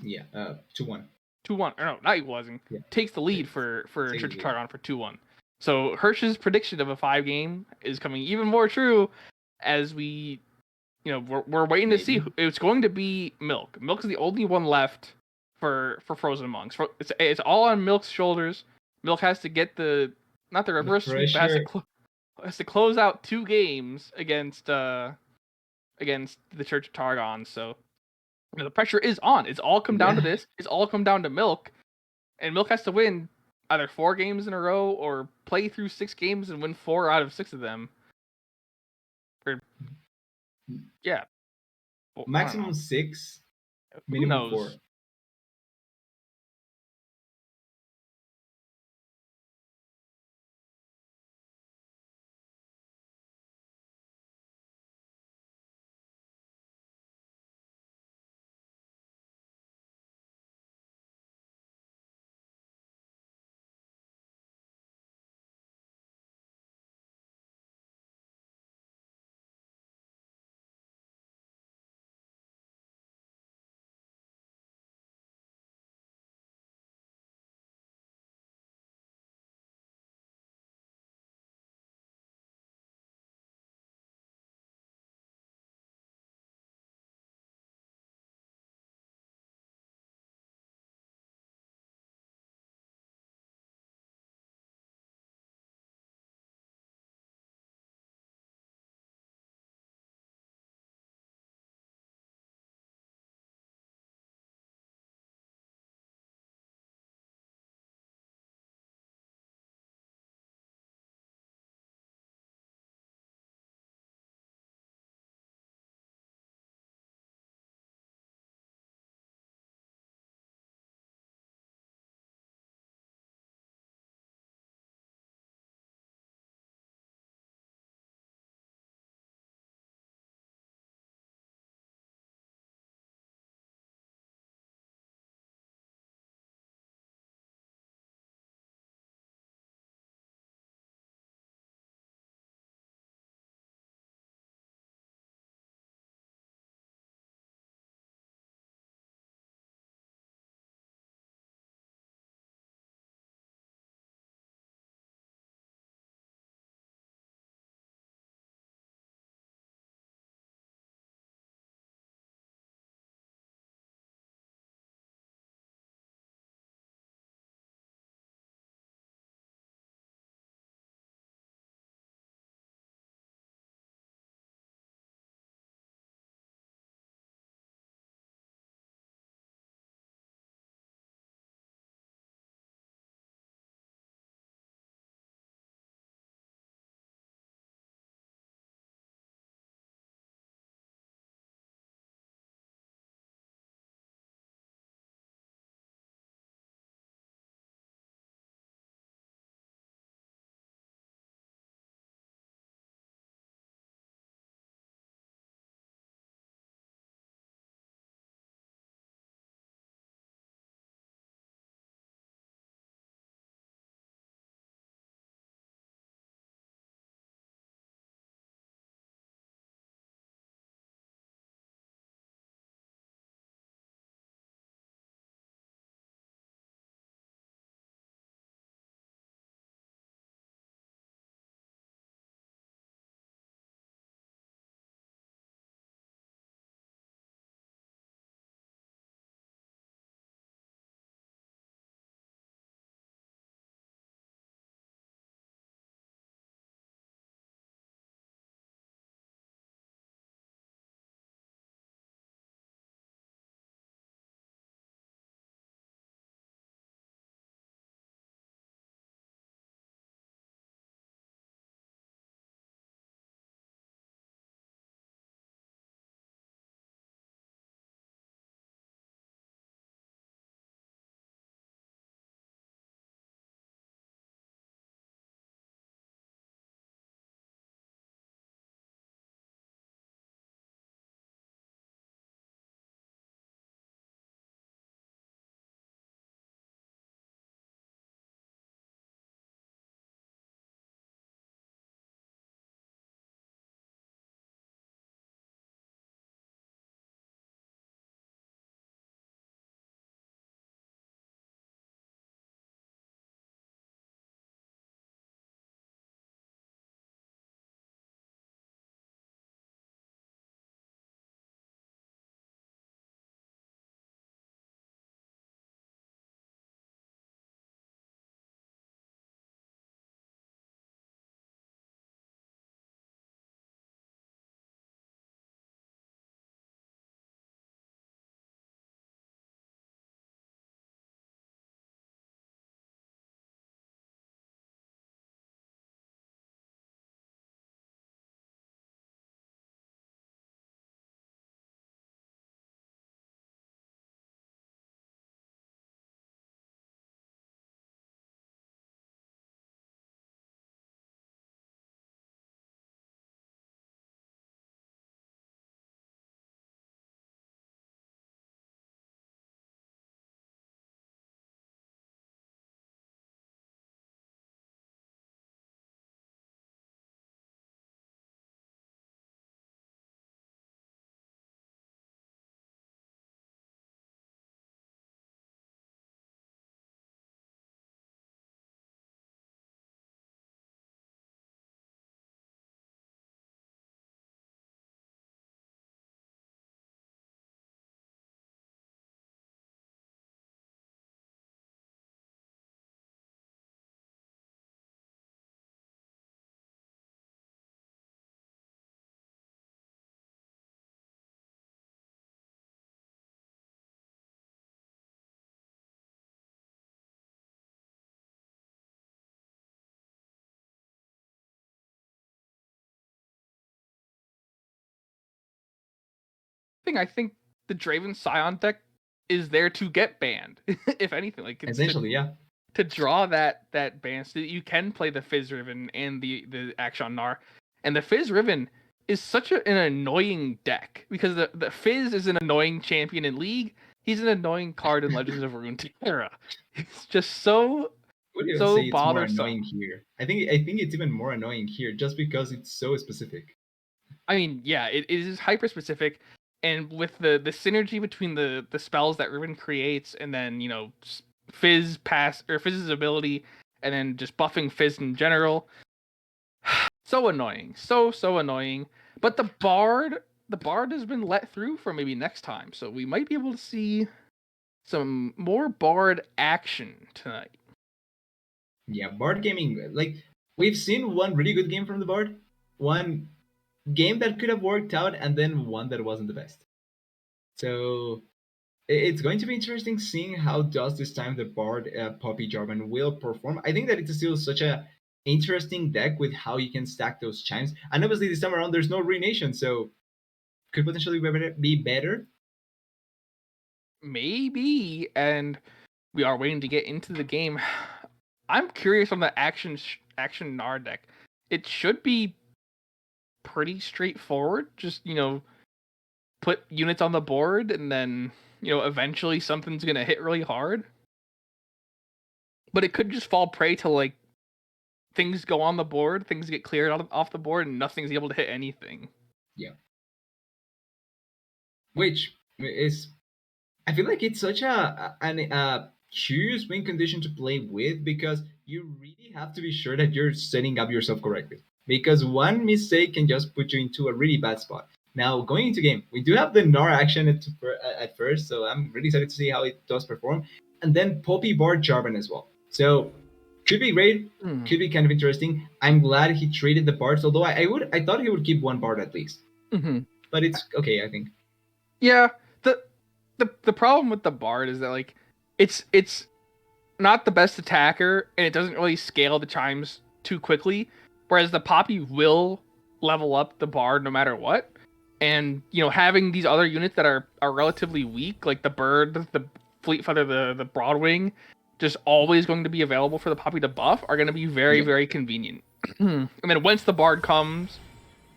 yeah. 2-1. 2-1. Or no, not equalizing. Yeah, Takes the lead take, for take the Church of lead. Targon for 2-1. So Hirsch's prediction of a 5 game is coming even more true as we're waiting to see. Maybe. It's going to be Milk. Milk is the only one left for Frozen Monks. It's all on Milk's shoulders. Milk has to get not the The reverse sweep, but pressure. has to close out 2 games against the Church of Targon. So The pressure is on. It's all come down to Yeah. this. It's all come down to Milk, and Milk has to win either 4 games in a row or play through 6 games and win 4 out of 6 of them. Or yeah, well, I don't know. Maximum 6, Who minimum knows? 4. thing, I think the Draven Scion deck is there to get banned, if anything. Like it's Essentially, yeah. to draw that ban so that you can play the Fizz Riven and the Action Gnar. And the Fizz Riven is such an annoying deck because the Fizz is an annoying champion in League. He's an annoying card in Legends of Runeterra. It's just so Would even so say it's more bothersome. annoying here. I think it's even more annoying here just because it's so specific. I mean, yeah, it is hyper specific, and with the synergy between the spells that Riven creates, and then Fizz pass or Fizz's ability, and then just buffing Fizz in general, so annoying, so annoying. But the Bard has been let through for maybe next time, so we might be able to see some more Bard action tonight. Yeah, Bard gaming, like we've seen one really good game from the Bard, one game that could have worked out, and then one that wasn't the best. So it's going to be interesting seeing how does this time the Bard Poppy Jarvan will perform. I think that it's still such a interesting deck with how you can stack those chimes, and obviously this time around there's no Ruination, so could potentially be better. Maybe, and we are waiting to get into the game. I'm curious on the action Gnar deck. It should be pretty straightforward. Just put units on the board, and then eventually something's gonna hit really hard. But it could just fall prey to like things go on the board, things get cleared off the board, and nothing's able to hit anything. Yeah. Which is, I feel like it's such a curious win condition to play with because you really have to be sure that you're setting up yourself correctly. Because one mistake can just put you into a really bad spot. Now, going into game, we do have the Gnar action at first, so I'm really excited to see how it does perform. And then Poppy Bard Jarvan as well. So, could be great, could be kind of interesting. I'm glad he traded the Bards, although I thought he would keep one Bard at least. Mm-hmm. But it's okay, I think. Yeah, the problem with the Bard is that like it's not the best attacker, and it doesn't really scale the chimes too quickly. Whereas the Poppy will level up the Bard no matter what. And having these other units that are relatively weak, like the Bird, the Fleet Feather, the Broadwing, just always going to be available for the Poppy to buff, are going to be very, very convenient. And then once the Bard comes,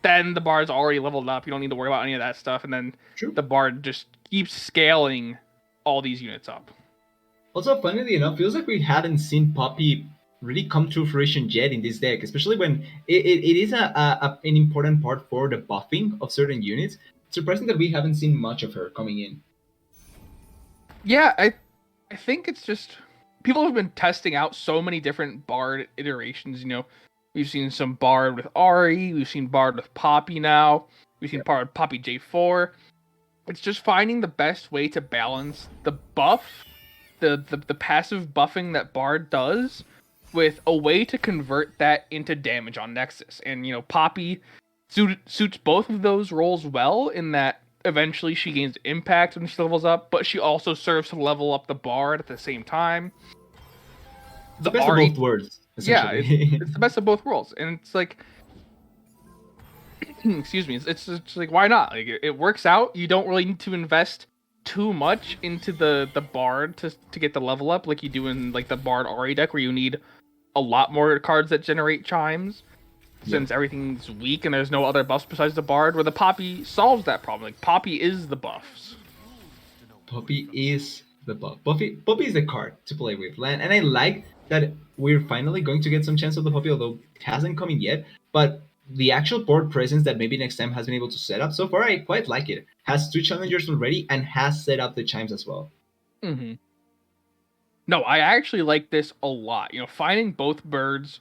then the Bard's already leveled up. You don't need to worry about any of that stuff. And then the Bard just keeps scaling all these units up. Also, funnily enough, feels like we haven't seen Poppy really come to fruition yet in this deck, especially when it is an important part for the buffing of certain units. It's surprising that we haven't seen much of her coming in. Yeah, I think it's just people have been testing out so many different Bard iterations. We've seen some Bard with Ari, we've seen Bard with Poppy now, we've seen Bard Poppy J4. It's just finding the best way to balance the buff, the passive buffing that Bard does, with a way to convert that into damage on Nexus. And Poppy suits both of those roles well in that eventually she gains impact when she levels up, but she also serves to level up the Bard at the same time. The best of both worlds. Yeah, it's the best of both worlds, and it's like, excuse me, it's like, why not? Like it works out. You don't really need to invest too much into the Bard to get the level up like you do in like the Bard Ari deck, where you need a lot more cards that generate chimes, since everything's weak and there's no other buffs besides the Bard, where the Poppy solves that problem. Like Poppy is the buffs. Poppy is the buff. Poppy is the card to play with. And I like that we're finally going to get some chance of the Poppy, although it hasn't come in yet. But the actual board presence that maybe next time has been able to set up, so far I quite like it. Has 2 challengers already and has set up the chimes as well. Mm-hmm. No, I actually like this a lot. Finding both birds,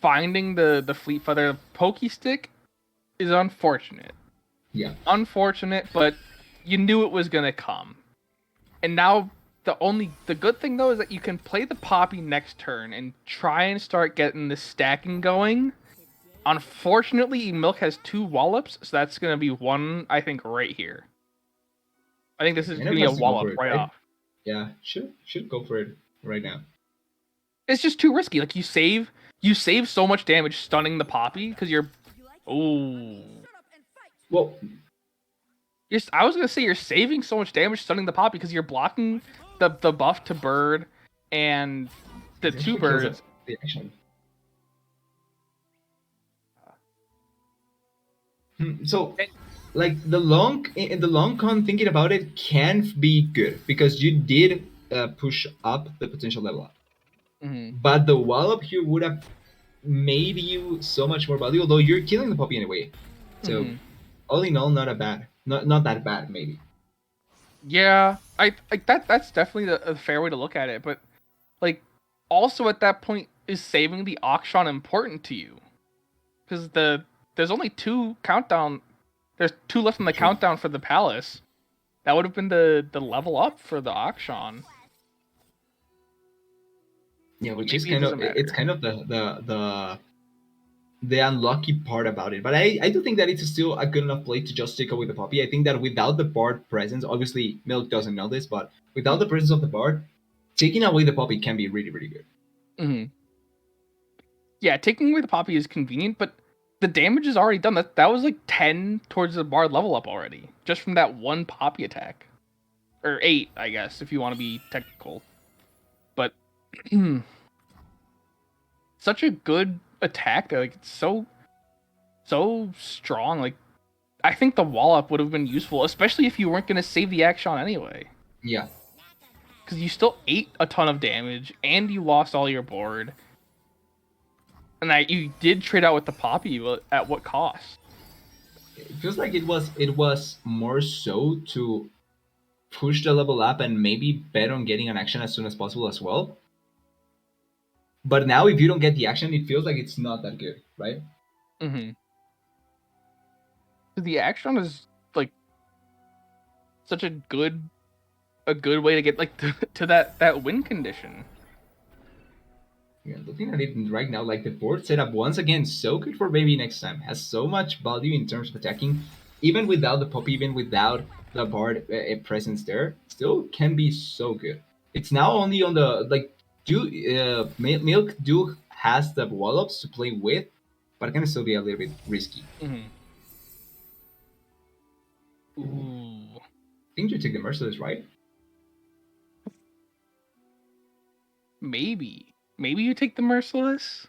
finding the Fleet Feather Pokey Stick is unfortunate. Yeah. Unfortunate, but you knew it was gonna come. And now the good thing though is that you can play the Poppy next turn and try and start getting the stacking going. Unfortunately, Milk has 2 Wallops, so that's gonna be one, I think, right here. I think this is gonna be a Wallop right off. Yeah, should go for it right now. It's just too risky. Like you save so much damage stunning the Poppy because you're. Oh. Well, I was gonna say you're saving so much damage stunning the Poppy because you're blocking the buff to bird and the It two actually kills birds. the action. So, like in the long con, thinking about it can be good because you did push up the potential level up. Mm-hmm. But the wallop here would have made you so much more value, although you're killing the Poppy anyway. So Mm-hmm. all in all, not that bad maybe. Yeah, I like that. That's definitely a fair way to look at it. But like, also at that point, is saving the auction important to you? Because there's only two countdown. There's two left in the True. countdown for the palace. That would have been the level up for the auction. Yeah, But which is maybe it kind of doesn't it's matter. kind of the unlucky part about it. But I do think that it's still a good enough play to just take away the Poppy. I think that without the Bard presence, obviously Milk doesn't know this, but without the presence of the Bard, taking away the Poppy can be really, really good. Mm-hmm. Yeah, taking away the Poppy is convenient, but the damage is already done. That was like 10 towards the bard level up already, just from that one Poppy attack, or 8, I guess, if you want to be technical. But such a good attack there, like it's so strong. Like I think the wall up would have been useful, especially if you weren't gonna save the action anyway, Yeah. because you still ate a ton of damage and you lost all your board, and you did trade out with the Poppy, but at what cost? It feels like it was more so to push the level up and maybe bet on getting an action as soon as possible as well. But now if you don't get the action, it feels like it's not that good, right? Mm-hmm. The action is like such a good way to get like to that win condition. Yeah, looking at it right now, like the board setup once again, so good for maybe next time. Has so much value in terms of attacking, even without the pop, even without the bard presence there, still can be so good. It's now only on the like do milk do has the wallops to play with, but it can still be a little bit risky. Mm-hmm. Ooh. Ooh, I think you take the merciless, right? maybe you take the merciless.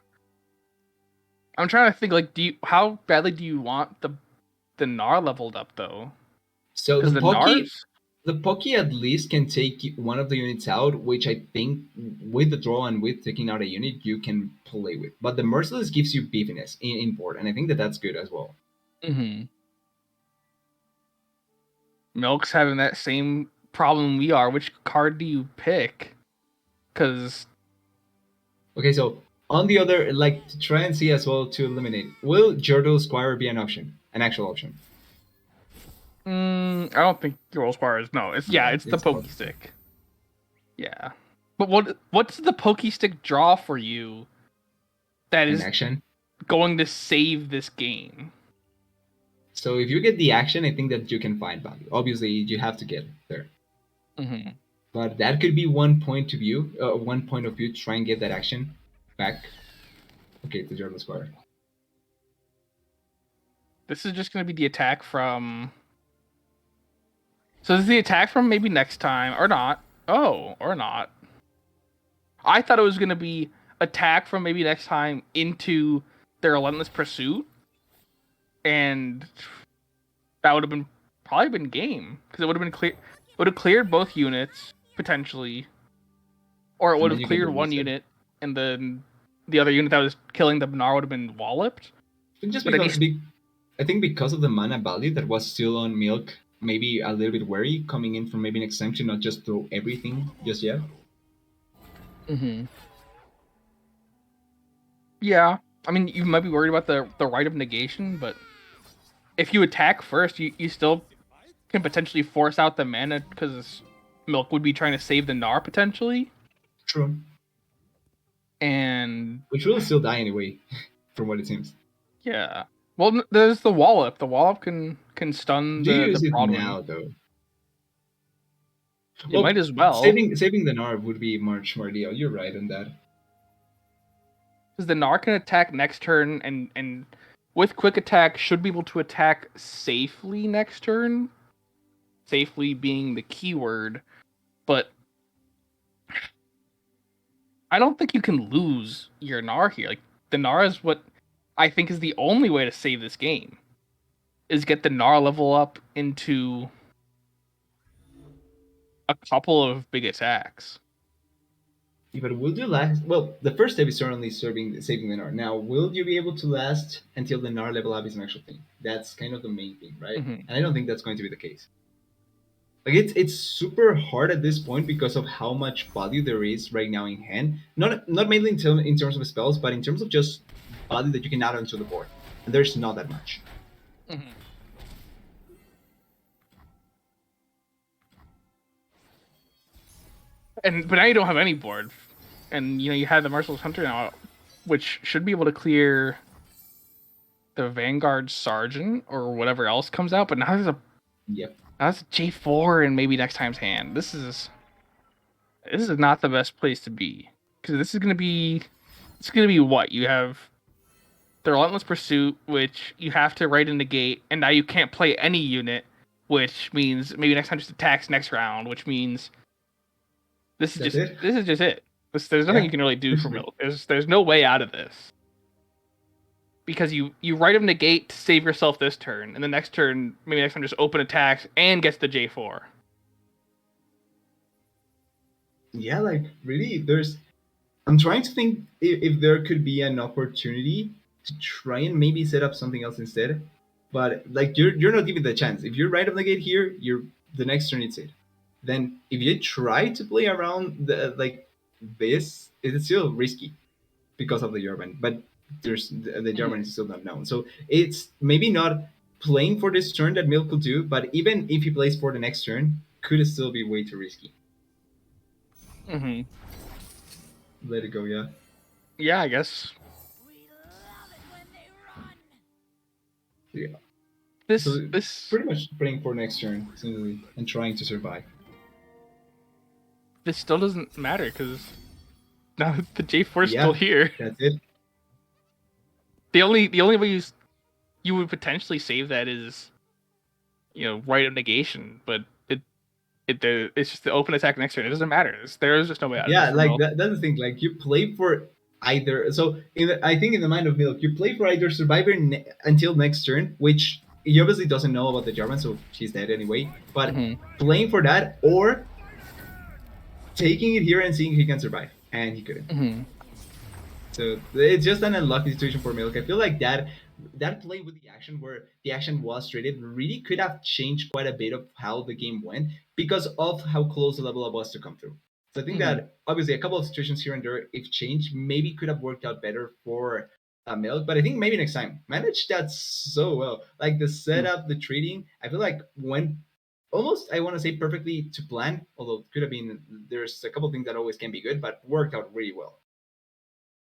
I'm trying to think like how badly do you want the Gnar leveled up though? So Because the Gnar's the Poki at least can take one of the units out, which I think with the draw and with taking out a unit you can play with. But the Merciless gives you beefiness in board, and I think that that's good as well. mm-hmm. Milk's having that same problem we are. Which card do you pick? Because Okay, so on the other, like to try and see as well to eliminate, will Jordal Squire be an actual option? I don't think Girl Squire is. No, Yeah, it's the it's a Pokey Pokestick. Stick. Yeah, but what's the Pokey Stick draw for you that An is action. going to save this game? So if you get the action, I think that you can find value. Obviously, you have to get there. Mm-hmm. But that could be one point of view to try and get that action back. Okay, to Jordan Square. This is just going to be the attack from. So this is the attack from maybe next time or not. Oh, or not. I thought it was going to be attack from maybe next time into their relentless pursuit, and that would have been probably been game because it would have been clear. Would have cleared both units potentially, or it And would then have you get the cleared one reset. unit, and then the other unit that was killing the Bnar would have been walloped. I think just But at because least, I think because of the mana value that was still on Milk, maybe a little bit wary coming in from maybe next time to not just throw everything just yet. mm-hmm. Yeah, I mean, you might be worried about the right of negation, but if you attack first, you still can potentially force out the mana because Milk would be trying to save the Gnar potentially, True. and Which will still die anyway, from what it seems. yeah. Well, there's the Wallop. The Wallop can stun Do you the use it Broadwing. now though? You might Well, as well, saving the Narv would be much more ideal. You're right on that. because the Gnar can attack next turn, and with quick attack should be able to attack safely next turn. safely being the keyword, but I don't think you can lose your Gnar here. Like the Gnar is what I think is the only way to save this game. Is get the Gnar level up into a couple of big attacks. Yeah, but will you last? Well, the first step is certainly saving the Nar. Now, will you be able to last until the Nar level up is an actual thing? That's kind of the main thing, right? Mm-hmm. And I don't think that's going to be the case. Like it's super hard at this point because of how much value there is right now in hand. Not mainly in terms of spells, but in terms of just value that you can add onto the board. And there's not that much. Mm-hmm. But now you don't have any board, and you have the Merciless Hunter now, which should be able to clear the Vanguard Sergeant or whatever else comes out. But now Yep. that's J4 and maybe next time's hand. This is not the best place to be, because this is gonna be what you have. The Relentless Pursuit, which you have to write in the gate, and now you can't play any unit, which means maybe next time just attacks next round, which means That's it. this is just it. There's nothing Yeah. you can really do for Milk. There's no way out of this. Because you write him negate to save yourself this turn, and the next turn, maybe next time just open attacks and gets the J4. Yeah, like really, I'm trying to think if there could be an opportunity to try and maybe set up something else instead. But like you're not given the chance. If you're right of the gate here, you're the next turn it's it. Then if you try to play around this, it's still risky because of the German. But the German is still not known. So it's maybe not playing for this turn that Milk could do, but even if he plays for the next turn, could still be way too risky. Mm-hmm. Let it go, yeah. Yeah, I guess. Yeah. This So this pretty much playing for next turn seemingly, and trying to survive. this still doesn't matter because now the J4 is Yeah, still here. that's it. The only way you would potentially save that is right of negation, but it's just the open attack next turn. It doesn't matter. There's just no way out of this Yeah, for like Milk. that's the thing. Like you play for either. So I think in the mind of Milk, you play for either Survivor until next turn, which he obviously doesn't know about the German, so she's dead anyway. But Mm-hmm. playing for that or taking it here and seeing if he can survive, and he couldn't. Mm-hmm. So it's just an unlucky situation for Milk. I feel like that play with the action where the action was traded really could have changed quite a bit of how the game went because of how close the level up was to come through. So I think Mm-hmm. that obviously a couple of situations here and there, if changed, maybe could have worked out better for Milk. But I think maybe next time manage that so well. Like the setup, the trading, I feel like went almost I want to say perfectly to plan. Although it could have been there's a couple of things that always can be good, but worked out really well.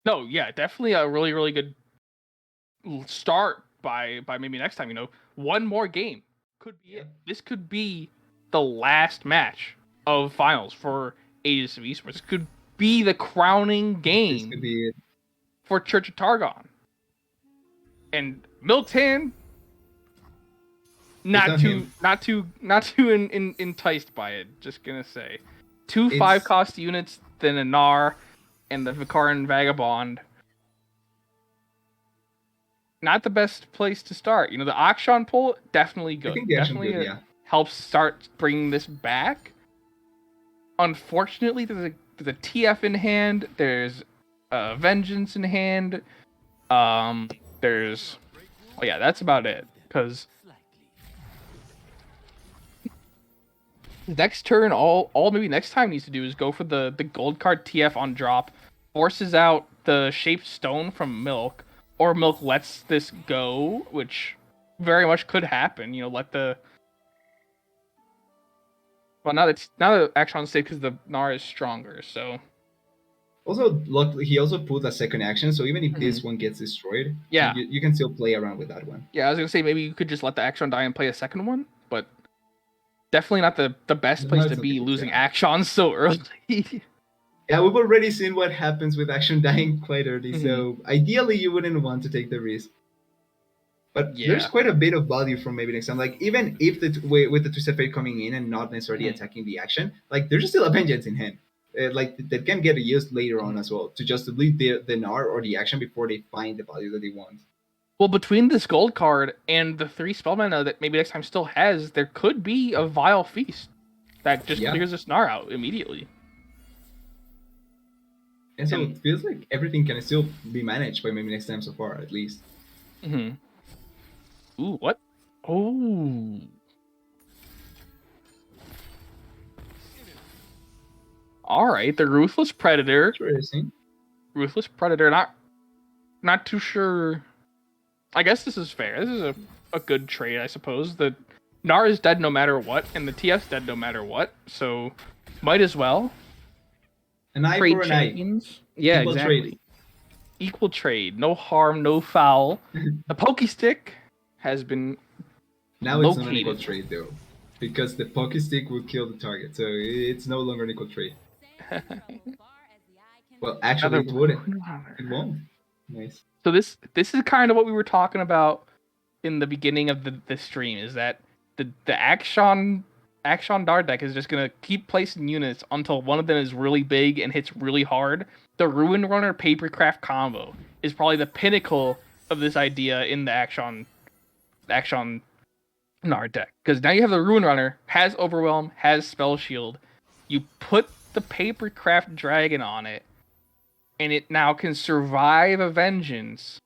No, yeah, definitely a really really good start by maybe next time. One more game could be it. This could be the last match of finals for Aegis Esports. This could be the crowning This could game be it. for Church of Targon. And Milk's hand, It's on him. not too enticed by it. Just gonna say, 2 It's 5-cost units, then a Gnar, and the Vicaran Vagabond. Not the best place to start. The Akshan pull, definitely I good. think the action Definitely good, yeah. helps start bringing this back. Unfortunately, there's a TF in hand. There's Vengeance in hand. There's that's about it. Because next turn, all maybe next time needs to do is go for the gold card TF on drop, forces out the shaped stone from Milk, or Milk lets this go, which very much could happen. Let the now that Action's safe because the Gnar is stronger. So Also, luckily, he also put a second action, so even if Mhm. this one gets destroyed, yeah, you can still play around with that one. I was gonna say maybe you could just let the Action die and play a second one, but definitely not the best No, place it's to not the be case, losing yeah. Action so early. Yeah, we've already seen what happens with action dying quite early, Mhm. so ideally you wouldn't want to take the risk. But there's Yeah. quite a bit of value from maybe next time. Like even if with the Twisted Fate coming in and not necessarily attacking the action, like there's still a vengeance in hand. Like that can get used later on as well to just leave the Gnar or the action before they find the value that they want. Well, between this gold card and the 3 spell mana that maybe next time still has, there could be a Vile Feast that just clears the Gnar out immediately. And so it feels like everything can still be managed by maybe next time so far, at least. Ooh, what? Oh. All right, the Ruthless Predator. Interesting. Ruthless Predator. Not too sure. I guess this is fair. This is a good trade, I suppose. The Gnar is dead no matter what, and the TF's dead no matter what. So, might as well. An eye Trade for an champions. eye. Yeah, Equal exactly. Trade. Equal trade. No harm, no foul. The Pokey Stick has been Now located. It's not an equal trade though, because the Pokey Stick will kill the target, so it's no longer an equal trade. Well, actually, it wouldn't. It won't. Nice. So this is kind of what we were talking about in the beginning of the stream, is that the Action Dart deck is just gonna keep placing units until one of them is really big and hits really hard. The Ruin Runner Papercraft combo is probably the pinnacle of this idea in the Action Nard deck, because now you have the Ruin Runner, has Overwhelm, has Spell Shield. You put the Papercraft Dragon on it, and it now can survive a Vengeance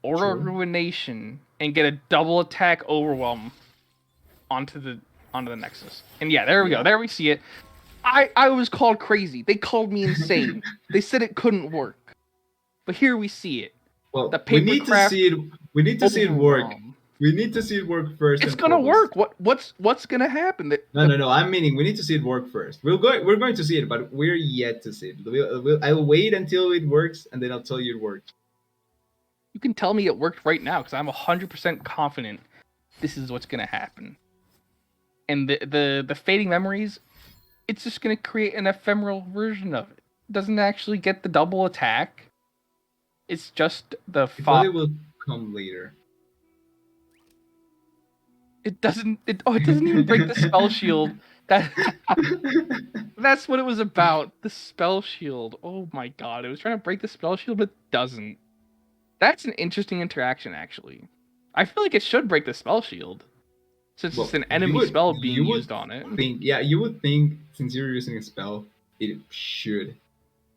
or a Ruination and get a double attack Overwhelm onto the Nexus. And yeah, there we go. There we see it. I was called crazy. They called me insane. They said it couldn't work. But here we see it. Well, the we need to see it. We need to see it work. Overwhelm. We need to see it work first. It's gonna work. What's gonna happen? No. I'm meaning we need to see it work first. We're going to see it, but we're yet to see it. I'll wait until it works, and then I'll tell you it worked. You can tell me it worked right now, because I'm 100% confident this is what's gonna happen. And the fading memories, it's just gonna create an ephemeral version of it. It doesn't actually get the double attack. It's just the It will come later. It doesn't even break the spell shield. That's what it was about. The spell shield. Oh my god. It was trying to break the spell shield, but it doesn't. That's an interesting interaction, actually. I feel like it should break the spell shield, since it's an enemy spell being used on it. You would think, since you're using a spell, it should.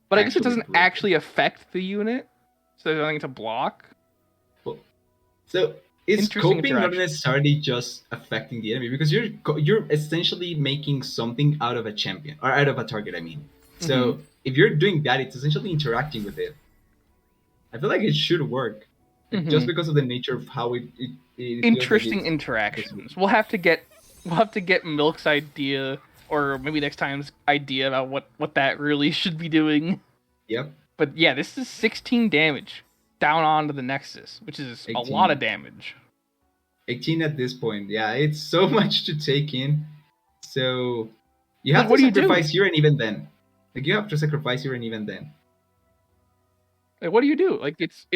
But I guess it doesn't actually affect the unit, so there's nothing to block. Well, so it's coping not necessarily just affecting the enemy, because you're essentially making something out of a champion, or out of a target, I mean. So if you're doing that, it's essentially interacting with it. I feel like it should work, just because of the nature of how it interesting like interactions. We'll have to get Milk's idea, or maybe next time's idea, about what that really should be doing. Yep. But yeah, this is 16 damage down onto the Nexus, which is 18. A lot of damage. 18 at this point. Yeah, it's so much to take in. So you have to sacrifice here and even then. Like, you have to sacrifice here and even then. Like, what do you do? Like, it's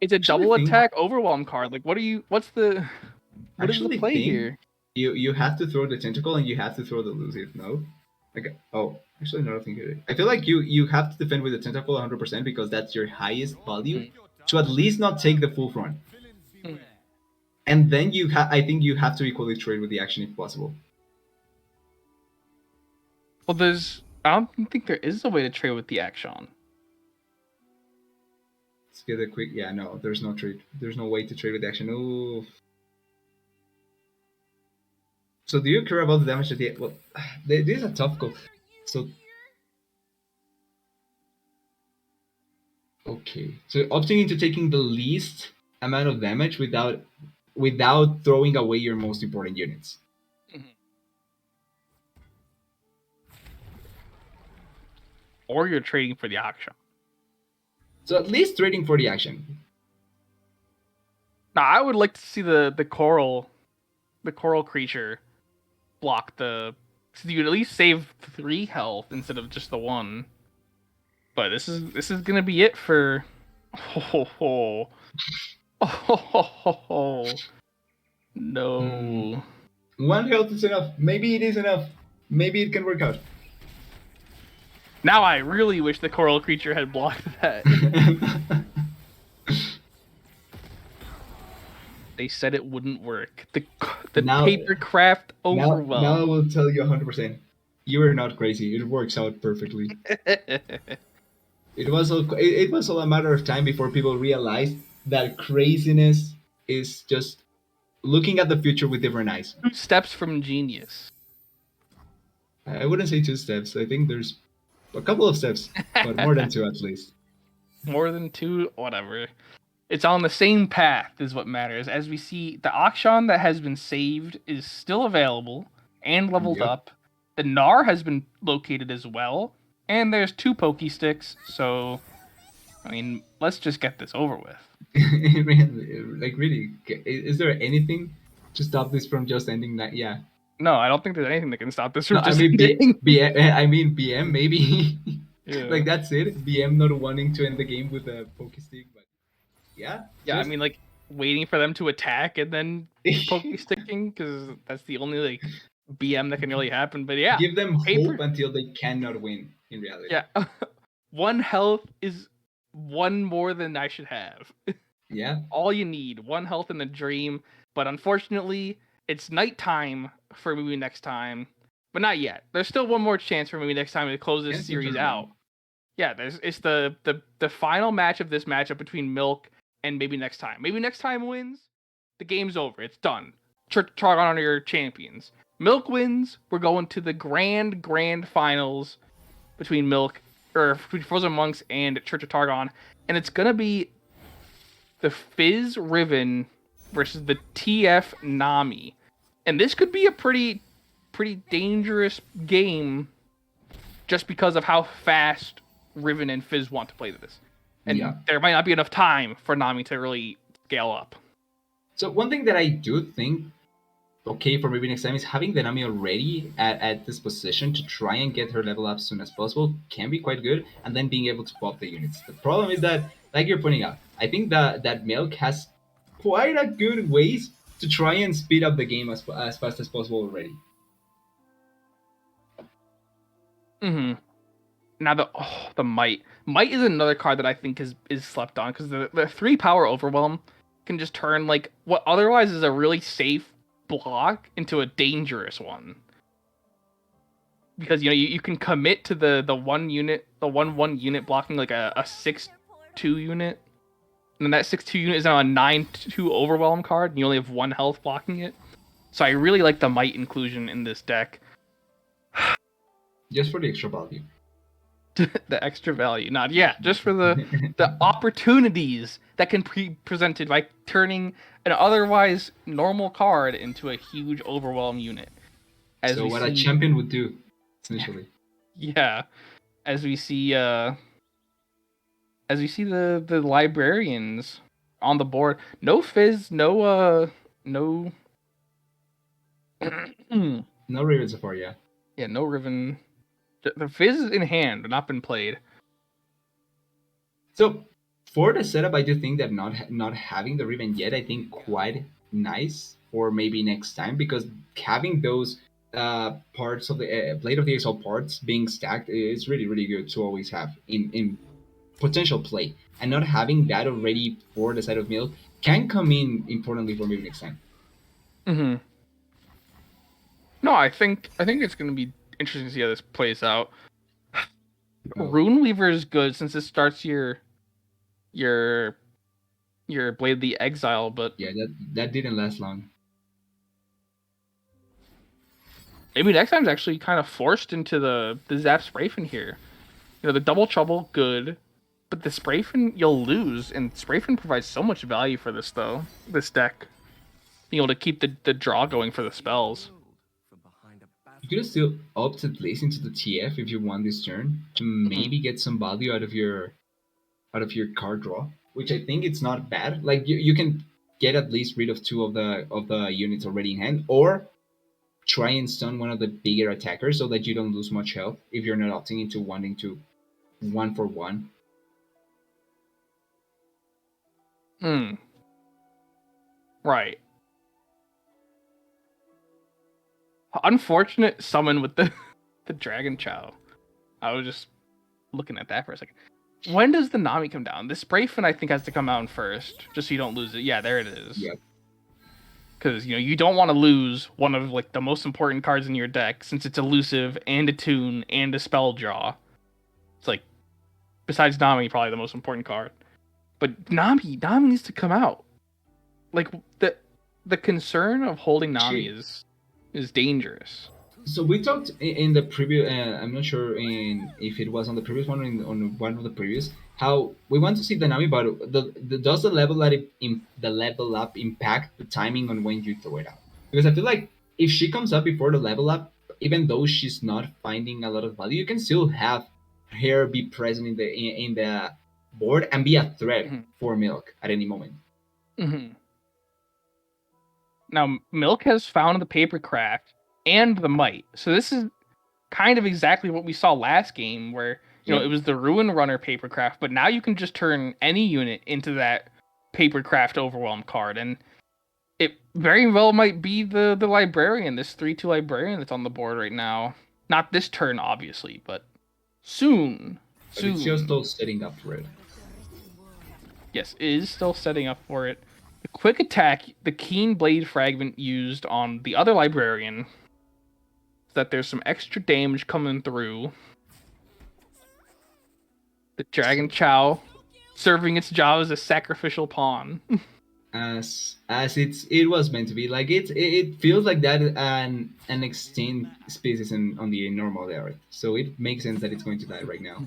a double attack Overwhelm card. Like, what is the play here? You have to throw the tentacle, and you have to throw the elusive, no? Like, actually, no, I think I feel like you have to defend with the tentacle 100%, because that's your highest value to at least not take the full front. And then I think you have to equally trade with the action if possible. Well, I don't think there is a way to trade with the action. Let's get a quick. Yeah, no, there's no trade. There's no way to trade with the action. Ooh. So do you care about the damage at the end? Well, this is a tough call. So, okay. So opting into taking the least amount of damage without throwing away your most important units. Or you're trading for the action. So at least trading for the action. Now, I would like to see the coral creature block so you at least save 3 health instead of just the 1. But this is gonna be it for Oh, oh, Mm, no. one health is enough. Maybe it is enough. Maybe it can work out. Now I really wish the coral creature had blocked that. They said it wouldn't work. The now, papercraft now I overwhelm. will tell you 100%. You are not crazy. It works out perfectly. It was all a matter of time before people realized that craziness is just looking at the future with different eyes. 2 steps from genius. I wouldn't say 2 steps. I think there's a couple of steps, but more than two at least. More than 2, whatever. It's on the same path is what matters. As we see, the Akshan that has been saved is still available and leveled Yep. up. The Gnar has been located as well, and there's 2 Poke Sticks. So, I mean, let's just get this over with. Like really, is there anything to stop this from just ending that? Yeah. No, I don't think there's anything that can stop this No, from I just mean ending. I mean BM maybe. Yeah. Like that's it. BM not wanting to end the game with a poke stick, but yeah, Yeah, I just mean, like waiting for them to attack and then poke sticking because that's the only like BM that can really happen. But yeah, give them hope paper. until they cannot win in reality. Yeah, 1 health is one more than I should have. Yeah. All you need, 1 health in the dream. But unfortunately, it's nighttime for maybe next time. But not yet. There's still one more chance for maybe next time to close this Yes, the series tournament. out. Yeah, it's the final match of this matchup between Milk and maybe next time. Maybe next time wins, the game's over. It's done. Targon are your champions. Milk wins, we're going to the grand finals between Milk or between Frozen Monks and Church of Targon, and it's gonna be the Fizz Riven versus the TF Nami, and this could be a pretty dangerous game just because of how fast Riven and Fizz want to play this. And Yeah. there might not be enough time for Nami to really scale up. So one thing that I do think okay for maybe next time is having the Nami already at this position to try and get her level up as soon as possible can be quite good, and then being able to pop the units. The problem is that, like you're pointing out, I think that Milk has quite a good ways to try and speed up the game as fast as possible already. Mm-hmm. Now the might is another card that I think is slept on because the 3 power overwhelm can just turn like what otherwise is a really safe block into a dangerous one. Because you can commit to the 1 unit, the 1/1 unit blocking like a 6/2 unit. And then that 6/2 unit is now a 9/2 overwhelm card, and you only have 1 health blocking it. So I really like the might inclusion in this deck. Just for the extra value. The extra value, not just for the opportunities that can be presented by turning an otherwise normal card into a huge overwhelm unit. As So we what see, a champion would do, essentially. yeah, as we see the librarians on the board. No Fizz, no No Raven so far, yeah. yeah, no Riven. The Fizz is in hand, but not been played. So for the setup, I do think that not having the Riven yet, I think quite nice for maybe next time, because having those parts of the Blade of the Exile parts being stacked is really good to always have in potential play, and not having that already for the side of Milk can come in importantly for maybe next time. Mm-hmm. No, I think it's going to be interesting to see how this plays out. Oh, Runeweaver is good since it starts your Blade of the Exile, but yeah, that didn't last long. maybe next time's actually kind of forced into the Zap Sprayfin here. The double trouble good, but the Sprayfin you'll lose, and Sprayfin provides so much value for this deck. Being able to keep the draw going for the spells. You could still opt at least into the TF if you want this turn to Mm-hmm. maybe get some value out of your card draw, which I think it's not bad. Like you can get at least rid of two of the units already in hand, or try and stun one of the bigger attackers so that you don't lose much health if you're not opting into wanting to 1 for 1. Mm. Right. Unfortunate summon with the the Dragon Chow. I was just looking at that for a second. When does the Nami come down? The Spray Fin I think has to come out first, just so you don't lose it. Yeah, there it is. Yep. Because you don't want to lose one of like the most important cards in your deck, since it's elusive and a tune and a spell draw. It's like, besides Nami, probably the most important card. But Nami needs to come out. Like the concern of holding Nami is dangerous. So we talked in the previous. I'm not sure if it was on the previous one or on one of the previous. How we want to see the Nami, but does the level the level up impact the timing on when you throw it out? Because I feel like if she comes up before the level up, even though she's not finding a lot of value, you can still have her be present in the board and be a threat Mm-hmm. for Milk at any moment. Mm-hmm. Now, Milk has found the Papercraft and the Might. So this is kind of exactly what we saw last game, where Yep. it was the Ruin Runner Papercraft, but now you can just turn any unit into that Papercraft Overwhelm card, and it very well might be the Librarian, this 3/2 Librarian that's on the board right now. Not this turn, obviously, but soon. But it's just Soon. all setting up for it. Yes, it is still setting up for it. The quick attack, the Keen Blade Fragment used on the other Librarian, so that there's some extra damage coming through. The Dragon Chow serving its job as a sacrificial pawn. As it was meant to be. Like it feels like that an extinct species on the normal Earth. So it makes sense that it's going to die right now.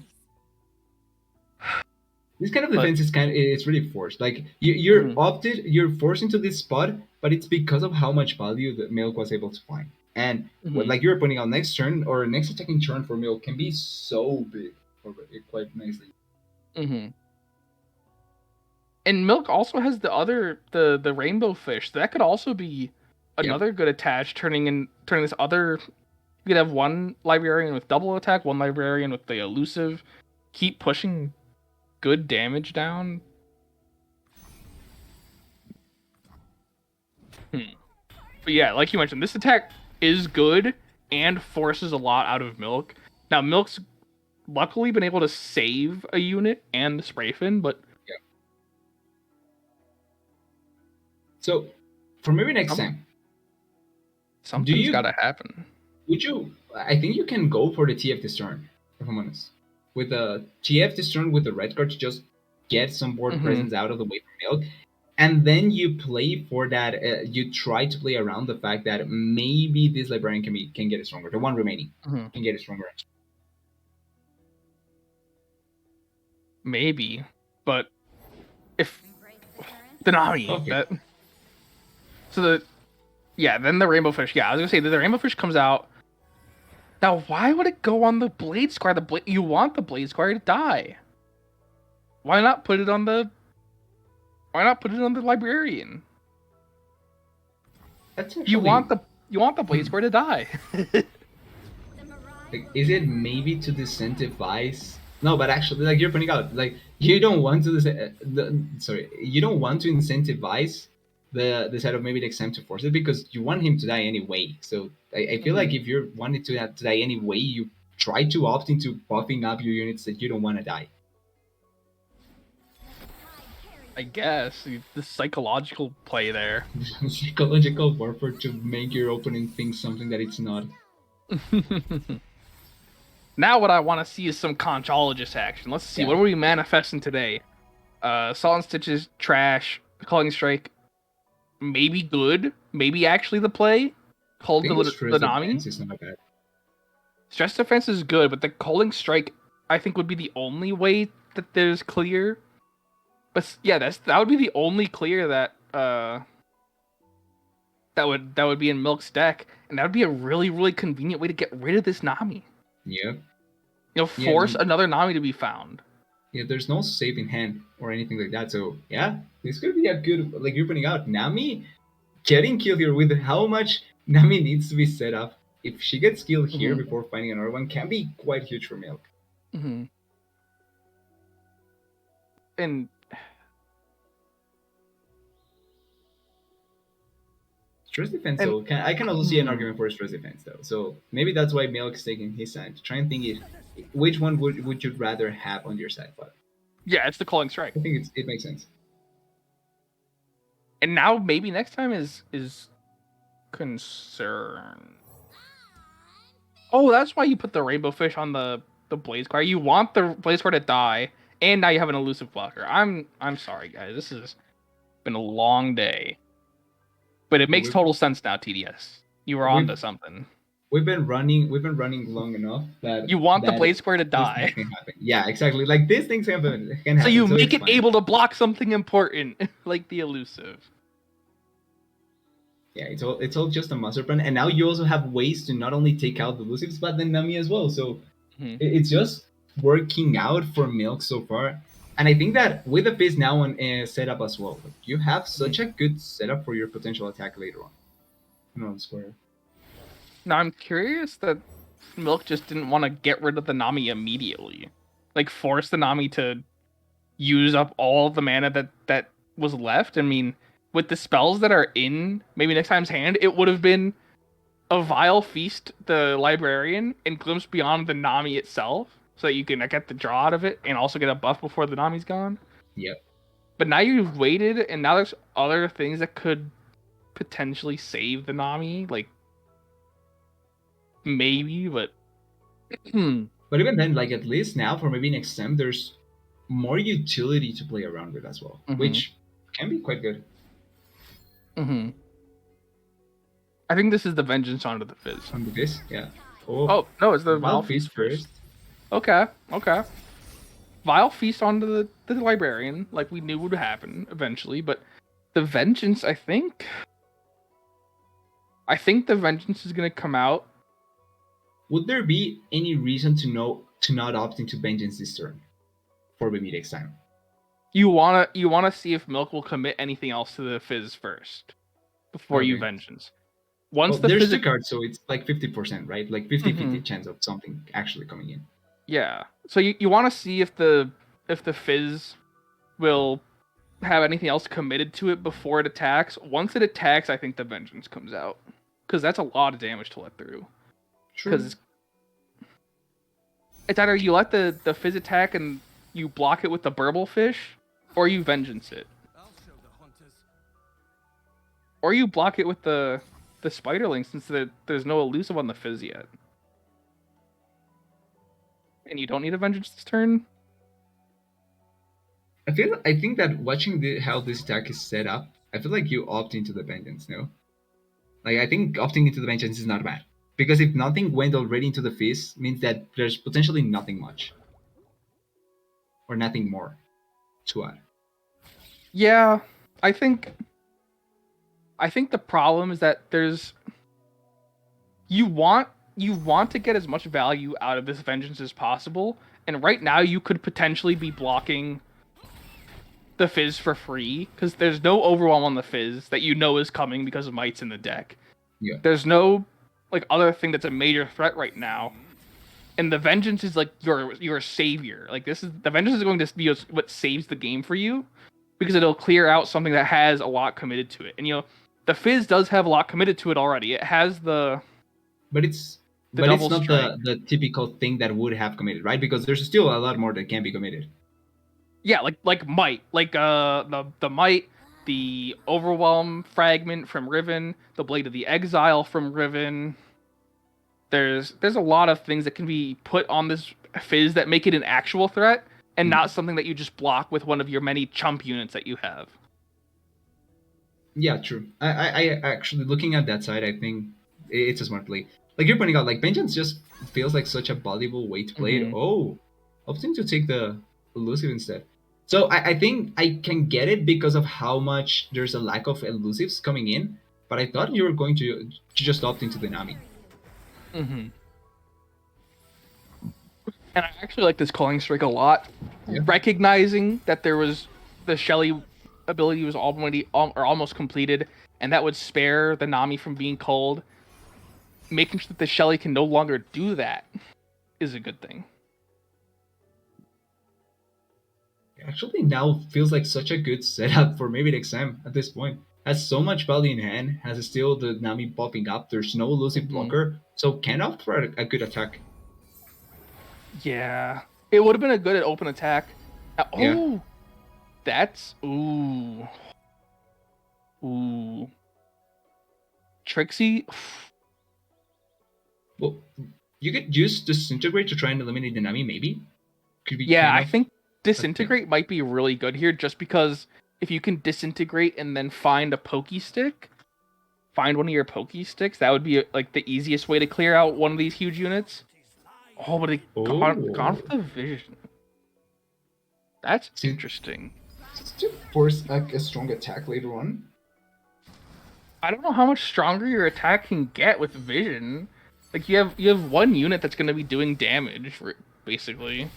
This kind of defense is it's really forced. Like you're you're forced into this spot, but it's because of how much value that Milk was able to find. And what like you're pointing out, next turn or next attacking turn for Milk can be so big already, quite nicely. Mm-hmm. And Milk also has the rainbow fish. That could also be another good attach, turning this other. You could have one librarian with double attack, one librarian with the elusive. Keep pushing good damage down. But yeah, like you mentioned, this attack is good and forces a lot out of Milk. Now Milk's luckily been able to save a unit and the Spray Fin, but so for maybe next time, something's got to happen. Would you? I think you can go for the TF this turn, if I'm honest. With the TF this turn with the red card to just get some board presence out of the way for Milk, and then you play for that. You try to play around the fact that maybe this librarian can get it stronger. The one remaining can get it stronger. Maybe, but if the Nami, then the Rainbow Fish. Yeah, I was gonna say that the Rainbow Fish comes out. Now, why would it go on the Blade Squire? You want the Blade Squire to die. Why not put it on the? Why not put it on the Librarian? That's actually... You want the Blade Squire to die. Like, is it maybe to disincentivize? No, but actually, like you're pointing out, like you don't want to you don't want to incentivize the side of maybe the exam to force it because you want him to die anyway. So I feel like if you're wanting to die anyway, you try to opt into buffing up your units that you don't want to die. I guess the psychological play there. Psychological warfare to make your opponent think something that it's not. Now what I want to see is some conchologist action. Let's see, what are we manifesting today? Salt and Stitches, trash. Calling Strike, maybe good. Maybe actually the play. Hold the Nami. Is not bad. Stress defense is good, but the Calling Strike, I think, would be the only way that there's clear. But yeah, that would be the only clear that that would be in Milk's deck, and that would be a really, really convenient way to get rid of this Nami. Yeah. Force another Nami to be found. Yeah, there's no save in hand or anything like that. So yeah, this could be a good, like you're pointing out, Nami getting killed here with how much Nami needs to be set up. If she gets killed here before finding another one, can be quite huge for Milk. And Stress defense, And though, I can also see an argument for stress defense, though. So maybe that's why Milk is taking his side to try and think if which one would you rather have on your side. But yeah, it's the calling strike. I think it makes sense. And now maybe next time is concern. Oh, that's why you put the rainbow fish on the blaze car. You want the blaze car to die, and now you have an elusive blocker. I'm sorry, guys. This has been a long day, but it makes total sense now. TDS, you were on to something. We've been running long enough that you want the that blaze square to die. Can happen. Yeah, exactly. Like these things can happen. So you make it fine. able to block something important, like the elusive. Yeah, it's all just a master plan, and now you also have ways to not only take out the elusives but the Nami as well. So it's just working out for Milk so far, and I think that with the Fizz now on setup as well, like, you have such a good setup for your potential attack later on square. Now I'm curious that Milk just didn't want to get rid of the Nami immediately, like force the Nami to use up all the mana that was left. I mean, with the spells that are in maybe next time's hand, it would have been a Vile Feast the Librarian and Glimpse Beyond the Nami itself, so that you can get the draw out of it and also get a buff before the Nami's gone. Yep. But now you've waited, and now there's other things that could potentially save the Nami, like maybe, but but even then, like at least now for maybe next time, there's more utility to play around with as well, which can be quite good. I think this is the Vengeance onto the Fizz. On the Fizz, yeah. Oh no, it's the Vile Feast first. Okay. Vile Feast onto the Librarian, like we knew would happen eventually, but the Vengeance, I think the Vengeance is gonna come out. Would there be any reason to not opt into Vengeance this turn for maybe next time? You wanna see if Milk will commit anything else to the Fizz first before you Vengeance. Once there's two cards, so it's like 50%, right? Like 50-50 chance of something actually coming in. Yeah. So you want to see if the Fizz will have anything else committed to it before it attacks. Once it attacks, I think the Vengeance comes out, because that's a lot of damage to let through. Because it's either you let the Fizz attack and you block it with the Burble Fish, or you Vengeance it, or you block it with the Spiderling, since there's no elusive on the Fizz yet. And you don't need a Vengeance this turn? I think that watching how this attack is set up, I feel like you opt into the Vengeance, no? Like, I think opting into the Vengeance is not bad. Because if nothing went already into the Fizz, means that there's potentially nothing much. Or nothing more to add. Yeah, I think the problem is that you want to get as much value out of this Vengeance as possible, and right now you could potentially be blocking the Fizz for free, because there's no Overwhelm on the Fizz that you know is coming because of Might's in the deck. Yeah. There's no other thing that's a major threat right now, and the Vengeance is like your savior. Like, the Vengeance is going to be what saves the game for you, because it'll clear out something that has a lot committed to it. And the Fizz does have a lot committed to it already. It has but it's not the typical thing that would have committed, right? Because there's still a lot more that can be committed. Yeah, like Might, the Might, the Overwhelm fragment from Riven, the Blade of the Exile from Riven. There's a lot of things that can be put on this Fizz that make it an actual threat, and not something that you just block with one of your many chump units that you have. Yeah, true. I actually, looking at that side, I think it's a smart play. Like you're pointing out, like Vengeance just feels like such a valuable way to play it. Oh, opting to take the elusive instead. So I think I can get it because of how much there's a lack of elusives coming in, but I thought you were going to just opt into the Nami. And I actually like this calling strike a lot. Yeah. Recognizing that the Shelly ability was already or almost completed, and that would spare the Nami from being cold. Making sure that the Shelly can no longer do that is a good thing. Actually, now feels like such a good setup for maybe next time at this point. has so much value in hand, has still the Nami popping up. There's no elusive Mhm. blocker, so can offer a good attack. Yeah, it would have been a good open attack. Yeah. Oh, that's ooh. Trixie. Well, you could use Disintegrate to try and eliminate the Nami, maybe? Could be Yeah, kind I of think a thing. disintegrate might be really good here, just because if you can disintegrate and then find a pokey stick, find one of your pokey sticks, that would be like the easiest way to clear out one of these huge units. Oh, but it gone Oh. for the vision. That's See, interesting. to force a strong attack later on. I don't know how much stronger your attack can get with vision. Like you have one unit that's going to be doing damage, basically.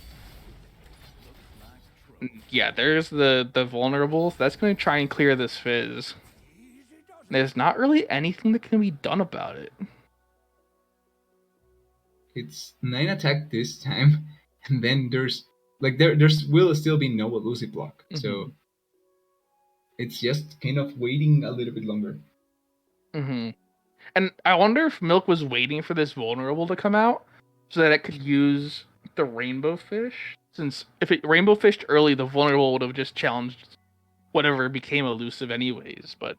Yeah, there's the vulnerables. That's going to try and clear this fizz. There's not really anything that can be done about it. It's 9 attack this time, and then there's will still be no elusive block. Mm-hmm. So it's just kind of waiting a little bit longer. Mm-hmm. And I wonder if Milk was waiting for this vulnerable to come out so that it could use the rainbow fish. Since if it rainbow fished early, the vulnerable would have just challenged whatever became elusive anyways. But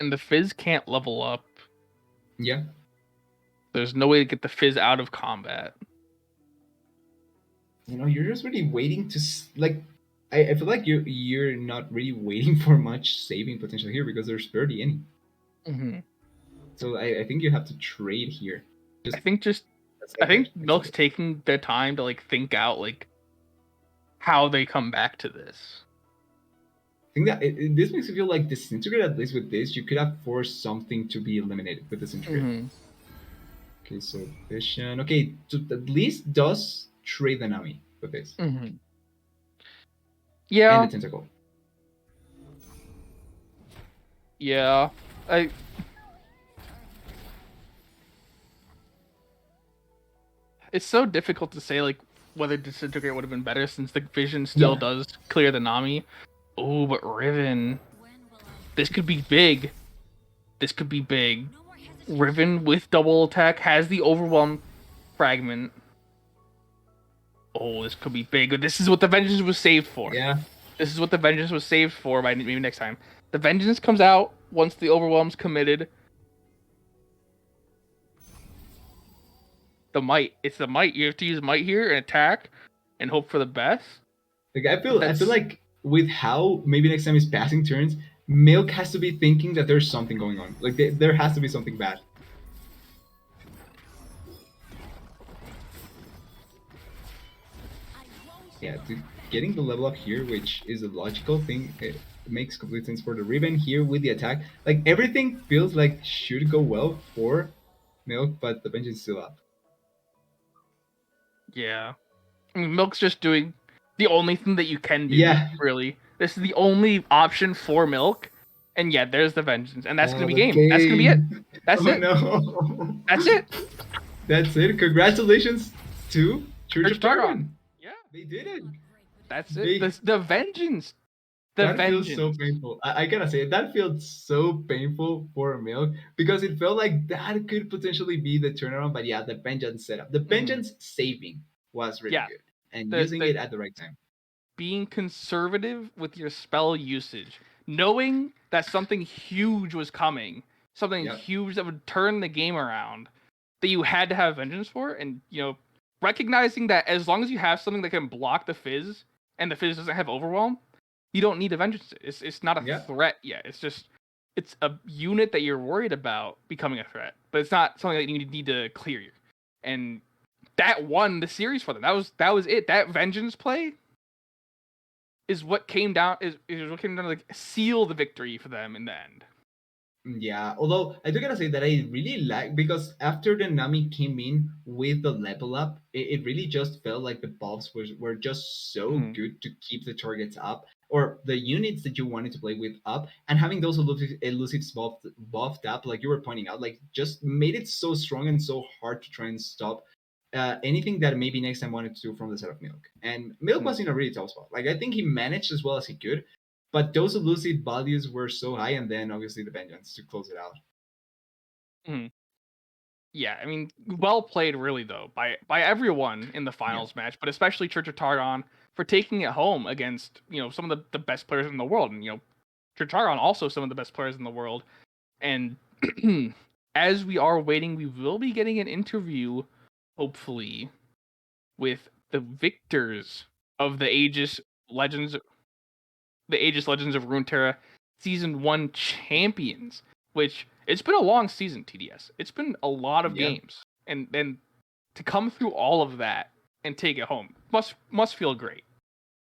and the fizz can't level up. Yeah. There's no way to get the fizz out of combat. You're just really waiting to like. I feel like you're not really waiting for much saving potential here because there's barely any. Mm-hmm. So I think you have to trade here. I think just I Accept it. think Accept Milk's it. taking their time to like think out like how they come back to this. I think that this makes me feel like Disintegrate, at least with this, you could have forced something to be eliminated with Disintegrate. Mm-hmm. Okay, so Vision. Okay, so at least does trade the Nami with this. Mm-hmm. And the Yeah, Tentacle. yeah. I It's so difficult to say like whether disintegrate would have been better since the vision still Yeah. does clear the Nami. Oh, but Riven. This could be big. This could be big. Riven with double attack has the overwhelm fragment. Oh, this could be big. This is what the vengeance was saved for. Yeah. This is what the vengeance was saved for by maybe next time. The vengeance comes out once the overwhelm's committed. The might. It's the might. You have to use might here and attack and hope for the best. Like I feel That's like with how maybe next time is passing turns, Milk has to be thinking that there's something going on. Like there has to be something bad. Yeah, getting the level up here, which is a logical thing, it makes complete sense for the Riven here with the attack. Like everything feels like should go well for Milk, but the bench is still up. yeah. I mean, Milk's just doing the only thing that you can do, Yeah. really. This is the only option for Milk. And yeah, there's the vengeance. And that's gonna be The game. That's gonna be it. game. That's Oh it. no. That's it. That's it. Congratulations to Church Church of of Targon. Targon. Yeah. They did it. That's it. They The vengeance. The That feels so vengeance. painful. I gotta say, that feels so painful for Milk because it felt like that could potentially be the turnaround. But yeah, the vengeance setup, the Mm-hmm. vengeance saving was really Yeah. good and using The it at the right time. being conservative with your spell usage, knowing that something huge was coming, something Yep. huge that would turn the game around, that you had to have vengeance for, and recognizing that as long as you have something that can block the fizz and the fizz doesn't have overwhelm, you don't need a vengeance. It's not a Yeah. threat yet. It's a unit that you're worried about becoming a threat, but it's not something that you need to clear. And that won the series for them. That was it. That vengeance play is what came down is what came down to like seal the victory for them in the end. Yeah, although I do gotta say that I really like because after the Nami came in with the level up, it really just felt like the buffs were just so Mm-hmm. good to keep the targets up or the units that you wanted to play with up and having those elusives buffed up, like you were pointing out, like just made it so strong and so hard to try and stop anything that maybe next time wanted to do from the side of Milk. And Milk was in a really tough spot. Like I think he managed as well as he could, but those elusive values were so high, and then obviously the vengeance to close it out. Mhm. Yeah, I mean, well played, really though, by everyone in the Yeah, finals match, but especially Church of Targon for taking it home against some of the best players in the world, and Church of Targon also some of the best players in the world. And as we are waiting, we will be getting an interview, hopefully, with the victors of Legends, the Aegis Legends of Runeterra Season 1 champions, which it's been a long season, TDS. It's been a lot of yeah, games. And then to come through all of that and take it home must feel great,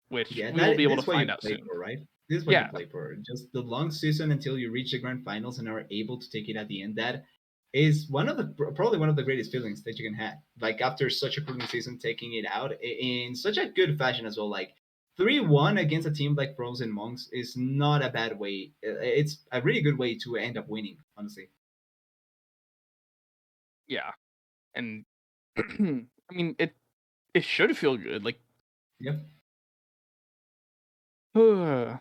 which yeah. we will be able to That's what you find out play soon. for, right? This is what you Yeah. play for. Just the long season until you reach the grand finals and are able to take it at the end. That is one of the probably one of the greatest feelings that you can have. Like after such a grueling season, taking it out in such a good fashion as well. Like 3-1 against a team like Frozen Monks is not a bad way. It's a really good way to end up winning, honestly. Yeah. And I mean it should feel good. Like Yep. all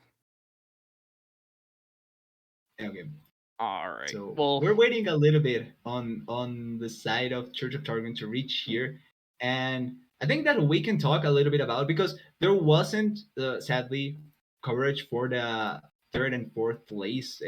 Okay. right. So Well, we're waiting a little bit on the side of Church of Targon to reach hmm, here, and I think that we can talk a little bit about it because there wasn't sadly coverage for the third and fourth place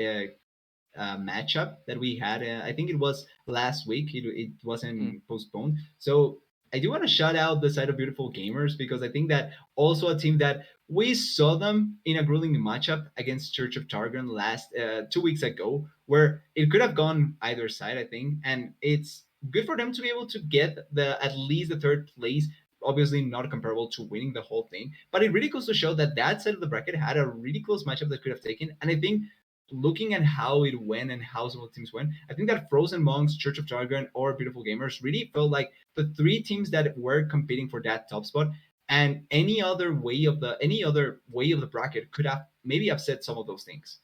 matchup that we had. I think it was last week. It hmm, wasn't postponed. So I do want to shout out the side of Beautiful Gamers because I think that also a team that we saw them in a grueling matchup against Church of Targon last 2 weeks ago, where it could have gone either side, I think, and it's good for them to be able to get the at least the third place. Obviously, not comparable to winning the whole thing, but it really goes to show that that side of the bracket had a really close matchup that could have taken. And I think looking at how it went and how some of the teams went, I think that Frozen Monks, Church of Targon, or Beautiful Gamers really felt like the three teams that were competing for that top spot. And any other way of the bracket could have maybe upset some of those things.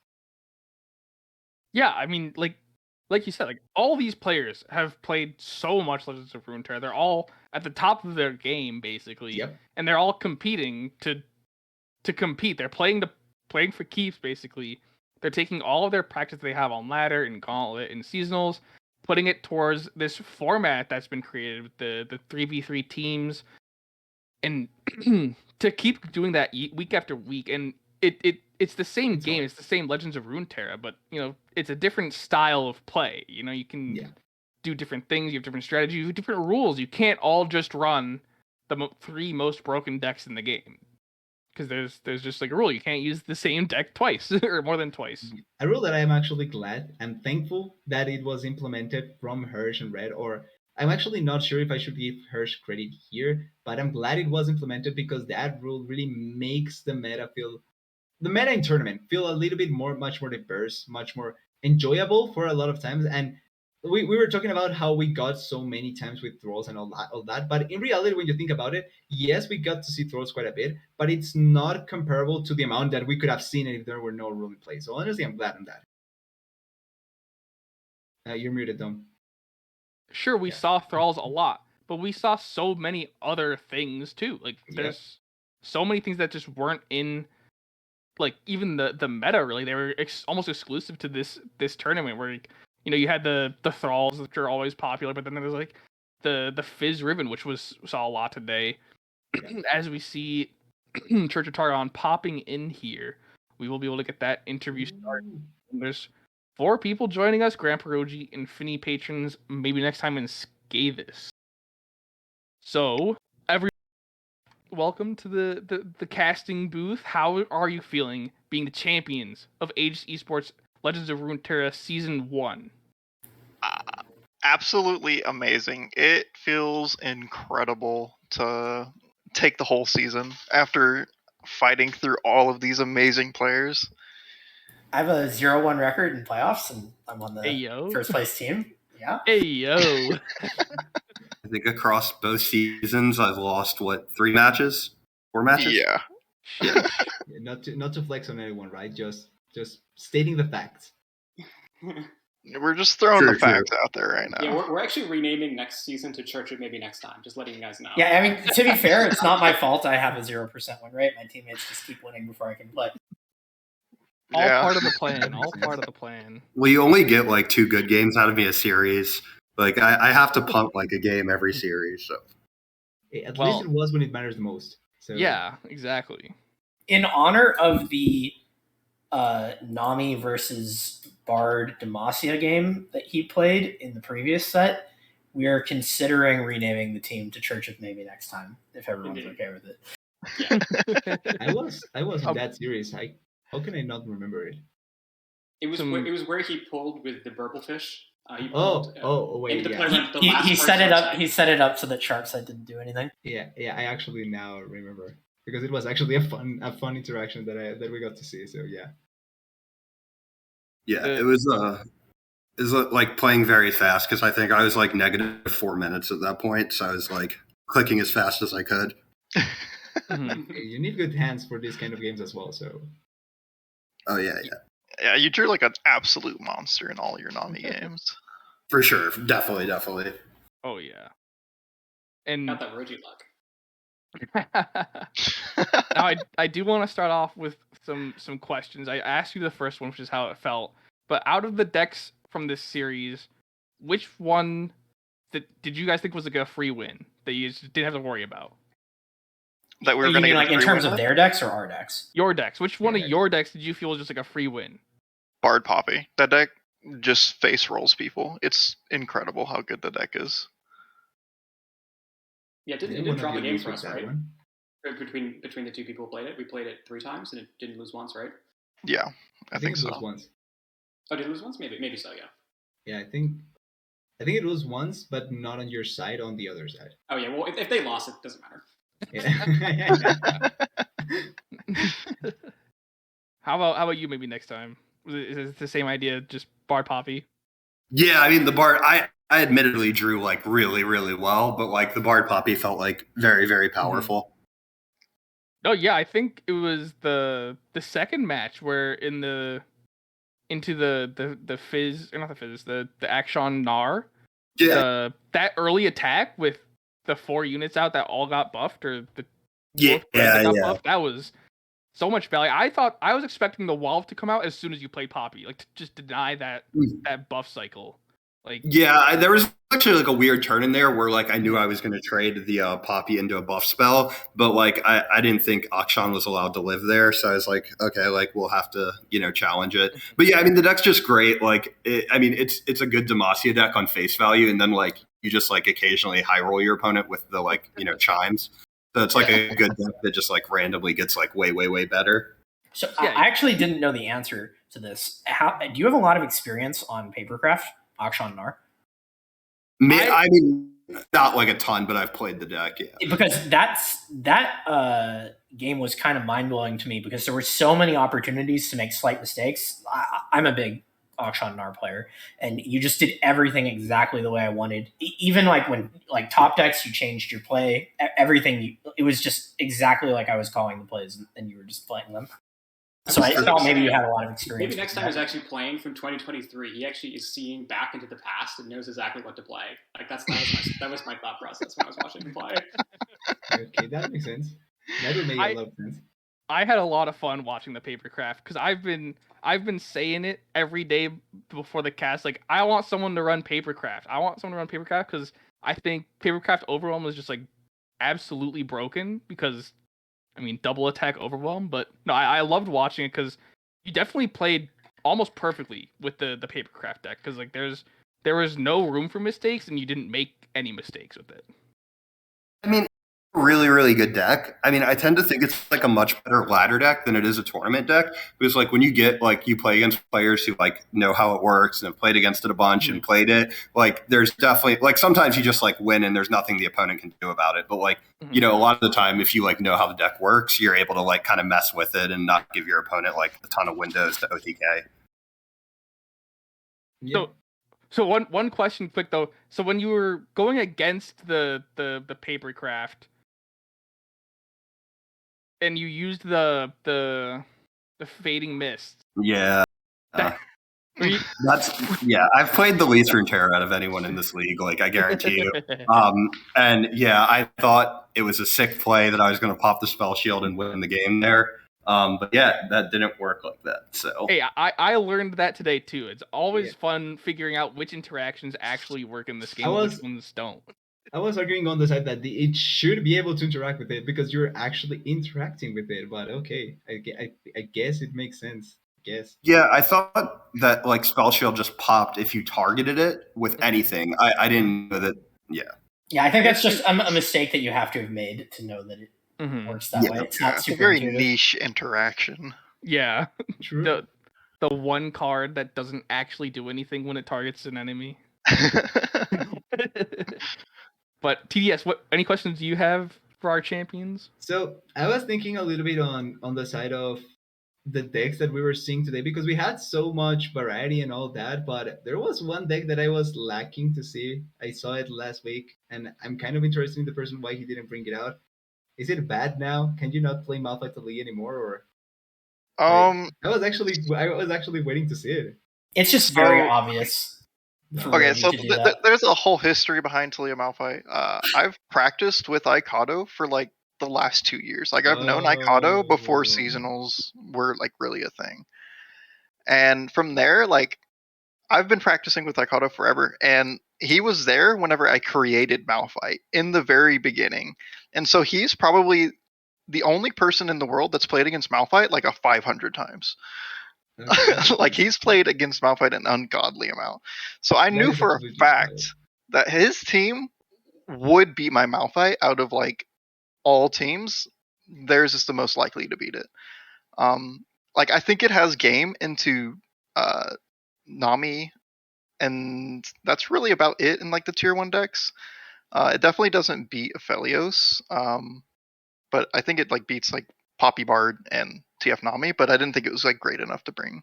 yeah, I mean like you said, like all these players have played so much Legends of Runeterra. They're all at the top of their game basically, Yep. and they're all competing to compete. They're playing for keeps basically. They're taking all of their practice they have on ladder and gauntlet and seasonals, putting it towards this format that's been created with the 3v3 teams, and to keep doing that week after week. And it's the same It's game, hard. it's the same Legends of Runeterra, but it's a different style of play. You can Yeah. do different things, you have different strategies, you have different rules. You can't all just run the three most broken decks in the game, because there's just like a rule, you can't use the same deck twice or more than twice. A rule that I am actually glad and thankful that it was implemented from Hirsch and Red, or I'm actually not sure if I should give Hirsch credit here, but I'm glad it was implemented because that rule really makes the meta in tournament feel a little bit much more diverse, much more enjoyable for a lot of times. And we were talking about how we got so many times with thralls and all that. But in reality, when you think about it, yes, we got to see thralls quite a bit, but it's not comparable to the amount that we could have seen if there were no rule in play. So honestly, I'm glad on that. You're muted, Dom. Sure, we Yeah. saw thralls a lot, but we saw so many other things too. Like Yep. there's so many things that just weren't in, like, even the meta really. They were almost exclusive to this tournament, where you had the thralls, which are always popular, but then there was like the Fizz Ribbon, which saw a lot today. Yeah. As we see Church of Targon popping in here, we will be able to get that interview started. Ooh. And there's four people joining us: Grand Perogi, Infinity Patrons, maybe next time in Scathis. So, every welcome to the casting booth. How are you feeling being the champions of Aegis Esports Legends of Runeterra Season 1? Uh, Absolutely amazing. It feels incredible to take the whole season after fighting through all of these amazing players. I have a 0-1 record in playoffs, and I'm on Hey the yo. first place team. Yeah. Hey yo. I think across both seasons, I've lost three matches, four matches. Yeah. Sheesh. Yeah, not to flex on anyone, right? Just stating the facts. We're just throwing True, the facts out there right now. Yeah, we're actually renaming next season to Church of Maybe Next Time. Just letting you guys know. Yeah, I mean, to be fair, it's not my fault I have a 0% win rate. My teammates just keep winning before I can play. All Yeah. part of the plan. All part of the plan. Well, you only get like 2 good games out of me a series. Like I have to punt like a game every series. So At Well- least it was when it matters the most. So Yeah, exactly. In honor of the Nami versus Bard Demacia game that he played in the previous set, we are considering renaming the team to Church of Maybe Next Time, if everyone's Indeed. okay with it. I was in that series. How can I not remember it? It was Some- where he pulled with the Burblefish. He Oh, pulled, wait, into the yeah. player went the He last set it person up. side. He set it up so that Sharpside didn't do anything. Yeah, I actually now remember because it was actually a fun interaction that we got to see. So yeah. yeah, it was like playing very fast because I think I was like -4 minutes at that point. So I was like clicking as fast as I could. Mhm. You need good hands for these kind of games as well. So Oh yeah, Yeah, you drew like an absolute monster in all your Nami games. for sure, definitely. Oh yeah. And Got that Roji luck. now I do want to start off with some questions. I asked you the first one, which is how it felt. But out of the decks from this series, which one did you guys think was like a free win that you just didn't have to worry about? That we were You going to mean get like in free terms win of with? their decks or our decks? Your decks. Which one of Yeah. your decks did you feel was just like a free win? Bard Poppy. That deck just face rolls people. It's incredible how good the deck is. Yeah, it didn't one draw of the you game lose for with us, that right? one. Between the two people who played it, we played it 3 times and it didn't lose once, right? Yeah, I think it so. was once. Oh, did it lose once? Maybe so. Yeah. Yeah, I think it was once, but not on your side, on the other side. Oh yeah. Well, if they lost, it doesn't matter. Yeah. How about you? Maybe next time. Is it the same idea? Just Bard Poppy. Yeah, I mean the Bard. I admittedly drew like really well, but like the Bard Poppy felt like very powerful. Oh yeah, I think it was the second match where into the fizz or not the fizz the Action Nar Yeah, that early attack with the 4 units out that all got buffed or the yeah, fourth red that got yeah. buffed, that was so much value. I was expecting the Wolf to come out as soon as you play Poppy, like to just deny that buff cycle. Like Yeah, there was actually like a weird turn in there where like I knew I was going to trade the Poppy into a buff spell, but like I didn't think Akshan was allowed to live there, so I was like, okay, like we'll have to challenge it. But yeah, I mean the deck's just great. Like it's a good Demacia deck on face value, and then like you just like occasionally high roll your opponent with the like chimes. So it's like a good deck that just like randomly gets like way better. So Yeah. I actually didn't know the answer to this. Do you have a lot of experience on Papercraft, Akshan Nar? I mean, not like a ton, but I've played the deck. Yeah. Because that game was kind of mind blowing to me because there were so many opportunities to make slight mistakes. I'm a big Akshan Nar player, and you just did everything exactly the way I wanted. Even like when like top decks, you changed your play, everything. It was just exactly like I was calling the plays, and you were just playing them. So I thought maybe you had a lot of experience. Maybe next time he's actually playing from 2023. He actually is seeing back into the past and knows exactly what to play. Like that was my thought process when I was watching him play. Okay, that makes sense. That would make a lot of sense. I had a lot of fun watching the Papercraft because I've been saying it every day before the cast. Like I want someone to run Papercraft. I want someone to run Papercraft because I think Papercraft Overwhelm is just like absolutely broken because I mean double attack Overwhelm. But no, I loved watching it because you definitely played almost perfectly with the Papercraft deck because like there was no room for mistakes and you didn't make any mistakes with it. I mean, really good deck. I mean, I tend to think it's like a much better ladder deck than it is a tournament deck because like when you get like you play against players who like know how it works and have played against it a bunch and played it, like there's definitely like sometimes you just like win and there's nothing the opponent can do about it. But like a lot of the time if you like know how the deck works, you're able to like kind of mess with it and not give your opponent like a ton of windows to OTK. Yeah. So one question quick though. So when you were going against the Papercraft and you used the fading mist. Yeah. I've played the least Runeterra out of anyone in this league, like I guarantee you. And yeah, I thought it was a sick play that I was going to pop the spell shield and win the game there. But yeah, that didn't work like that. So Hey, I learned that today too. It's always fun figuring out which interactions actually work in this game and which ones don't. I was arguing on the side that it should be able to interact with it because you're actually interacting with it. But okay, I guess it makes sense. I guess. Yeah, I thought that like spell shield just popped if you targeted it with anything. I didn't know that. Yeah. Yeah, I think that's just a mistake that you have to have made to know that it works that way. It's not It's a super very intuitive. niche interaction. Yeah. True. The one card that doesn't actually do anything when it targets an enemy. But TDS, any questions you have for our champions? So I was thinking a little bit on the side of the decks that we were seeing today because we had so much variety and all that, but there was one deck that I was lacking to see. I saw it last week, and I'm kind of interested in the person why he didn't bring it out. Is it bad now? Can you not play Malphite to Lee anymore? Or I was actually waiting to see it. It's just very obvious. Okay, so there's a whole history behind Talia Malphite. I've practiced with Icado for like the last 2 years. Like I've known Icado before seasonals were like really a thing. And from there, like I've been practicing with Icado forever, and he was there whenever I created Malphite in the very beginning. And so he's probably the only person in the world that's played against Malphite like a 500 times. Like he's played against Malphite an ungodly amount. So I knew for a fact that his team would beat my Malphite out of like all teams. Theirs is the most likely to beat it. Like I think it has game into Nami, and that's really about it in like the tier 1 decks. It definitely doesn't beat Aphelios, but I think it like beats like Poppy Bard and TF Nami, but I didn't think it was like great enough to bring.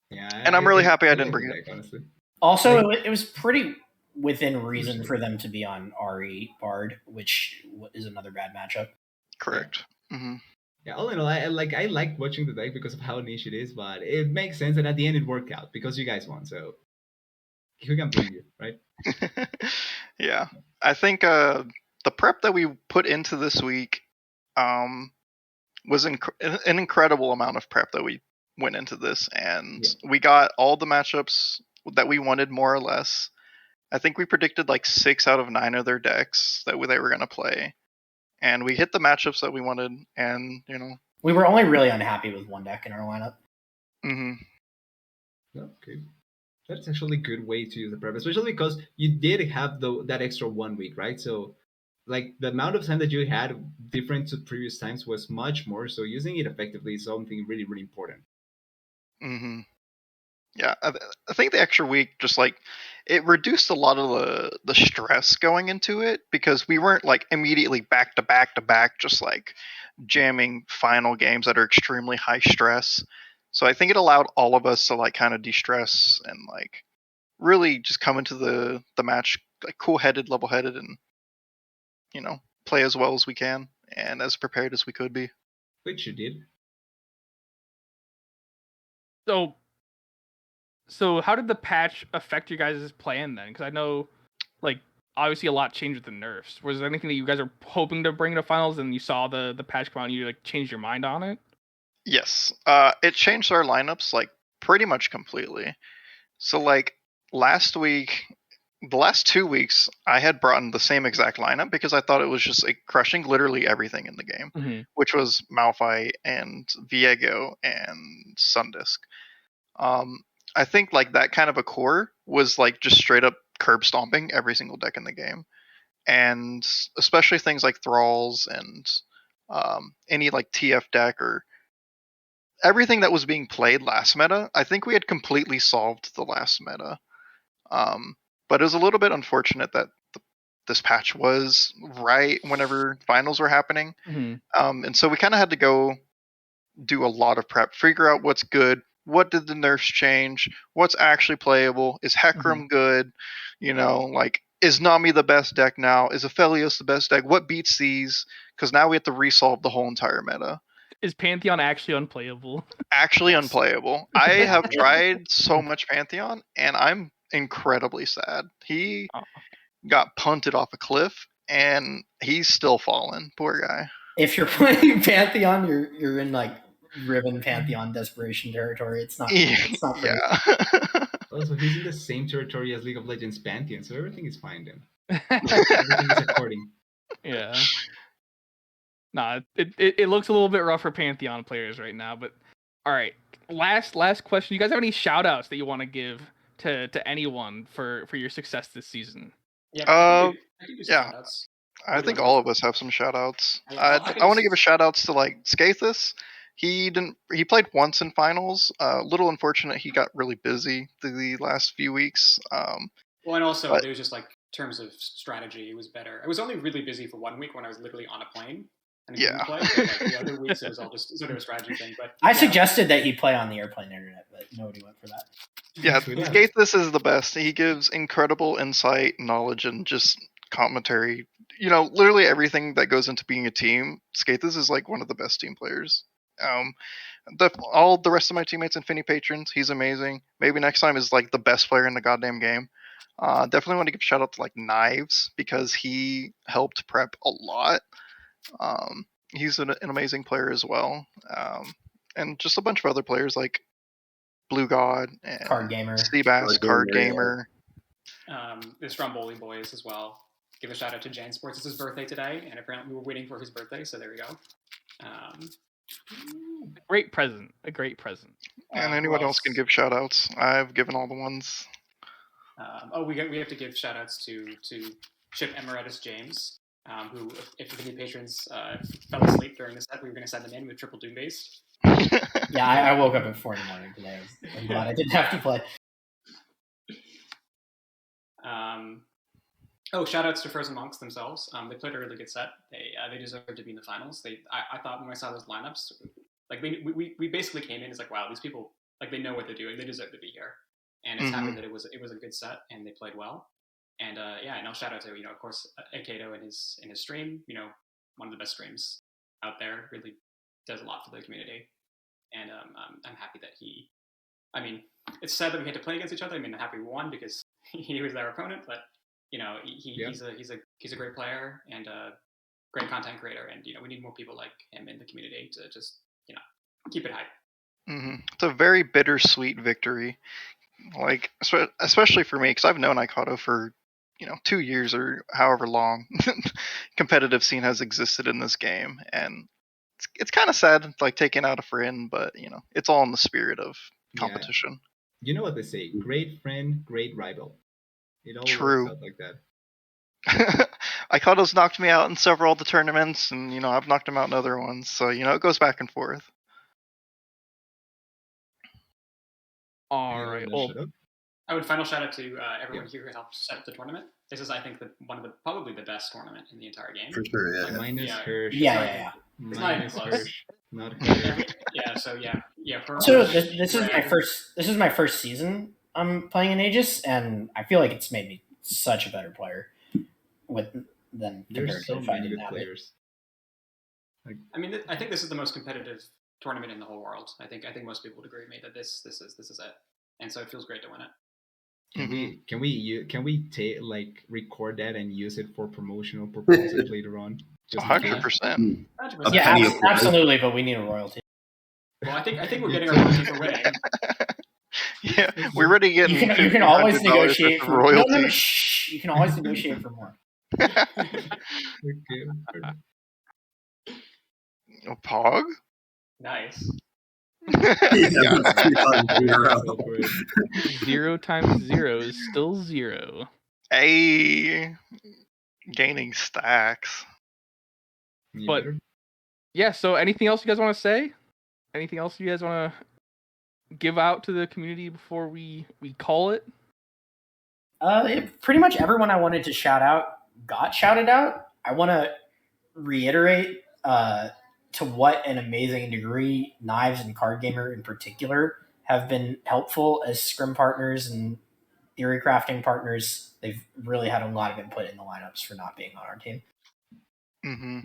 Yeah, and I'm really happy I didn't bring it. Honestly. Also, it was pretty within reason for them to be on RE Bard, which is another bad matchup. Correct. Yeah. Mm-hmm. Yeah, all in all, I like watching the deck because of how niche it is, but it makes sense, and at the end it worked out because you guys won, so who can blame you, right? Yeah, I think the prep that we put into this week was an incredible amount of prep that we went into this, and we got all the matchups that we wanted more or less. I think we predicted like 6 out of 9 of their decks that they were going to play, and we hit the matchups that we wanted, and we were only really unhappy with one deck in our lineup. Okay, that's actually a good way to use the prep, especially because you did have that extra 1 week, right? So like the amount of time that you had different to previous times was much more, so using it effectively is something really, really important. Yeah, I think the extra week just like it reduced a lot of the stress going into it, because we weren't like immediately back to back just like jamming final games that are extremely high stress. So I think it allowed all of us to like kind of de-stress and like really just come into the match like cool-headed, level-headed, and play as well as we can and as prepared as we could be. Which you did. So how did the patch affect your guys' plan then? Because I know, like, obviously a lot changed with the nerfs. Was there anything that you guys are hoping to bring to finals and you saw the patch come out and you like changed your mind on it? Yes. It changed our lineups like pretty much completely. So like last week, the last 2 weeks, I had brought in the same exact lineup because I thought it was just like crushing literally everything in the game, which was Malphite and Viego and Sundisk. I think like that kind of a core was like just straight up curb stomping every single deck in the game, and especially things like Thralls and any like TF deck or everything that was being played last meta. I think we had completely solved the last meta, but it was a little bit unfortunate that this patch was right whenever finals were happening, and so we kind of had to go do a lot of prep, figure out what's good. What did the nerfs change? What's actually playable? Is Hecarim good? Like, is Nami the best deck now? Is Aphelios the best deck? What beats these? Because now we have to resolve the whole entire meta. Is Pantheon actually unplayable? Actually Yes. unplayable. I have tried so much Pantheon, and I'm incredibly sad. He Oh. got punted off a cliff, and he's still falling. Poor guy. If you're playing Pantheon, you're in like Riven Pantheon desperation territory. It's not great. Yeah. Also, he's in the same territory as League of Legends Pantheon, so everything is fine then. Everything is according. Yeah. Nah, it looks a little bit rough for Pantheon players right now, but all right. Last question. You guys have any shout outs that you want to give to anyone for your success this season? Yeah, I can do some yeah. shout-outs. I think all of us have some shout outs. I I want to give a shout outs to like Skathis. He played once in finals. Little unfortunate he got really busy the last few weeks. Well, and also but- there was just like terms of strategy, it was better. I was only really busy for 1 week when I was literally on a plane and I couldn't play. But like the other weeks it was all just sort of a strategy thing. But I suggested that he play on the airplane internet, but nobody went for that. Yeah, Skathis is the best. He gives incredible insight, knowledge, and just commentary. You know, literally everything that goes into being a team. Skathis is like one of the best team players. All the rest of my teammates, Infinity Patrons, he's amazing. Maybe next time is like the best player in the goddamn game. Definitely want to give a shout out to like Knives because he helped prep a lot. He's an amazing player as well. And just a bunch of other players like Blue God and Card Gamer, Seabass, Card Gamer. The Stromboli boys as well. Give a shout out to Jan Sports. It's his birthday today, and apparently we were waiting for his birthday, so there we go. Great present. A great present. And anyone else can give shout outs. I've given all the ones. We have to give shout outs to Chip Emeritus James, who, if the new patrons fell asleep during the set, we were going to send them in with triple Doom based. Yeah, I woke up at 4 a.m. today. I'm glad I didn't have to play. Shout outs to Frozen Monks themselves. They played a really good set. They deserved to be in the finals. I thought when I saw those lineups, like we basically came in as like, wow, these people, like, they know what they're doing. They deserve to be here. And it's happy that it was a good set and they played well. And and I'll shout out to, of course, Akedo in his stream. One of the best streams out there. Really does a lot for the community. And I'm happy that he. I mean, it's sad that we had to play against each other. I mean, I'm happy we won because he was our opponent. But he's a great player and a great content creator. And we need more people like him in the community to just keep it hype. Mm-hmm. It's a very bittersweet victory. Like, especially for me, because I've known Icado for 2 years or however long competitive scene has existed in this game, and it's kind of sad, like, taking out a friend, but it's all in the spirit of competition. You know what they say: great friend, great rival. It all True. works out like that. Icado's knocked me out in several of the tournaments, and I've knocked him out in other ones, so it goes back and forth. All right. Well, I would final shout out to everyone here who helped set up the tournament. This is, I think, probably the best tournament in the entire game. For sure, yeah. Minus Hirsch. Yeah. It's not even close. Not Hirsch. So this is my first season I'm playing in Aegis, and I feel like it's made me such a better player than There's so compared to if I many didn't good have it. players. I think this is the most competitive tournament in the whole world. I think most people would agree with me that this is it, and so it feels great to win it. Can we record that and use it for promotional purposes later on? 100%. Yeah, absolutely, but we need a royalty. Well, I think we're getting a royalty for winning. Yeah, we're ready to get. You can always negotiate for royalty. No, you can always negotiate for more. A Pog? Nice. Zero times zero is still zero. Hey, gaining stacks. But yeah, so anything else you guys want to say? Anything else you guys want to give out to the community before we call it? Pretty much everyone I wanted to shout out got shouted out. I want to reiterate to what an amazing degree Knives and Card Gamer in particular have been helpful as scrim partners and theory crafting partners. They've really had a lot of input in the lineups for not being on our team. Mm-hmm.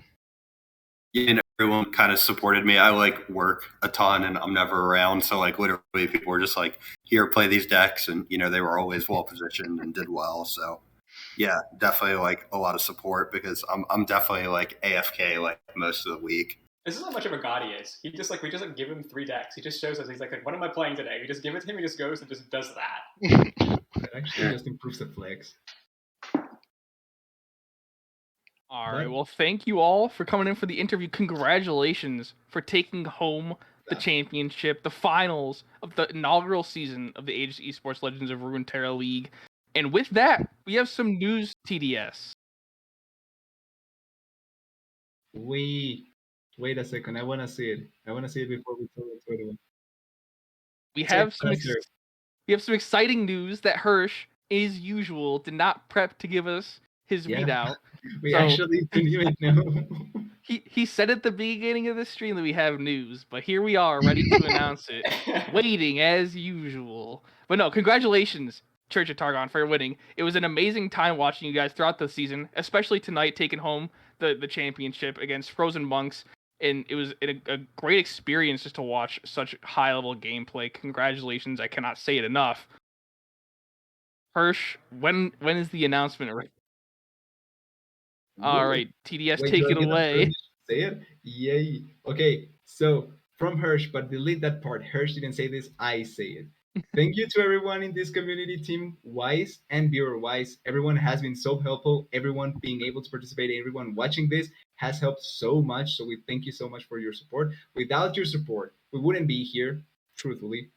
everyone kind of supported me. I like work a ton and I'm never around. So like literally people were just like, here, play these decks. And, they were always well positioned and did well. So yeah, definitely like a lot of support because I'm definitely like AFK like most of the week. This is how much of a god he is. We just give him 3 decks. He just shows us. He's like, what am I playing today? We just give it to him. He just goes and just does that. It actually just improves the flex. All right. Well, thank you all for coming in for the interview. Congratulations for taking home the championship, the finals of the inaugural season of the Aegis Esports Legends of Runeterra League. And with that, we have some news, TDS. Wait a second. I want to see it. I want to see it before we tell the Twitter. We have some exciting news that Hirsch, as usual, did not prep to give us his readout. We actually didn't even know. He said at the beginning of the stream that we have news, but here we are, ready to announce it, waiting as usual. But no, congratulations, Church of Targon, for winning. It was an amazing time watching you guys throughout the season, especially tonight, taking home the championship against Frozen Monks. And it was a great experience just to watch such high-level gameplay. Congratulations, I cannot say it enough. Hirsch, when is the announcement? All right, TDS, take it away. Say it? Yay. Okay, so from Hirsch, but delete that part. Hirsch didn't say this, I say it. Thank you to everyone in this community, Team Wise and Viewer Wise. Everyone has been so helpful. Everyone being able to participate, everyone watching this has helped so much. So we thank you so much for your support. Without your support, we wouldn't be here, truthfully.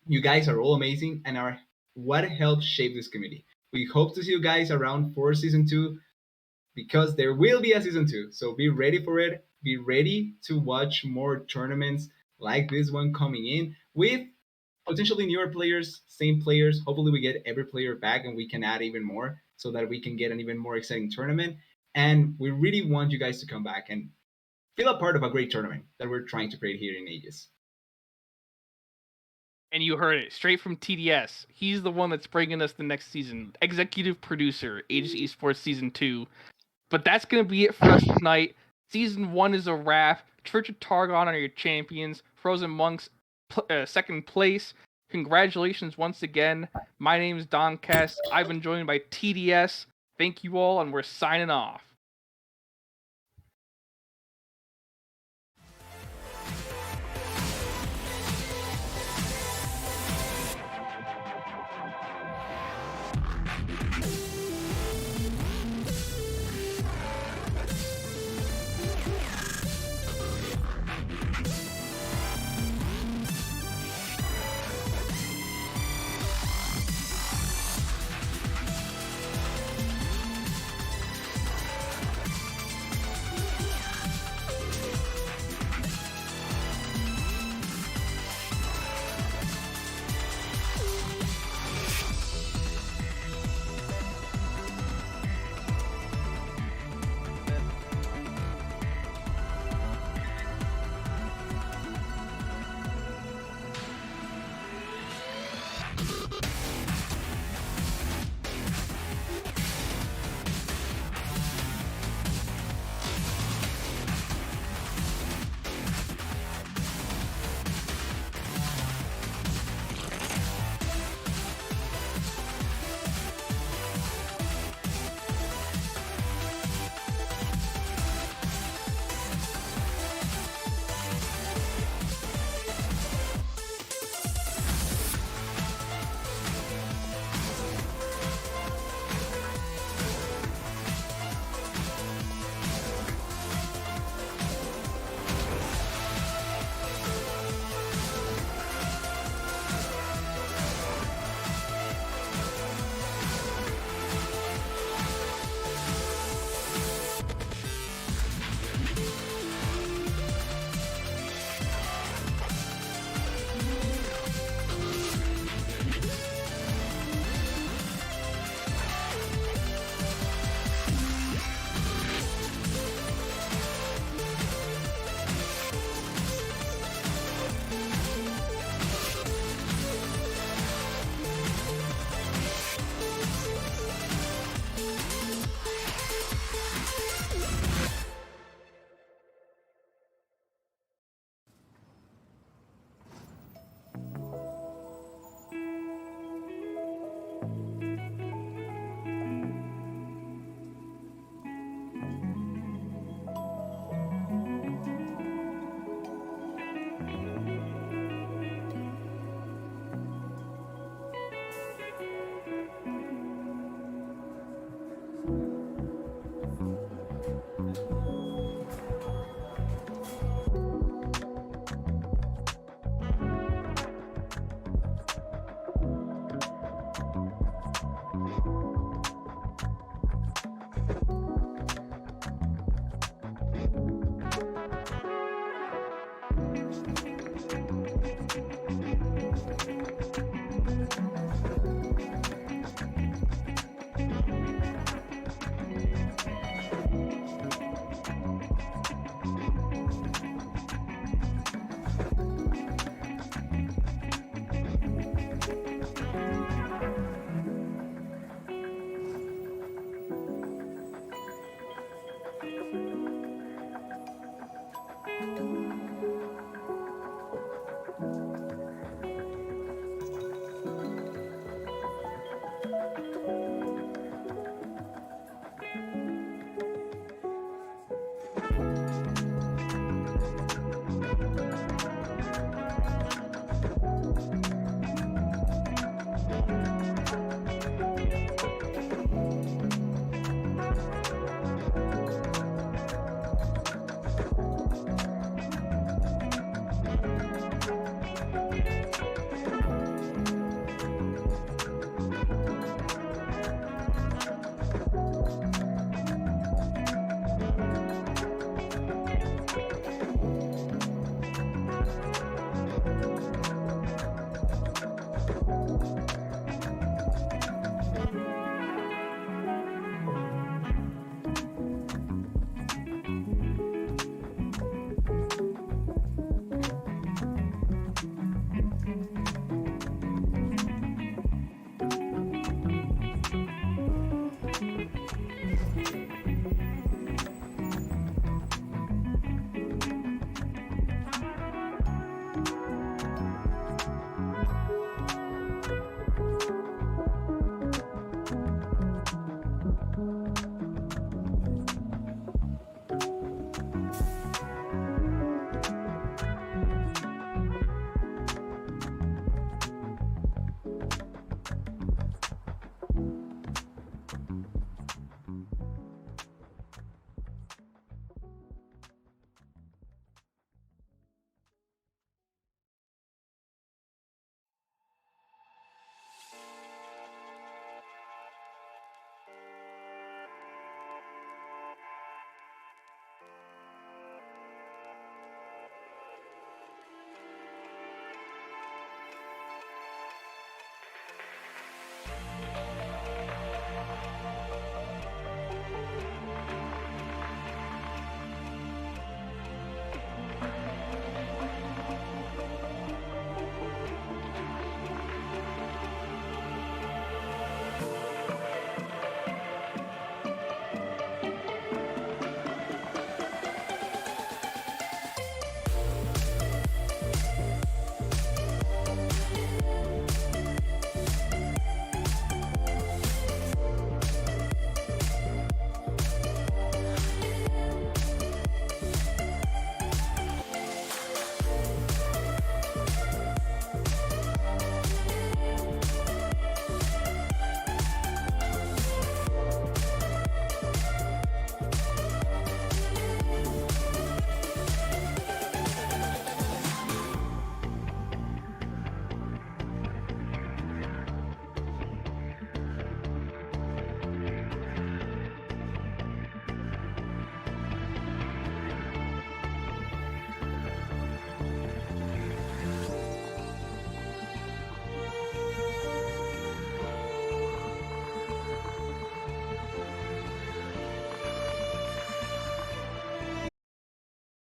You guys are all amazing and are what helped shape this community. We hope to see you guys around for Season 2 because there will be a Season 2. So be ready for it. Be ready to watch more tournaments like this one coming in with potentially newer players, same players. Hopefully we get every player back and we can add even more so that we can get an even more exciting tournament. And we really want you guys to come back and feel a part of a great tournament that we're trying to create here in Aegis. And you heard it straight from TDS. He's the one that's bringing us the next season. Executive producer, Aegis Esports Season 2. But that's going to be it for us tonight. Season 1 is a wrap. Church of Targon are your champions. Frozen Monks, second place. Congratulations once again. My name is Don Kess. I've been joined by TDS. Thank you all, and we're signing off.